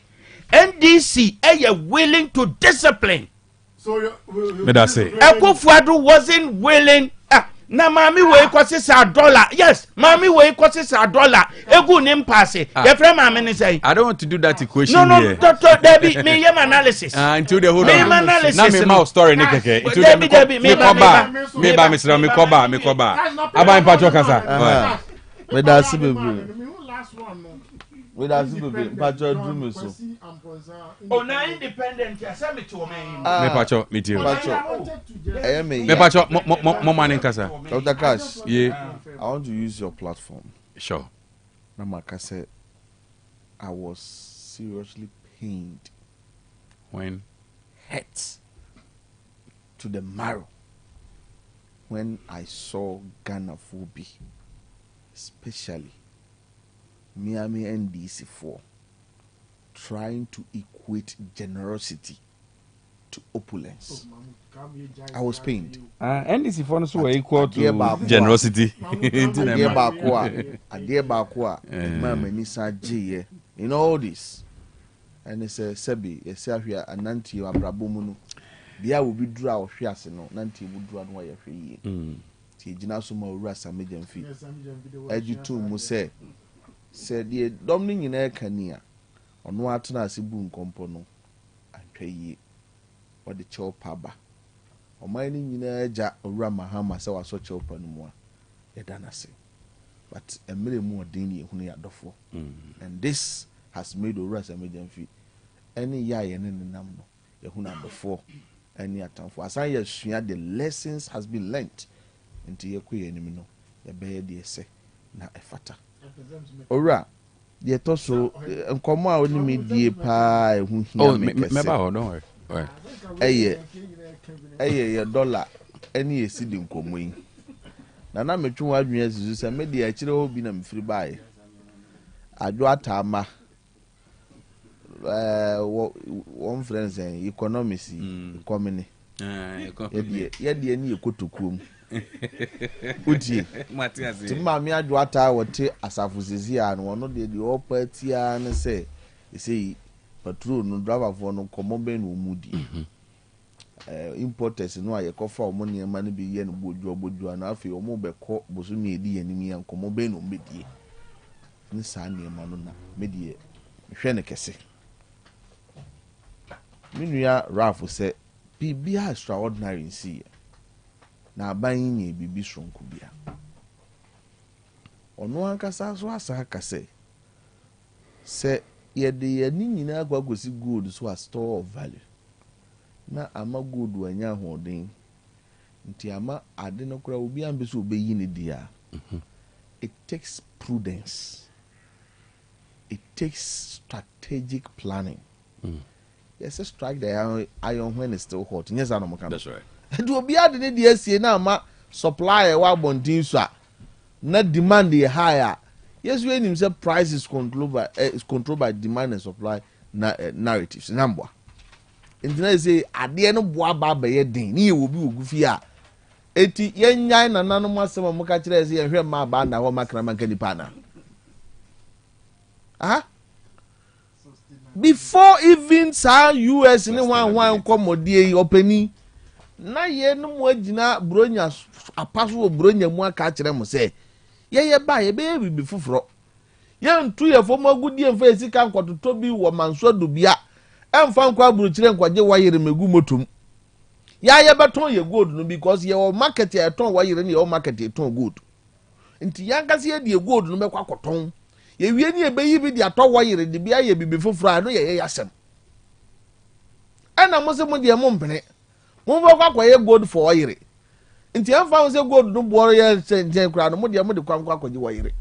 NDC willing to discipline. So that's it. Akufo-Addo wasn't willing. Na mami we kwase sa $1. Yes, mami we kwase sa $1. Egu nim pass. Your friend mami ni say. I don't want to do that equation here. No, Doctor Debbie, me yam analysis. Until the whole me analysis. Na me mouse story ni keke. Debbie, me koba. Me koba. Aba impacho kasa. Me da si bebre. We da si bebre. Impacho drum so. Oh, na independent ya say me to me. Me pacho, me too. Me pacho mo man kasa. Dr. Cash. Yeah. I want to use your platform. Sure. Namaka said I was seriously pained. When? Hurt to the marrow when I saw Ghana phobia, especially Miami NDC4 trying to equate generosity to opulence. I was pained. NDC for us were equal to generosity. In all this, and it's a sebi, a savia, and nanti abrabomunu. Bia will be draw or fias, no, nanti would draw no free. Tijinasuma rasa medium fee. Edu Muse said, Ye domning in air cania, or no atana sibun compono, and pay ye, or the chow paba. Or mining in a ja or ramahama, so I saw chow panumwa, Yadanasi. But a million more dini who at the four. And this has made a rasa medium fee. Any yay and any number, Yahuna before any time for as I assume the lessons has been learnt into your queer enemy. No, the bear dear say, na a fata. Ora, dear Tosso, and come out with me, dear pie, who don't worry. Your dollar, any seeding come wing. Now, I'm a 200 years, I made the actual be them free by. I do a tama. One friend saying economics coming. Yet the any go to kum. Uti Timami Adwata would take as a physician and one of the opportunity and say, you see, but true no driver for no common ben moody. Importers no I call for money and money be yen bojo and after your mobile court was me the enemy and common ben on midi. Nisani manuna media. Shenekese. Minuya Ralph said, be extraordinary in sea. Now buying ye be strong kubia. On one casas say, yet the nina go good so a store of value. Na ama good when ya holding. Ntiama adenokra will be ambitious be in dear. It takes prudence. It takes strategic planning. Yes, strike the iron when it's still hot. Yes, I know. That's right. It will be added in the SCA now, ma supply a wabon so not demand the higher. Yes, when himself price is controlled by demand and supply narratives. Number. And then I say, at the end of Boaba by a day, he will be goofy. Eti yen yan and anonymous some mocatures and hear my band or macraman before even sa US anyone come opening na ye no mo agina bronya apaso bronya mu aka kire mo say ye ba ye be fufuro ye ntu ye fo mo agudi emfa esika nkototo bi wo manso do bia emfa nkwa buru kire nkwaje wayere megu motom ya ye beton ye gold no because ye o market ye ton wayere ne ye o market ye ton gold nti yankase ye die gold no be kwa koton ye wie ne be yi bi de atọ wayere de bia ye bibi fufuro no ye yasem ana mo se mo de mo mpene mo ba kwa ye gold for wayere nti emfa se gold no bo ye sen kra no mo de kwa kwaji wayere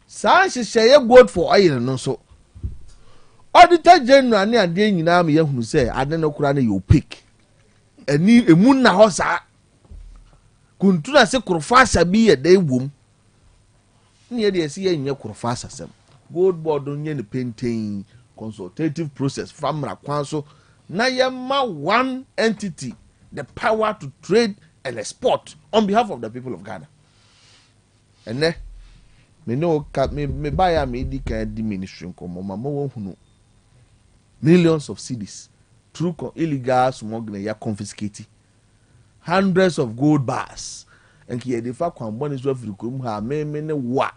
sa ye gold for wayere no so auditor general ne ade nyina am ye hunu se ade no kra na ye opaque emu na ho sa kuntura se kurfa sabi ye dai wom near the see in your kurfasa gold board on the painting consultative process from Rakwanso. Now you one entity the power to trade and export on behalf of the people of Ghana. And then me know me buy a medical ministry come mama millions of cedis through illegal smuggling ya confiscating hundreds of gold bars and ki de fa kwambon is worth kum ha me ne wa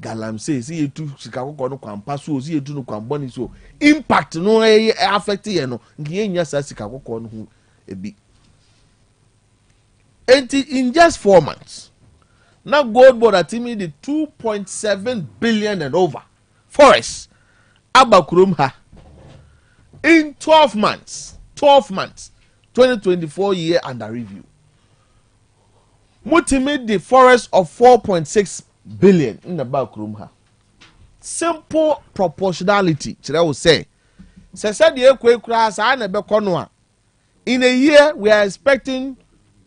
galamsey see etu sikakoko no kwampa so see etu no kwambon so impact no affect ye no nki enya sa sikakoko no hu ebi in just 4 months now gold board at me the 2.7 billion and over forest abakurum ha in 12 months 2024 year under review multimate the forest of 4.6 billion in the backroom ha simple proportionality I will say the ekwe na be kono in a year we are expecting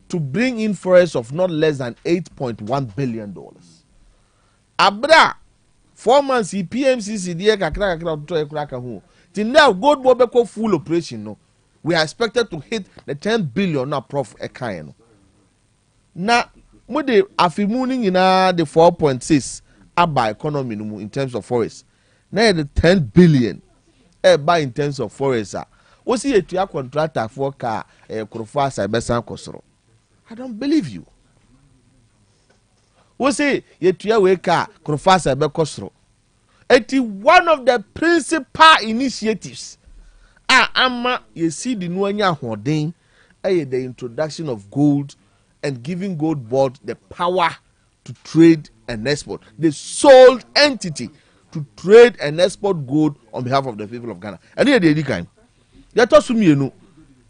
to bring in forests of not less than $8.1 billion abra 4 months PMCC die kakra to ekura ka hu till now gold board be full operation no we are expected to hit the 10 billion na prof ekan no na mo de afimuni nyina the 4.6 aba economy no in terms of forest na the 10 billion buy in terms of forest we see a contractor for ka kurfa cybersan kosoro I don't believe you we see yetua we ka kurfa cyber kosoro it is one of the principal initiatives ama you see the nuanya hoden the introduction of gold and giving gold board the power to trade and export the sole entity to trade and export gold on behalf of the people of Ghana. And here they kind you talk to me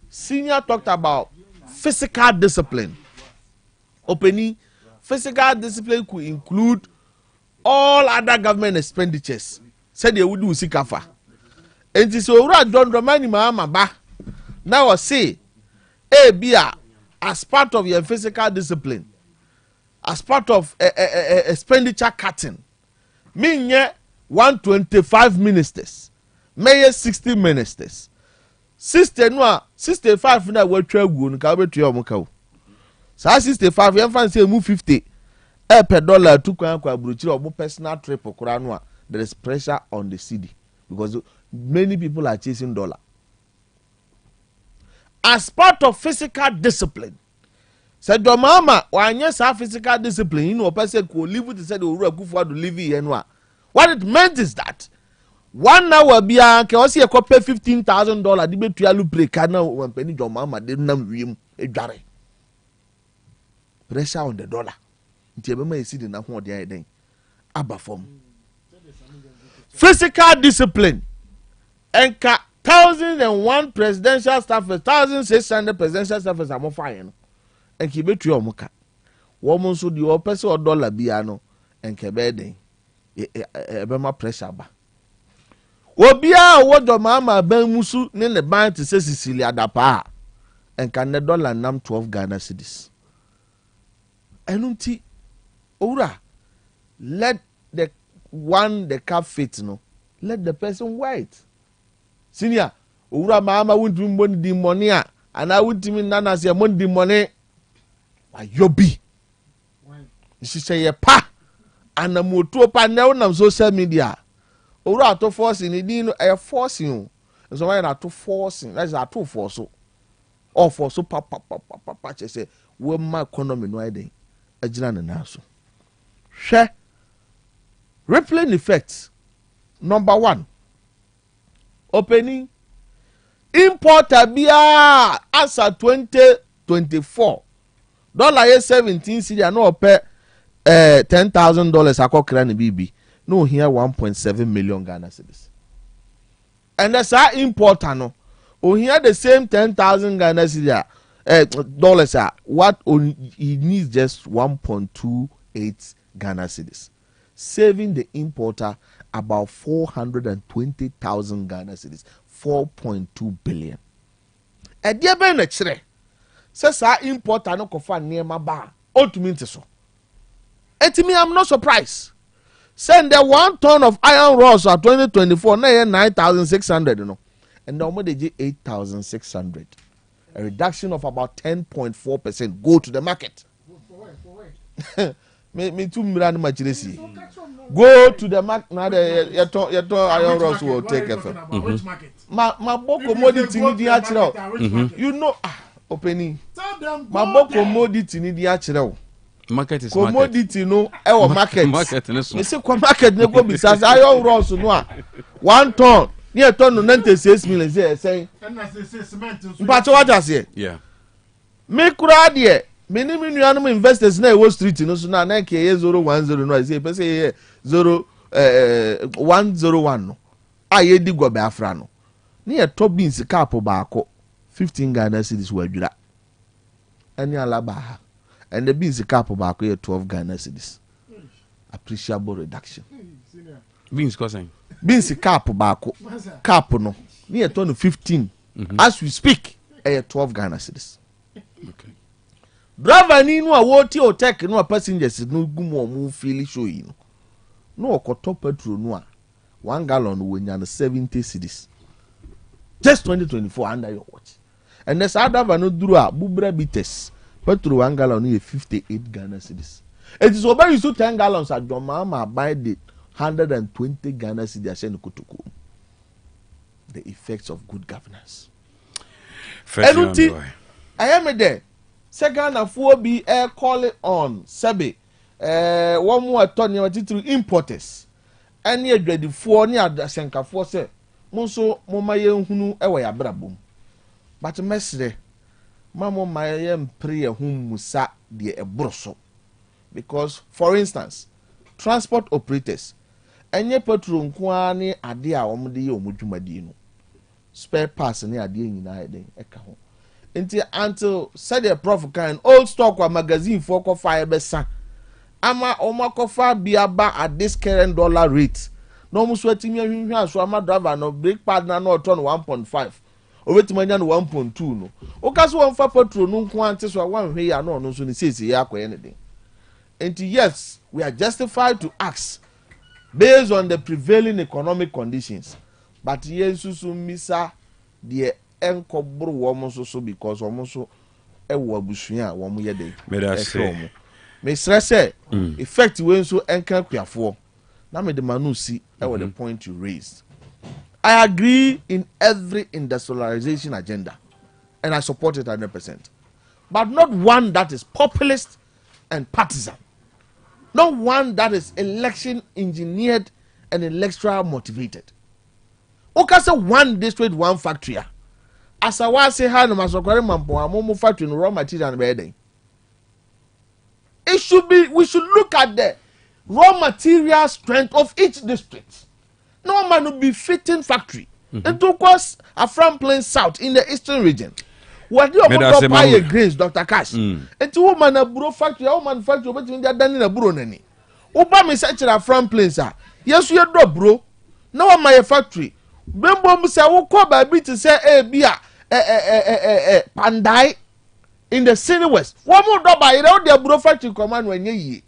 senior talked about physical discipline opening physical discipline could include all other government expenditures said they would do sikafa and so don't remind mama ba now I say bia as part of your physical discipline as part of expenditure cutting me 125 ministers may 60 ministers 65 na we twa gu no ka betua omuka o sa 65 yem fan say mu 50 per dollar to kwa aburuchiri obo personal trip okura no there is pressure on the cedi because many people are chasing dollar as part of physical discipline said your mama wanye sa physical discipline you know person ko live with said owura kufu do live here no what it meant is that 1 hour bia ke o se pay $15,000 di betua lu break na wampani your mama de nam wiem edware pressure on the dollar nti ebe ma esi de na ho de ayen aba form physical discipline enka 1,001 presidential staffers 1,600 presidential staffers am fine no enka betua omuka wo mo nso di o pese o dollar bia no enka be den ebe ma pressure ba obia wo do mama ban musu ne ne ban te se Sicily adapa enka ne dollar nam 12 Ghana cedis enunti owura let the cap fit no let the person wait senior owura mama wunti mboni di money ana wunti mi nana se mon di money ayobi she say ye pa ana moto pa na on social media owura ato force ni di no e force you so why na to force that's a to force so or for so pa say we ma economy no iden agina na naso hwe rippling effect number 1 opening importer bia asa 2024 dollar ye 17 cedi na ope $10,000 akokra na bibi no here 1.7 million Ghana cedis and that's our importer no oh here the same 10,000 Ghana cedi dollars what he needs just 1.28 Ghana cedis saving the importer about 420,000 Ghana cedis 4.2 billion e dia be na kire say sa importer no kofa niema ba otumi nte so etimi I'm not surprised Send the 1 ton of iron rods at 2024 na 9,600 you know. And the almost they 8,600. A reduction of about 10.4%. Go to the market. Me too million much go to the market. Now the iron rods will take effect. My book commodity need the you know opening. My book commodity need the market is commodity no our market. Market Me say market no go be as iron rods no 1 ton. Near ton no 96 million say. But what I say? Yeah. Me kura there. Many million investors na Wall Street no so na ke 010 no say pe say 101 no. Aye di go be afra no. Near top beans cap baako 15 Ghana cedis wadwura. Any alaba. And the beans cap baako 12 Ghana cedis. Appreciable reduction. Beans costing. Beans cap baako cap no. Near turn 15. As we speak, 12 Ghana cedis. Okay. Driver ni no a woti Otec no a passengers no gumo mu feel show yi no. No okoto petrol no a 1 gallon we nya 70 cedis. Just 2024 under your watch. And the other driver no duru a bubra bites. Petrol 1 gallon is 58 Ghana cedis. It is over you 10 gallons at your mama buy the 120 Ghana cedis and kutuku. The effects of good governance. First I am there. Second and 4B air call it on Sabi. One more ton of importers. And yet ready for near the Senka force. Monso Momaye Hunu Ewa Brabum. But Mesre Mamo Mayem prayer whom Musa de Ebroso. Because, for instance, transport operators enye petrol nkwani ade a omde ye omujumadino. Spare parts ne ade nyina eden eka ho. Nti until said the prof kind old stock or magazine for coffee besa ama omakofa biaba at this current dollar rate no mu sweating me so ama driver no brake pad na no turn 1.5 obetimanya no 1.2 no okaso won fa petrol no nko ante so wan hwe ya no so ni sesi ya akoye ne den. Nti yes, we are justified to ask based on the prevailing economic conditions, but yensusu misa the enkobro womo so because womo so ewo abusua womo ye dey me stress effect when so enka kwiafo na me the manu see ewo the point you raised. I agree in every industrialization agenda and I support it 100%, but not one that is populist and partisan, not one that is election engineered and electoral motivated. Okay, so one district, one factory. As I was saying, factory no raw material and it should be. We should look at the raw material strength of each district. No man will be fitting factory. It took us a from plain south in the eastern region. What do you buy grains, Dr. Cash? And two woman a bro factory, all manufacturer, but they are done in a bro nani. Oba me search a from plain sir. Yes, you are bro. No my factory. Bembo say wo ko ba bi to say bia Pandai in the city west. One more do by the bro factory command when ye.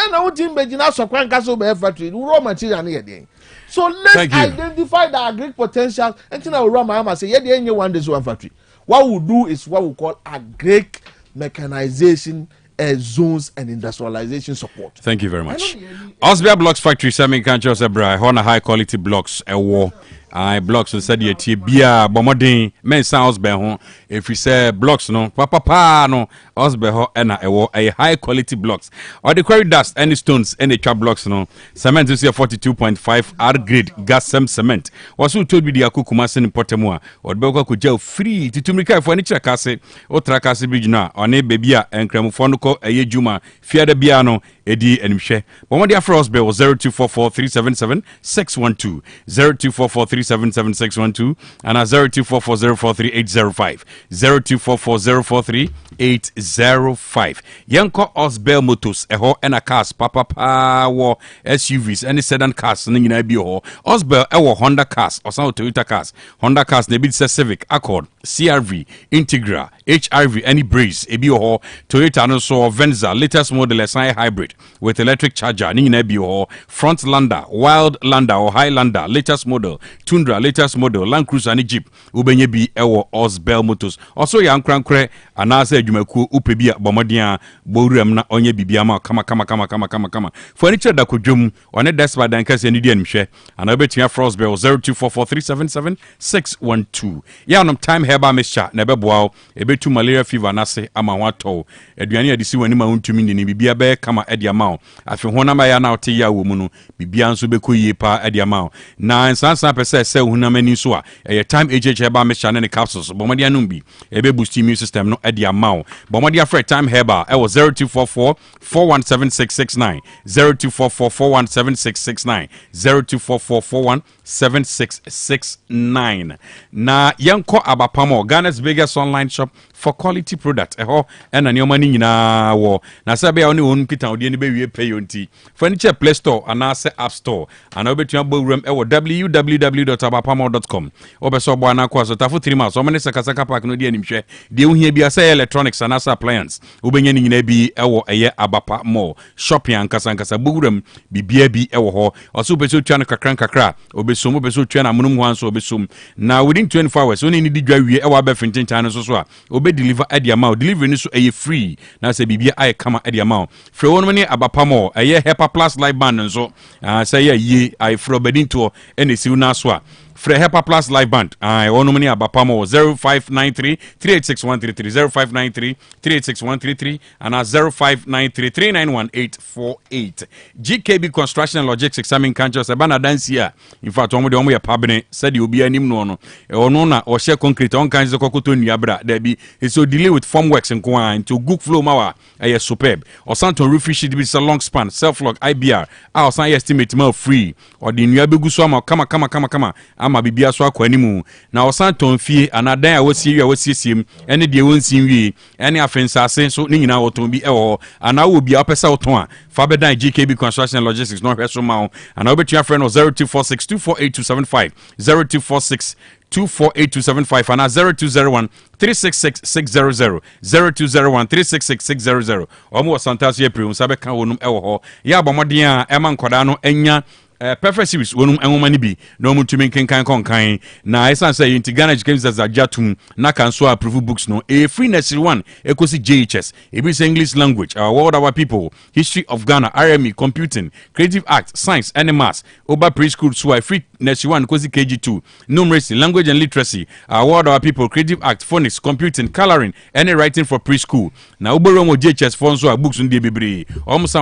And I would think Begina so kwan castle be factory raw material near there. So let's identify the agric potential and then I will run my arm and say, yeah, the only one this one factory. What we'll do is what we call agric mechanization zones and industrialization support. Thank you very much. Osbia Blocks Factory, Sammy Kancho Sebra, Hona high quality blocks, a war. I blocks and said, yet, Bia, Bomodin, men sounds behon. If we say blocks, no, papa, no, Osbeho, and a high quality blocks. Or the quarry dust, any stones, any trap blocks, no. Cement is here 42.5 R grade gas cement. Was who told me the Akukumasin in Portemua, or Belko could jail free to Tumika for any check casse, or Trakasi Bridge now, or Ne Bebia and Cremofonoco, a Yejuma, Fiada Biano, Eddie and Mche. But what the Afros Bell was 0244 377 612 0244 0244377612 and 0244043805 0244043805 Yanko Osbel Motors eho ena cars papa wo SUVs any sedan cars no nyina bi ho Osbel ewo Honda cars osan Toyota cars Honda cars na bi Civic Accord CRV Integra HRV any Breeze ebi ho Toyota no so Venza latest model SI hybrid with electric charger ni nyina bi ho Frontlander Wildlander or Highlander latest model Tundra latest model Land Cruiser and Jeep ubenye bi ewo Osbel Motors also ya nkrankre anase adwumakuo upebi abomodia bowuram na onye bibia ma kama furniture da kodwom one despa dan kase ni di anhwe ana obetua Frostbell 0244377612 ya no time herba mixture na beboa ebetu malaria fever nase ama wato aduane adisi wani ma untumi ni bibia be kama edia ma afi honama ya na ote ya wo mu no bibia nso bekoyie pa edia ma na nsansan pese se hunamani so a time HH herba mixture ne capsules bomodia no bi ebe boost immune system no edia ma bomodia for time herba e was 0244417669 0244417669 0244417669 na yanko abapamo Ghana's biggest online shop for quality product eho ena ne omani nyina wo na sabe ya oni won kita odi ni be wie pay yonti furniture play store ana se app store ana obetua bowuram ewo www.abapamo.com obeso bo ana kwa so tafu 3 months o mane sakasaka park no di animhwe de ohia bia say electronics ana sa appliance obenya ni nyina bi ewo eye Abapamo shopping ankasa bowuram bibia bi ewo ho oso obeso tua no kakra obesom obeso tua na munum ho anso obesom na within 24 hours oni ni di dwa wie ewo abefintin tan so a deliver at the amount delivery ni so free na say bibia ay kama at the amount free won mani Abapamo Hepa Plus live band nso say ye ay fro bedinto ene siu na so a free Hepa Plus live band won mani Abapamo 0593386133 0593386133 and 0593391848 GKB Construction and Logistics examine kanjo se bana dance here in fact omo de omo ye pabene said you be anim no ono na o share concrete on kanjo kokoto nuabra da bi so delay with form works and go into good flow mawa superb or santon roof sheet be a long span self lock IBR our san estimate more free or the nuabegu so ama kama ama bibia so akwa animu na o santon fie anadan a wasiesim ene de wonsin wie ene afensase so ni nyina woton bi ewo ana wo bia opesa woton a fa bedan GKB Construction and Logistics no hweso ma ana obetua friend 0246248275 0246248275 and 0201366600 0201366600 omo santas ye pre sabe kan wonum ewo ho ya abomoden a ema nkoda no enya perfect series wonum enwoma ni bi no mutumi kenkan konkan na esan say inti Ghana Education Zajatum na kan so approve books no free nursery 1 ekosi JHS ebi say English language our world our people history of Ghana RME computing creative arts science and maths oba preschool so free nursery 1 ekosi KG2 numeracy language and literacy our world our people creative arts phonics computing coloring and writing for preschool na oboro mo JHS for so books ndie bebre almost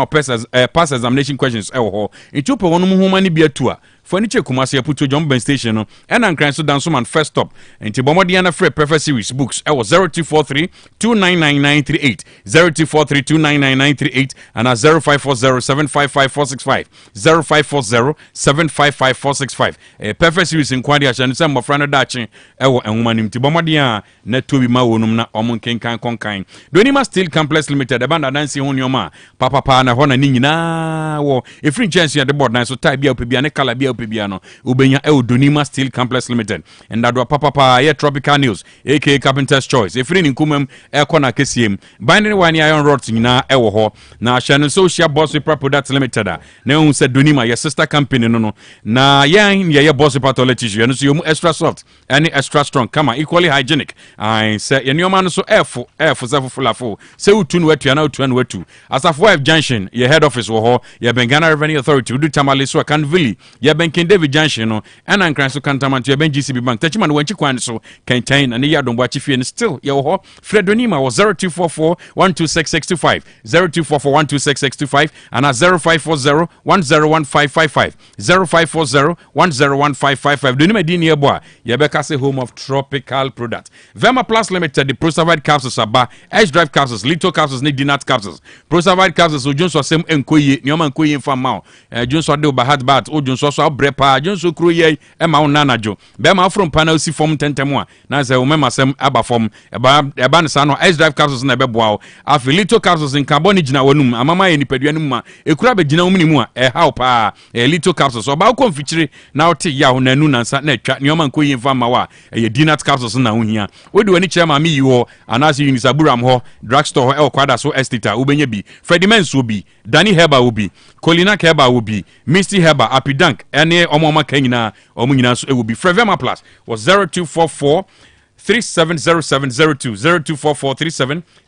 pass examination questions ho into po wonum mani biatua furniture kumasi aputo John Ben Station no ena nkran so dan so man first stop enti bomodi na free prefer series books ewo 0243299938 0243299938 and 0540755465 0540755465 prefer series inquiry acha nsem mofra no dache ewo enwoma nim ti bomodi a na tobi ma wonum na omon kenkan konkan Donima Steel Complex Limited e banda dansi ho nyoma papa na ho na ni nyina wo e free chance ya the board na so type bia opebia ne kala bia Pibiano, Ubenya Donima Steel Complex Limited, and that were Papa Tropical News, aka Carpenter's Choice. If in Kumem, Aircona KCM, binding one iron rods in our Ewoho, now Shannon Social Boss Paper Products Limited. Now said Donima, your sister company, no, na yang ya boss pathologist, and so extra soft, any extra strong, come on, equally hygienic. I say, and your man so air for full, so tune wet you are now 2 as of wife junction, your head office, your Bengana Revenue Authority, do Tamale so can Vili, your Ken David Junction no and ankran so kantaman to ben GCB bank tachiman wanchi kwan so kentain and ya don wachi fie and still ye ho Fredonima was 0244126625 0244126625 and 0540101555 0540101555 Donima di nearby ye beka say home of tropical product Vema Plus Limited the Prosavide capsules aba Edge Drive capsules Little capsules ni Dinat capsules Prosavide capsules o Jones so sem enkoyi nyoma enkoyi mfa ma o Jones so de oba heart bat o Jones so bre pa jonso kro ye e ma wona anajo be ma from panel si form tentem a na say wo mema sem aba form eba ne sa no ice drive capsules na be boa afi little capsules in carbon gina wanum amama ye nipadua no ma ekura be gina wum ni mu a e how pa little capsules oba ko mfikyire na wote ya ho nanu nansa na atwa ne oma nko yin fa ma wa e dinat capsules na ho hia wodi wani kyerɛ ma me yi ho anase Unisaburam ho drugstore ho e kwada so estate ubenya bi Freddy Menso bi Danny Heba ubi Colina Heba ubi Misty Heba Apidank ene omoma kanyina omunyina so e ubi Frevema Plus was 0244 370702 0244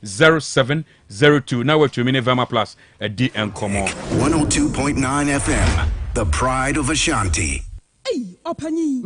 370702 now we're to mini Vema Plus a D and Como 102.9 FM the pride of Ashanti. Hey, Opani,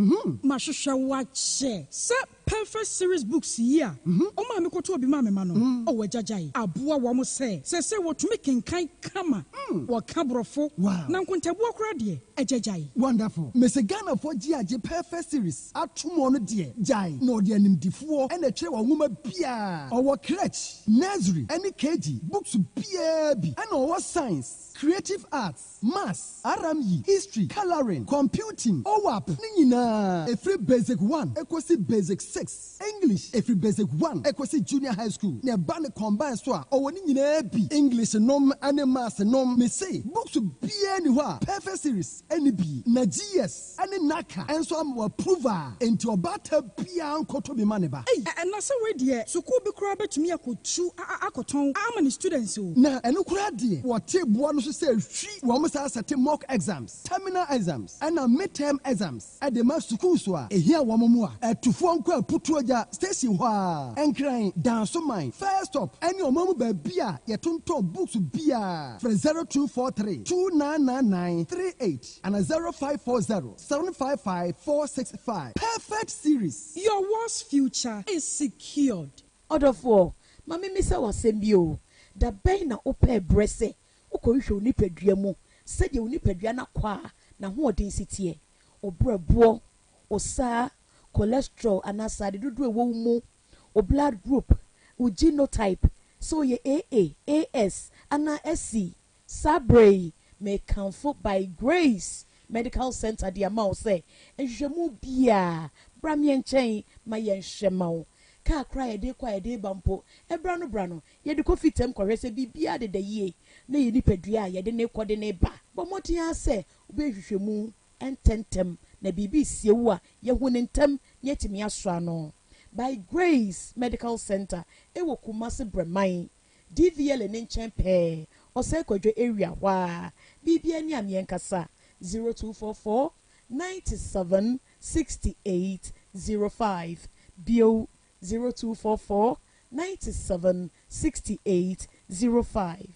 Mashusha Wache, Sir Perfect Series Books here. Oh, mammy, go to be mammy, man. Oh, Jajai, Abua Wamo say what to make in kind kama. What cabrofo, wow. Nankunta walk ready, a Jajai. Wonderful. Miss Ghana for GIJ Perfect Series. At tomorrow, dear Jai, no dear name D4 and a chair woman Pia. Our crutch, nursery, any KG, books BAB, and our science, creative arts, maths, RME, history, coloring, computing, OWAP, Nina, a free basic 1, equally basic 6, English, a free basic 1, equally junior high school, near Band combined store, or Nina B, English nom, and maths nom, me say, books to be anywhere, Perfect Series, any B, Nagias, and Naka, and so I'm approver, into a batter Pian Kotobi Maneba. Hey, and that's a way, dear, so could be crabby to me, I could chew Akoton, how many students who now, and look at dear, what table one say, she almost has a mock exams, terminal exams, and a midterm exams at the master kuswa e here wamomua e tufo nkwa putuoja station hwa enkran down so mine first stop any omamu ba bia ye tonton books bia for 0243 299938 and 0540 755 465 perfect series. Your worst future is secured. Order for mami misa wasembio da bay na ope brese ukohwe onipadua mu sede onipadua na kwa na ho density obrabo osa cholesterol anasade dudu ewo mu o blood group o genotype so ye AA AS ana SC sabre may comfort by grace medical center the amount say enhwemu bia bramye nchen ma ye nhwemawo ka kra ye de kwa ye de bampo ebra no bra no ye de coffee tem kwese bibia de ye na ye nipadua ye de ne kode ne ba bomoti ase obehwehwemu ententem na bibi siewu a ye hunentem ye timi asoa no by grace medical center ewo Kumasi Breman DVL ne nchen pe ose kwadwo area wa bibia ni amienkasa 0244 97 68 05 bio 0244 97 68 05.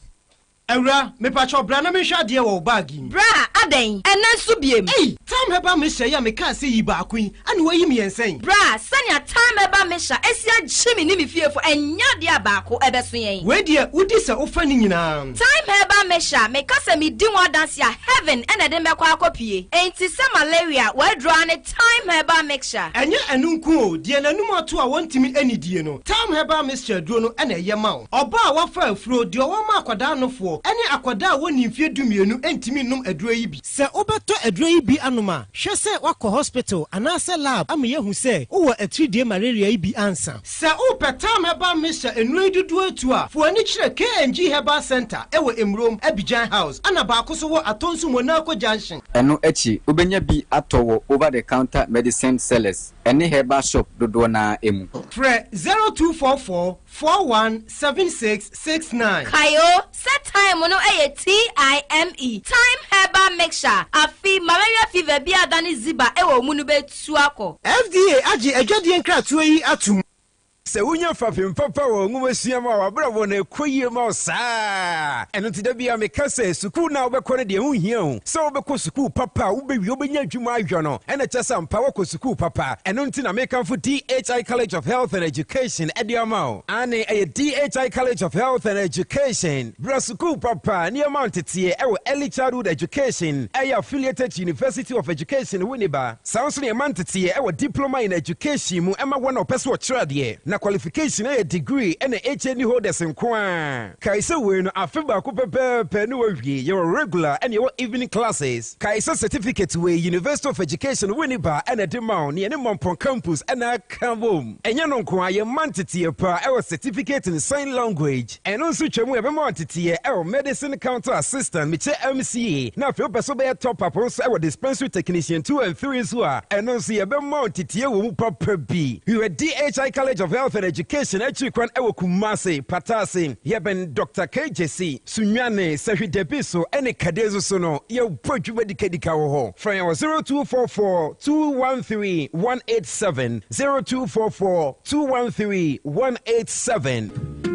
Ewra, me pacho bra na me hwa de wo bagi. Bra, aden, enen so biem. Ei, tam heba me hye ya me ka se yi ba akun, ane wayi me ensen. Bra, sanya tam heba me hya, esia gyimi ni me fiefo enya de abako ebeso yen. We de udi se ofa ni nyina. Time heba me hya, me ka se me di wa dance ya heaven ene de me kwa akopie. Enti se malaria, we draw ne time heba mixture. Enye enunku o, de nanum ato a wontimi anidie no. Time heba mixture duro no ene ye ma wo. Oba a wafa afuro de wo ma akwada no fo. Ene akwada woni mfie dumienu entimi num aduro yi bi. Se obeto aduro yi bi anoma, hwe se wakọ hospital anase lab am ye hu se wo 3-day malaria yi bi ansa. Se o petam heba misha enu dudu atu a, fo ani kire KNG Herbal Center ewo Emrom Abidjan House ana ba akoso wo Atonsu Monaco Junction. Eno echi obenya bi atowo over the counter medicine sellers. Ene herbal shop dodo na emu. Fre 0244 417669. Kayo set time no TIME time herbal mixture afi malaria fever bi adani ziba ewo mu no betu akọ. FDA agi adwade nkratoa yi atum. Se wunya fafim papa wo ngumasiam a wabrabo na ekoyie ma saa eno ti da bia me kase sukuu na obekọ ne de hu hia hu se obekọ sukuu papa ubewi obenya adwuma ahwo no ena kyesa mpa wokọ sukuu papa eno nti na me kanfo DHI College of Health and Education ediamao ane DHI College of Health and Education bra sukuu papa ne amount tie ewo early childhood education affiliated University of Education Winneba sounds ne amount tie ewo diploma in education mu ema wona opeso kira de na qualification a degree and a HND holders in Kwan. Kaisa win a FIBA Cooper New your regular and your evening classes. Kaisa certificate way University of Education Winneba and a demand near Mompon campus and a Kavum. And you know, your mantity our certificate in sign language and also Chamu Mantity our medicine counter assistant, Miche MCA. Now, if you're a top up, our dispensary technician 2 and 3 as well. And also, you have Mantity will proper B. You are DHI College of Health and Education, Echikwan Ewo Kumase, Patasi, Yeben Dr. KJC, Sunyane, Sahi Debiso, and Kadezo Sono, your Purge Medicadica from our 0244 213 187 0244 213 187.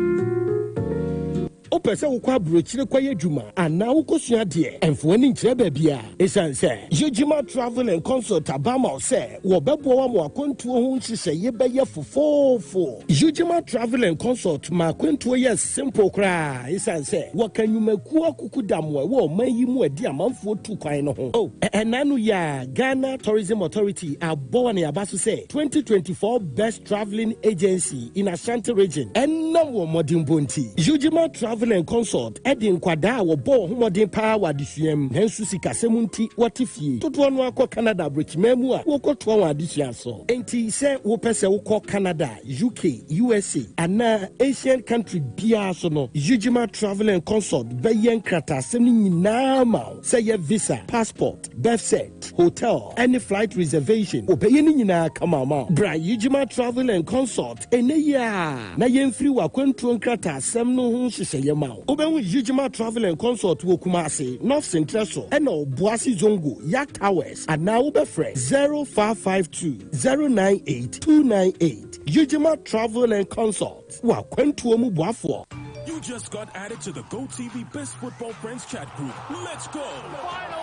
Opese ukwa brochire kwa yedwuma ana ukosua de emfoni nkyere baabia esanse Yojima Travel and Consult abama se wo bebo wa mo akwantuo ho nhihye ye beye fofofo Yojima Travel and Consult ma akwantuo ye simple kra esanse wo kanyumaku akukudamwe wo manyi mu adi amanfo tu kwan no ho enanu ya Ghana Tourism Authority abo na abaso se 2024 best traveling agency in Ashanti region enam wo modern bonti Yojima Travel and Consult Edin Kwada wo bo homodin pa wadisuam nansu sikasemunti watifie toto no akọ Canada brechmemu a wo koto wa adisua so enti se wo pese wo kọ Canada UK USA ana Asian country bia so no Yojima Travel and Consult beyen krata sem nyina ma say your visa passport birth cert hotel any flight reservation obeyen nyina kama ma bra Yojima Travel and Consult eneya na yemfiri wa kwantuo krata sem no ho hyehyɛ Oben Yojima Travel and Consult wo Kumasi, North Central so, and Boasi Zongo, Yak Towers, and now Ube Fresh 0552 098 298. Yojima Travel and Consult. Wa kwentuomu bwafo. You just got added to the GoTV Best Football Friends chat group. Let's go!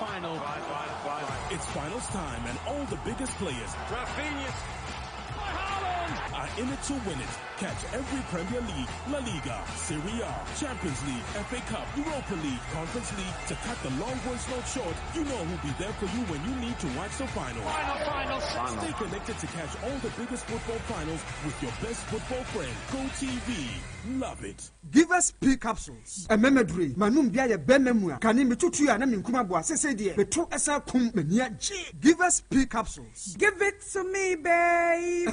Final. It's finals time, and all the biggest players are in it to win it. Catch every Premier League, La Liga, Serie A, Champions League, FA Cup, Europa League, Conference League. To cut the long voice note short, you know who'll be there for you when you need to watch the finals. Final. Stay connected to catch all the biggest football finals with your best football friend. GoTV. Love it. Give us P capsules. A memedry. Manum bia ye benemua. Kani mitutu ya na minkuma bua sese die. Petro esa kum menia G. Give us P capsules. Give it to me, baby.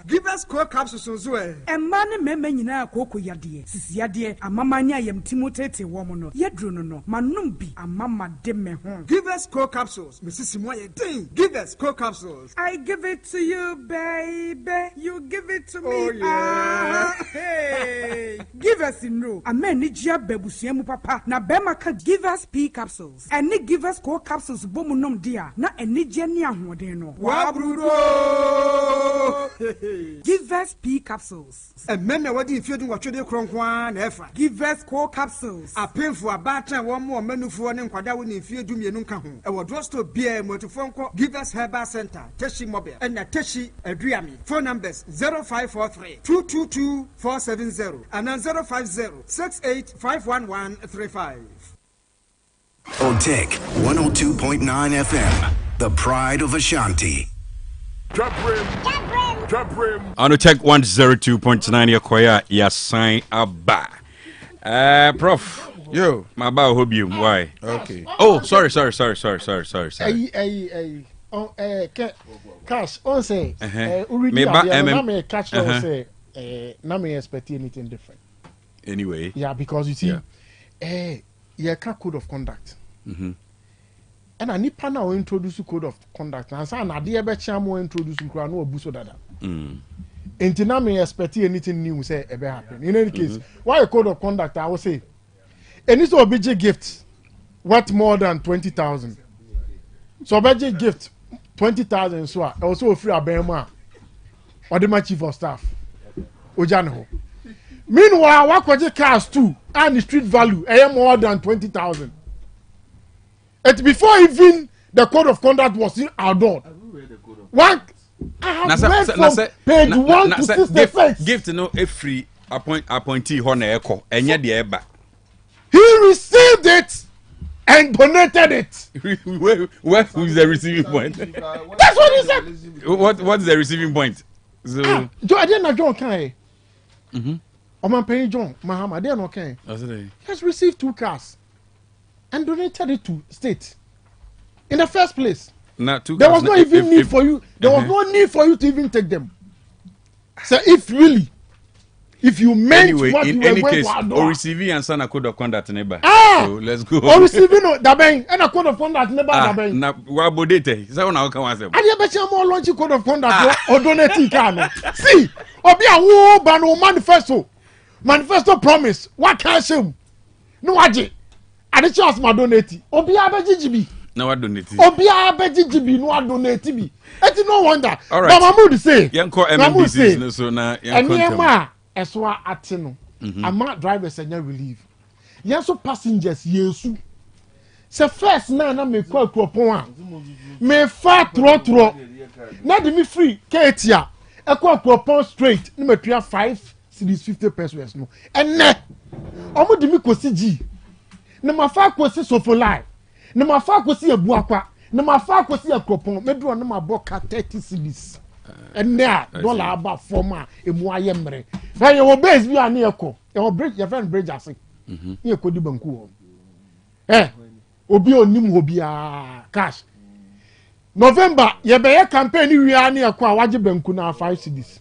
Give us core capsules so eh. Emane meme nyina akoko yade. Sisi yade amamanya yem timotete womo no. Yedro no. Manum bi amama de me ho. Give us core capsules. Mrs. Moye ding. Give us core capsules. I give it to you, baby. You give it to me. Oh yeah. Hey. Give us in no. Amen ni jia bebusuamu papa. Na bema ka give us P capsules. Eni give us core capsules bomu nom dia. Na eni je ni ahoden no. Wa brudo. Give us P capsules. Emene wadi ifiedu watwede kronkwan na efa. Give us core capsules. Apemfo abatan wo mo manufuo ne nkwada wo ne ifiedu mienu nka ho. E wo drugstore bia motofonko Give us Herbal Center, Teshi Mobile, and Teshi Adriami. Phone numbers 0543 222 470 and 050 68 Otec 1029 FM, the pride of Ashanti. Dwabrem. On Otec 102.9 Yakoya, ya sign aba. Prof. Yo. My bow hope you. Why? Okay. Oh, sorry. Cash, on say, Me catch on say, not me expect anything different. Anyway. Yeah, because you see, you can't code of conduct. And I need partner will introduce code of conduct. And so I dear bet chamo introduce Ukraine or Buso Dada. And now me expect anything new say ever happen. In any case, why a code of conduct? I will say, and it's a big gift worth more than 20,000. So a budget gift 20,000. So I also free a Bema or the chief of staff. Ojano. Meanwhile, what was the cars too and the street value more than 20,000. And before even the code of conduct was outdoor. One, I have read from page 1 to 66. Gift no a free appointee honor echo and yet the eba. He received it and donated it. Where is the receiving point? That's what he said. What's the receiving point? So John, I didn't John can. Oman paying John Mahama, I didn't okay. He has received 2 cars and donated it to state. In the first place, there was no even need for you. There was no need for you to even take them. So if you meant anyway, what in you were any going case, to do, or receiving and son a code of conduct neighbor. So let's go. Or receiving that bang and a code of conduct neighbor that bang. Na wabodete. Is that one I can answer? I bet you more launching code of conduct or donating can. See, or be a war ban or manifesto promise. What can you? No, I did. I did just my donate. Or be a BGB. No, I donate. Or be a BGB. No, I donate me. It's no wonder. All right. But Mahmoud say, MMDC so now and Eswa Atino. Ama drivers and relief. Yes, passengers, yes. So first now na me kwa kropon. Me fa tro. Na de me free Ketia. E kwa kropon straight. Na me tua 5 cedis 50 pesos no. Enne. Omo de me kosi G. Na ma fa kosi Sofolai. Na ma fa kosi Ebuakwa. Na ma fa kosi Akropon. Me do na ma boka 30 cedis. And there, dollar about former emu ayemre. Now your base be an echo. Your bridge, your friend bridge as you could do banku. Obi onim hobia cash. November, ye be campaign we are near kwa waje banku na 5 cedis.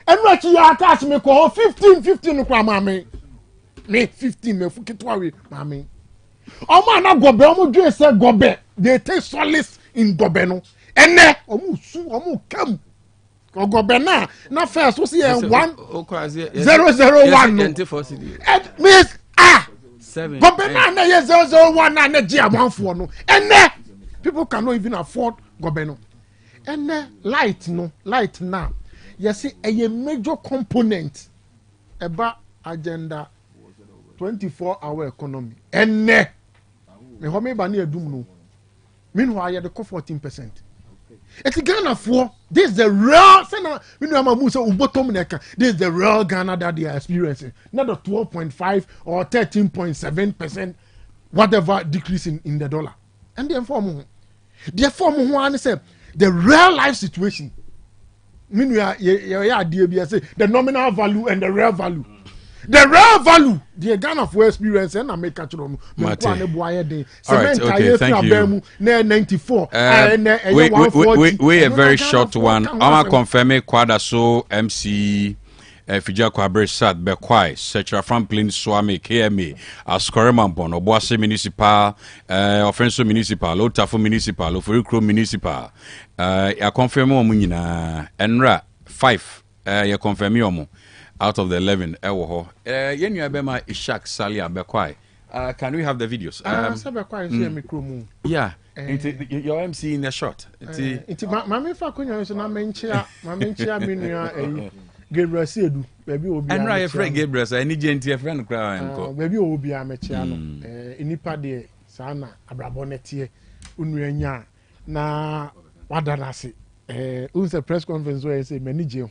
And what you are cash me call 15 kwa mame. Me 15 me fukitwa we mame. Omo na gobe omo dwe se gobe. They take solace in gobe no. Ene omu kam ogobe na first we see 1001 miss gobe na ye 001 na je amanfo no ene people cannot even afford gobe no ene light now you see a major component about agenda 24-hour economy ene me ho me ba na edum no meanwhile you the 14%. It's Ghana for this is the real this is the real Ghana that they are experiencing, not the 12.5 or 13.7%, whatever decrease in the dollar. And therefore one say the real life situation. Meanwhile, the nominal value and the real value. The real value, the Ghana for experience, and I make a channel. All right, okay, thank you. 94. We a very short one. I'm confirming Quada so MC Fija Kwabre Sat Bekwai, Setra Franklin Swami KMA, Ascoreman Obuase Municipal, Offenso Municipal, Otafo Municipal, Ofurikro Municipal. I confirm Munina Enra 5. You confirm Yomo. Out of the 11, Yenu Abema Ishak Sali Abekwai. Can we have the videos? Yeah, your MC in the shot. Mami Fakunya is na menchia minua Gabriel Sedu. Baby obi. And right friend Gabriel, I need you friend cry and baby obi amechia no. Inipa de sana abrabonetie unuanya na wadanase. Unse press conference where say manage ho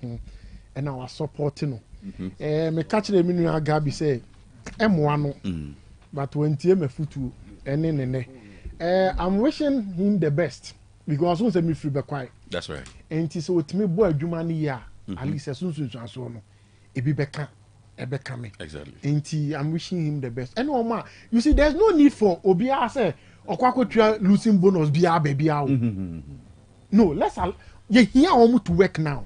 and our supporting no. Me catch the minua Gabi say M1 no. But when tie me futu ene I'm wishing him the best because once me free be quiet. That's right. And it is so to me boy adwuma ni ya at least sunsun so no e bi beka e beka me. Exactly. And I'm wishing him the best. And one you see there's no need for obia say okwakotua losing bonus bia baby out. No, let's you hear omu to work now.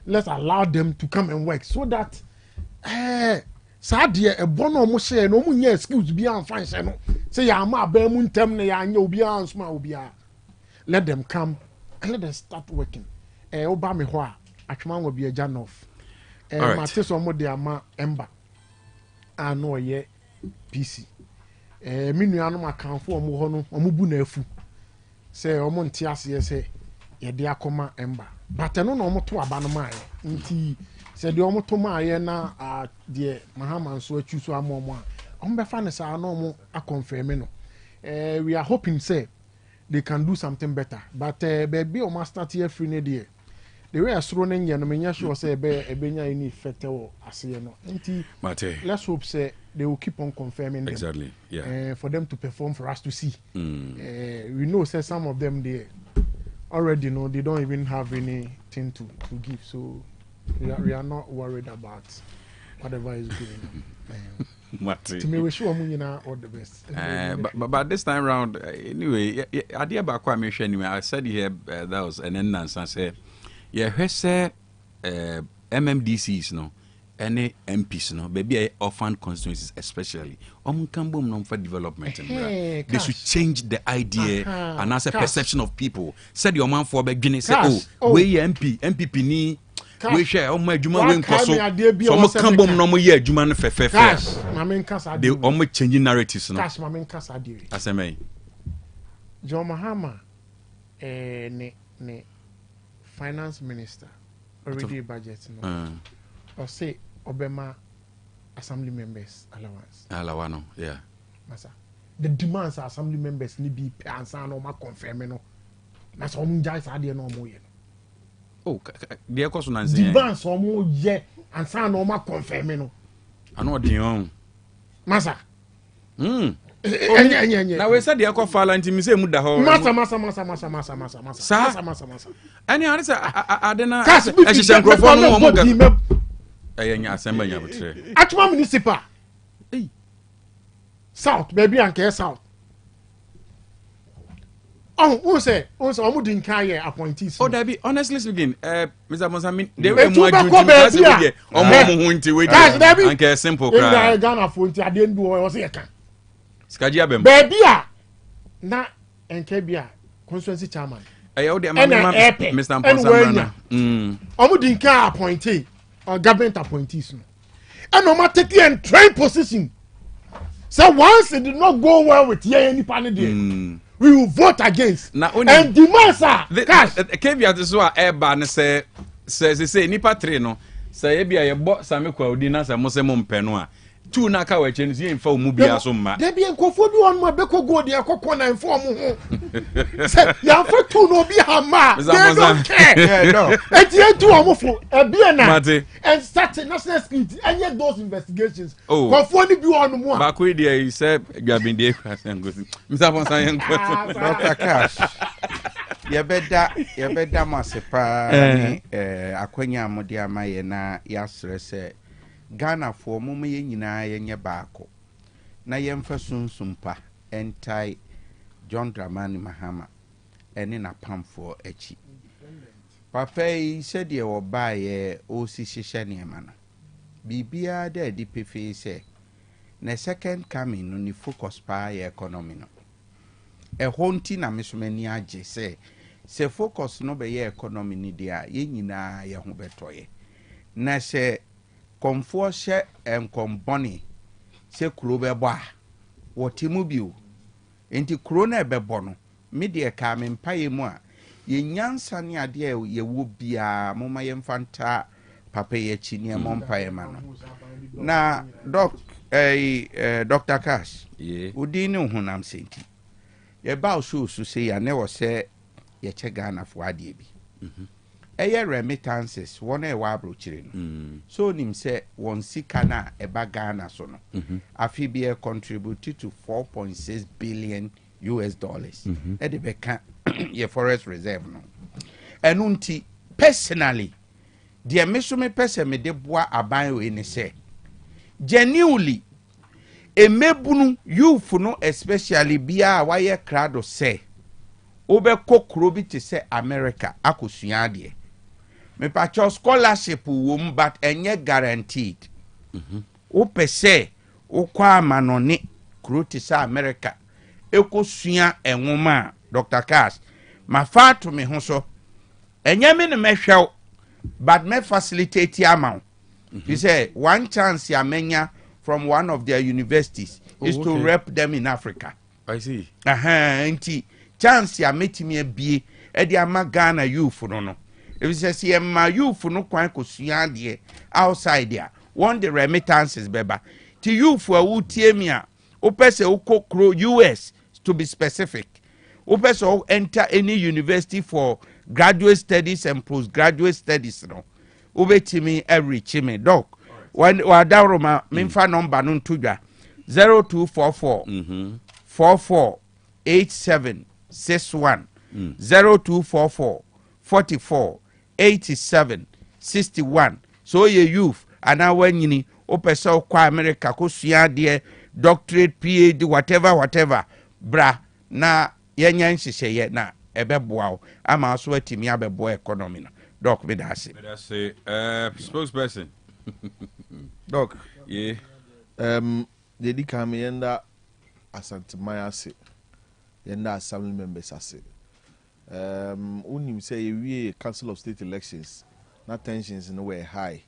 Let's allow them to come and work so that sadie ebono omo share no omo nya skills bia amfan se no say ya ma ba mu ntem na ya nya obia ansoma obia. Let them come and let them start working. Oba me ho a atwema wo bia Janoff. Mate so omo de ama emba ano ye PC. Minua no makanfo omo ho no omo bu na afu. Say omo nte ase say ye de akoma emba. But no omo to aba no mai. Nti say de omo to mai na de Mahama so achu so amomo a omo be fa ne sa no omo a confirm no. We are hoping say they can do something better. But baby omo start here free ne there. The way asro ne nya no menya sure say nya any effect or ase no. Nti let's hope say they will keep on confirming them. Exactly. Yeah. For them to perform for us to see. We know say some of them they already know they don't even have anything to give, so we are not worried about whatever is going on. To me, we show all the best. But this time round, anyway, idea about Kwame anyway. I said here that was an end. I said, yeah, who say MMDCs no, any MPs no, baby orphan constituencies especially. Kambo for development. They should change the idea and as a perception of people. Said your man for beginning say, oh, we MPP ni. We share on my Juma win so come bomb no more year Juma fe. They almost changing narratives no. Cash mamen kasa diri. Aseme. John Mahama ne finance minister already budget no. Or say Obama assembly members allowance. Alawano, yeah. Masa. The demands assembly members ni be ansa no ma confirm no. Na so mun jai sa de no mo ye. Oh, dear question answer. Demands omo ye ansa no ma confirm no. Ano de on. Masa. Now we said the aqua file and me say muda ho. Masa. Any answer I didn't I microphone no mo. Anya assembly nya betre. Atuma municipal. South baby and South. Oh, who say omo din kan ye appointees. Oh, that be honestly speaking, Mr. Monsamin, they were more judging omo ho nti we dey. Anke simple cry. Ghana for nti ade ndu o say kan. Skaji abem. Baby a na enke bia constituency chairman. Wo dey Mr. Monsamin. Omo din kan appointee or government appointees no. And no matter take and train position. So once it did not go well with any panel we will vote against. And demand sir. Cash. Kevia to so eba ne say nipa 3 no. Say bia ye bo same kwa odi na say mo se mo mpe no a. Tu na ka we chen si mfa mu bia so ma. De bia nkofo bi on ma beko go de akokọ na mfa mo ho. Say ya fa tu no bi ha ma. They don't care. Yeah, no. Eti tu omofo e bia na. And start national security any those investigations. Nkofo ni bi on mo a. Ba ko dia you say gabin dey kwasen go. Mr. Ponsan yan ko. Dr. Cash. You better masepa ni akwanya amode amaye na yasre se Ghana for mum ye nyina yenye baako na yemfa sunsumpa entai John Dramani Mahama ene na pamfo achi papa yi said ye wo baaye o si hihye ne ma no bibia da di pefe se na second coming no ni focus pa ye economy no honti na mesomani age se focus no be ye economy ni dia ye nyina ye ho betoye na se komfo hye enkomboni se kuro bebo a wotimu biu enti kuro na bebo no me de ka me mpaye mu a ye nyansa ne ade ye wo bia moma ye mfanta papa ye chi ne mo mpaye ma no na Dr. Cash udi ne hunam senti ye ba so se ya ne wo se ye che Ghana fo ade bi remittances one e wa abrochire no so nim say won sika na eba Ghana so no afi bi contribute to 4.6 billion US dollars e de beka ye forest reserve no enunti personally the me person me de boa aban we ni say genuinely emebunu youth no especially bia wa ye crowd say obekọ kuro bi te say America akosua ade me pacho scholarship wom but enye guaranteed o pese o kwa amanone kuro te say America ekosua enwoma Dr. Cash ma fa to me ho so enye me ne mehwew but me facilitate amount he say one chance ya menya from one of their universities is to rep them in Africa. I see. Enti chance ya metimi abie e de ama Ghana youth no if say see ma youth no kwan kosua de outside there one the remittances beba ti youth a wutie mi a opese ukokro US to be specific opese enter any university for graduate studies and postgraduate studies no obetimi every chime doc when wadawroma memfa number no ntodwa 0244 448761 0244 44 87 61 so ye youth ana wanyini opese kwa America ko sua de doctorate PhD whatever bra na yenya nhyehyeye na ebeboa wo ama so atimi abeboa economy na doc me da say spokesperson doc yeah dedi kame yenda asantemaya ase yenda assembly members ase unim say we council of state elections na tensions no were high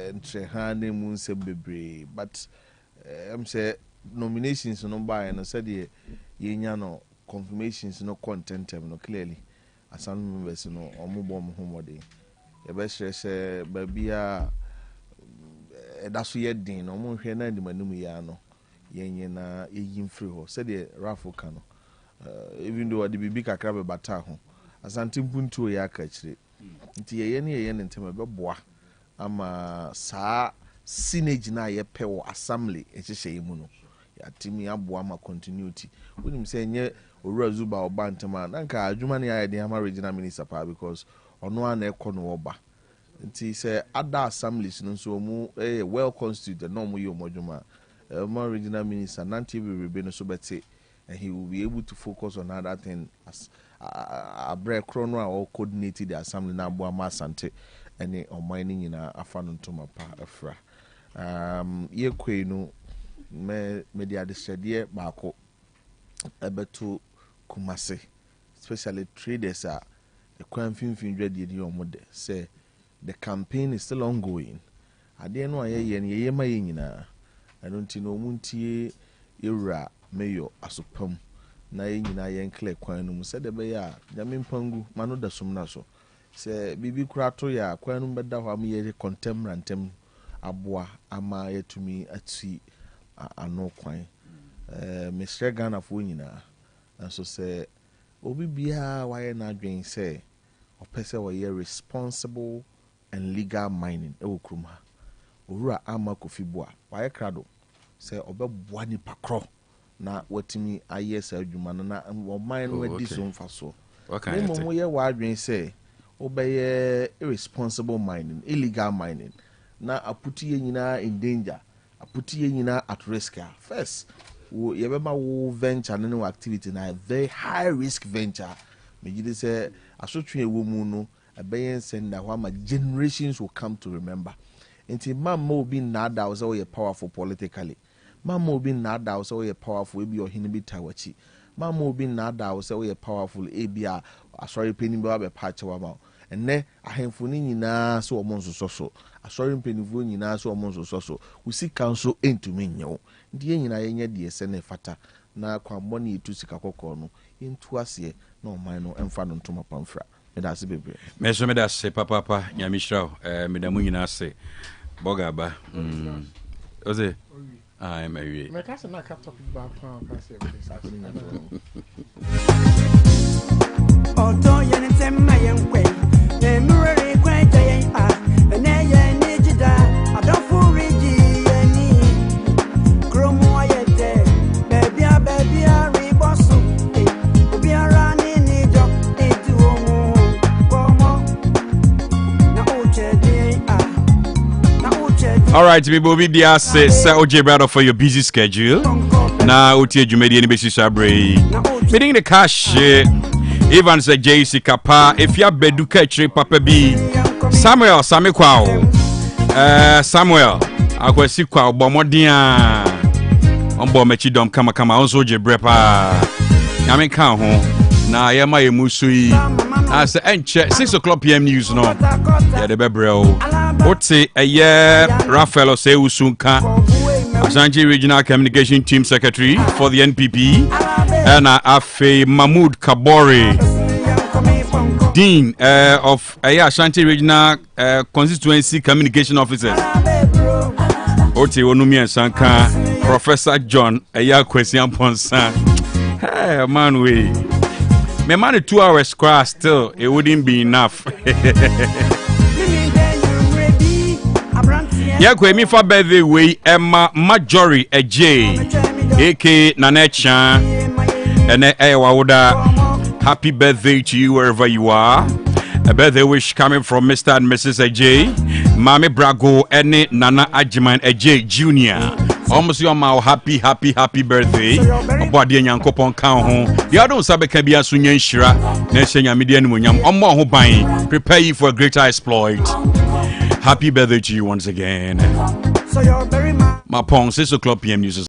entre hane mu nsem bebre but say nominations no buy no said yenya no confirmations no contentem no clearly assembly members no omubom homode e be hye babia edaso ye din no mo hwe na ndimanum ya no yenye na yeyim free ho said raffle kano even though the bibi kakra be bata ho asante mpuntu ya aka kire nti yeye ne ntema be boa ama saa sinage na ye pewo assembly ehyehyɛ yi mu no ya timi aboa ma continuity wonim sɛ nye owura zuba oba ntema na nka adwuma ne ya de ama regional minister pa because ono ana ekono oba nti sɛ other assemblies no so mu well constituted no mu yo modwuma more regional minister nanti be rebe no so bete and he will be able to focus on other things as a break chrono or coordinated the assembly na aboa ma asante ene omani nyina afa no ntoma pa afra ye kwei no me dia de baako ebeto kumase especially traders are the kwan finfin dwade di omode say the campaign is still ongoing ade no aye ye ma ye nyina eno nti no muntie yewura mayor asopam na ye nyina ye nkle kwan no mu se de be ya nyame mpangu mano da somna so se bibi kurato ya kwan no beda ho am ye contemporantem aboa ama yetumi ati ano kwan Mr. Ghana fo nyina nso se obi bia waye na adwen se opese waye responsible and legal mining e wokrum ha owura ama kofibua waye krado se obeboa ni pakro na watimi ayesa adwuma na oman no adi so mfa so mo ye wa adwen se obeye irresponsible mining illegal mining na aputi ye nyina in danger aputi ye nyina at risk first wo ye be ma wo venture no activity na very high risk venture me gidi say asotwe ewo mu no abeyen send na ma generations will come to remember nti mamma obi na da wo say we powerful politically mamma obi na da wo say we powerful ebi ohini bi tawachi mamma obi na da wo say we powerful ebi a asori penin be ba pa chewa ma enne ahemfo ni nyina so omo nsoso so asori penifo nyina so omo nsoso so usi kanso entumi nyewo ndi nyina yenye de ese ne fata na kwambo ne itu sika kokko no yentu ase na oman no emfa no ntoma pamfra medase bebre meso medase papa nyamishraw medamu nyina ase bogaba oze I'm a way. My cousin, I kept talking about although you didn't say my young way, the mirror quite and I need you that I don't fool Reggie any Chromo there, baby, I reboss be a running in job, all right, people, we be asked, OJ brother, for your busy schedule. Now, Uti Jumedi and Bessie Sabre. Meeting the cash, Evans JC Kappa. If you have Beduka Trip, Papa B. Samuel, Samuel, I was sick of Bomodia. On Bomechidom, Kama, also Jebrepa. Yamin Kaho. Now, Yama Musui. As the end 6 o'clock PM news, no. Yeah, the Bebrel. Otec a year, Raphael Oseusunka, Ashanti Regional Communication Team Secretary for the NPP, and Afe Mahmoud Kabore, Dean of Ashanti Regional Constituency Communication Officers. Otec Onumi and Sanka, Professor John Aya Kwesian Ponsa. Hey, man, my man, 2 hours class still, it wouldn't be enough. Yakwe mi fa birthday we Emma Majori Eje AK Nanecha ene ewa woda Happy birthday to you wherever you are. A birthday wish coming from Mr. and Mrs. Ajay, Mami Brago, and Nana Ajiman Ajay Jr. Almost your mouth, happy birthday. Body and Yankopon Kaho. The other Sabe can be a Sunyan Shira, Nation Yamidian Munyam, Omo Hobine. Prepare you for a greater exploit. Happy birthday to you once again. My pong 6 o'clock PM news.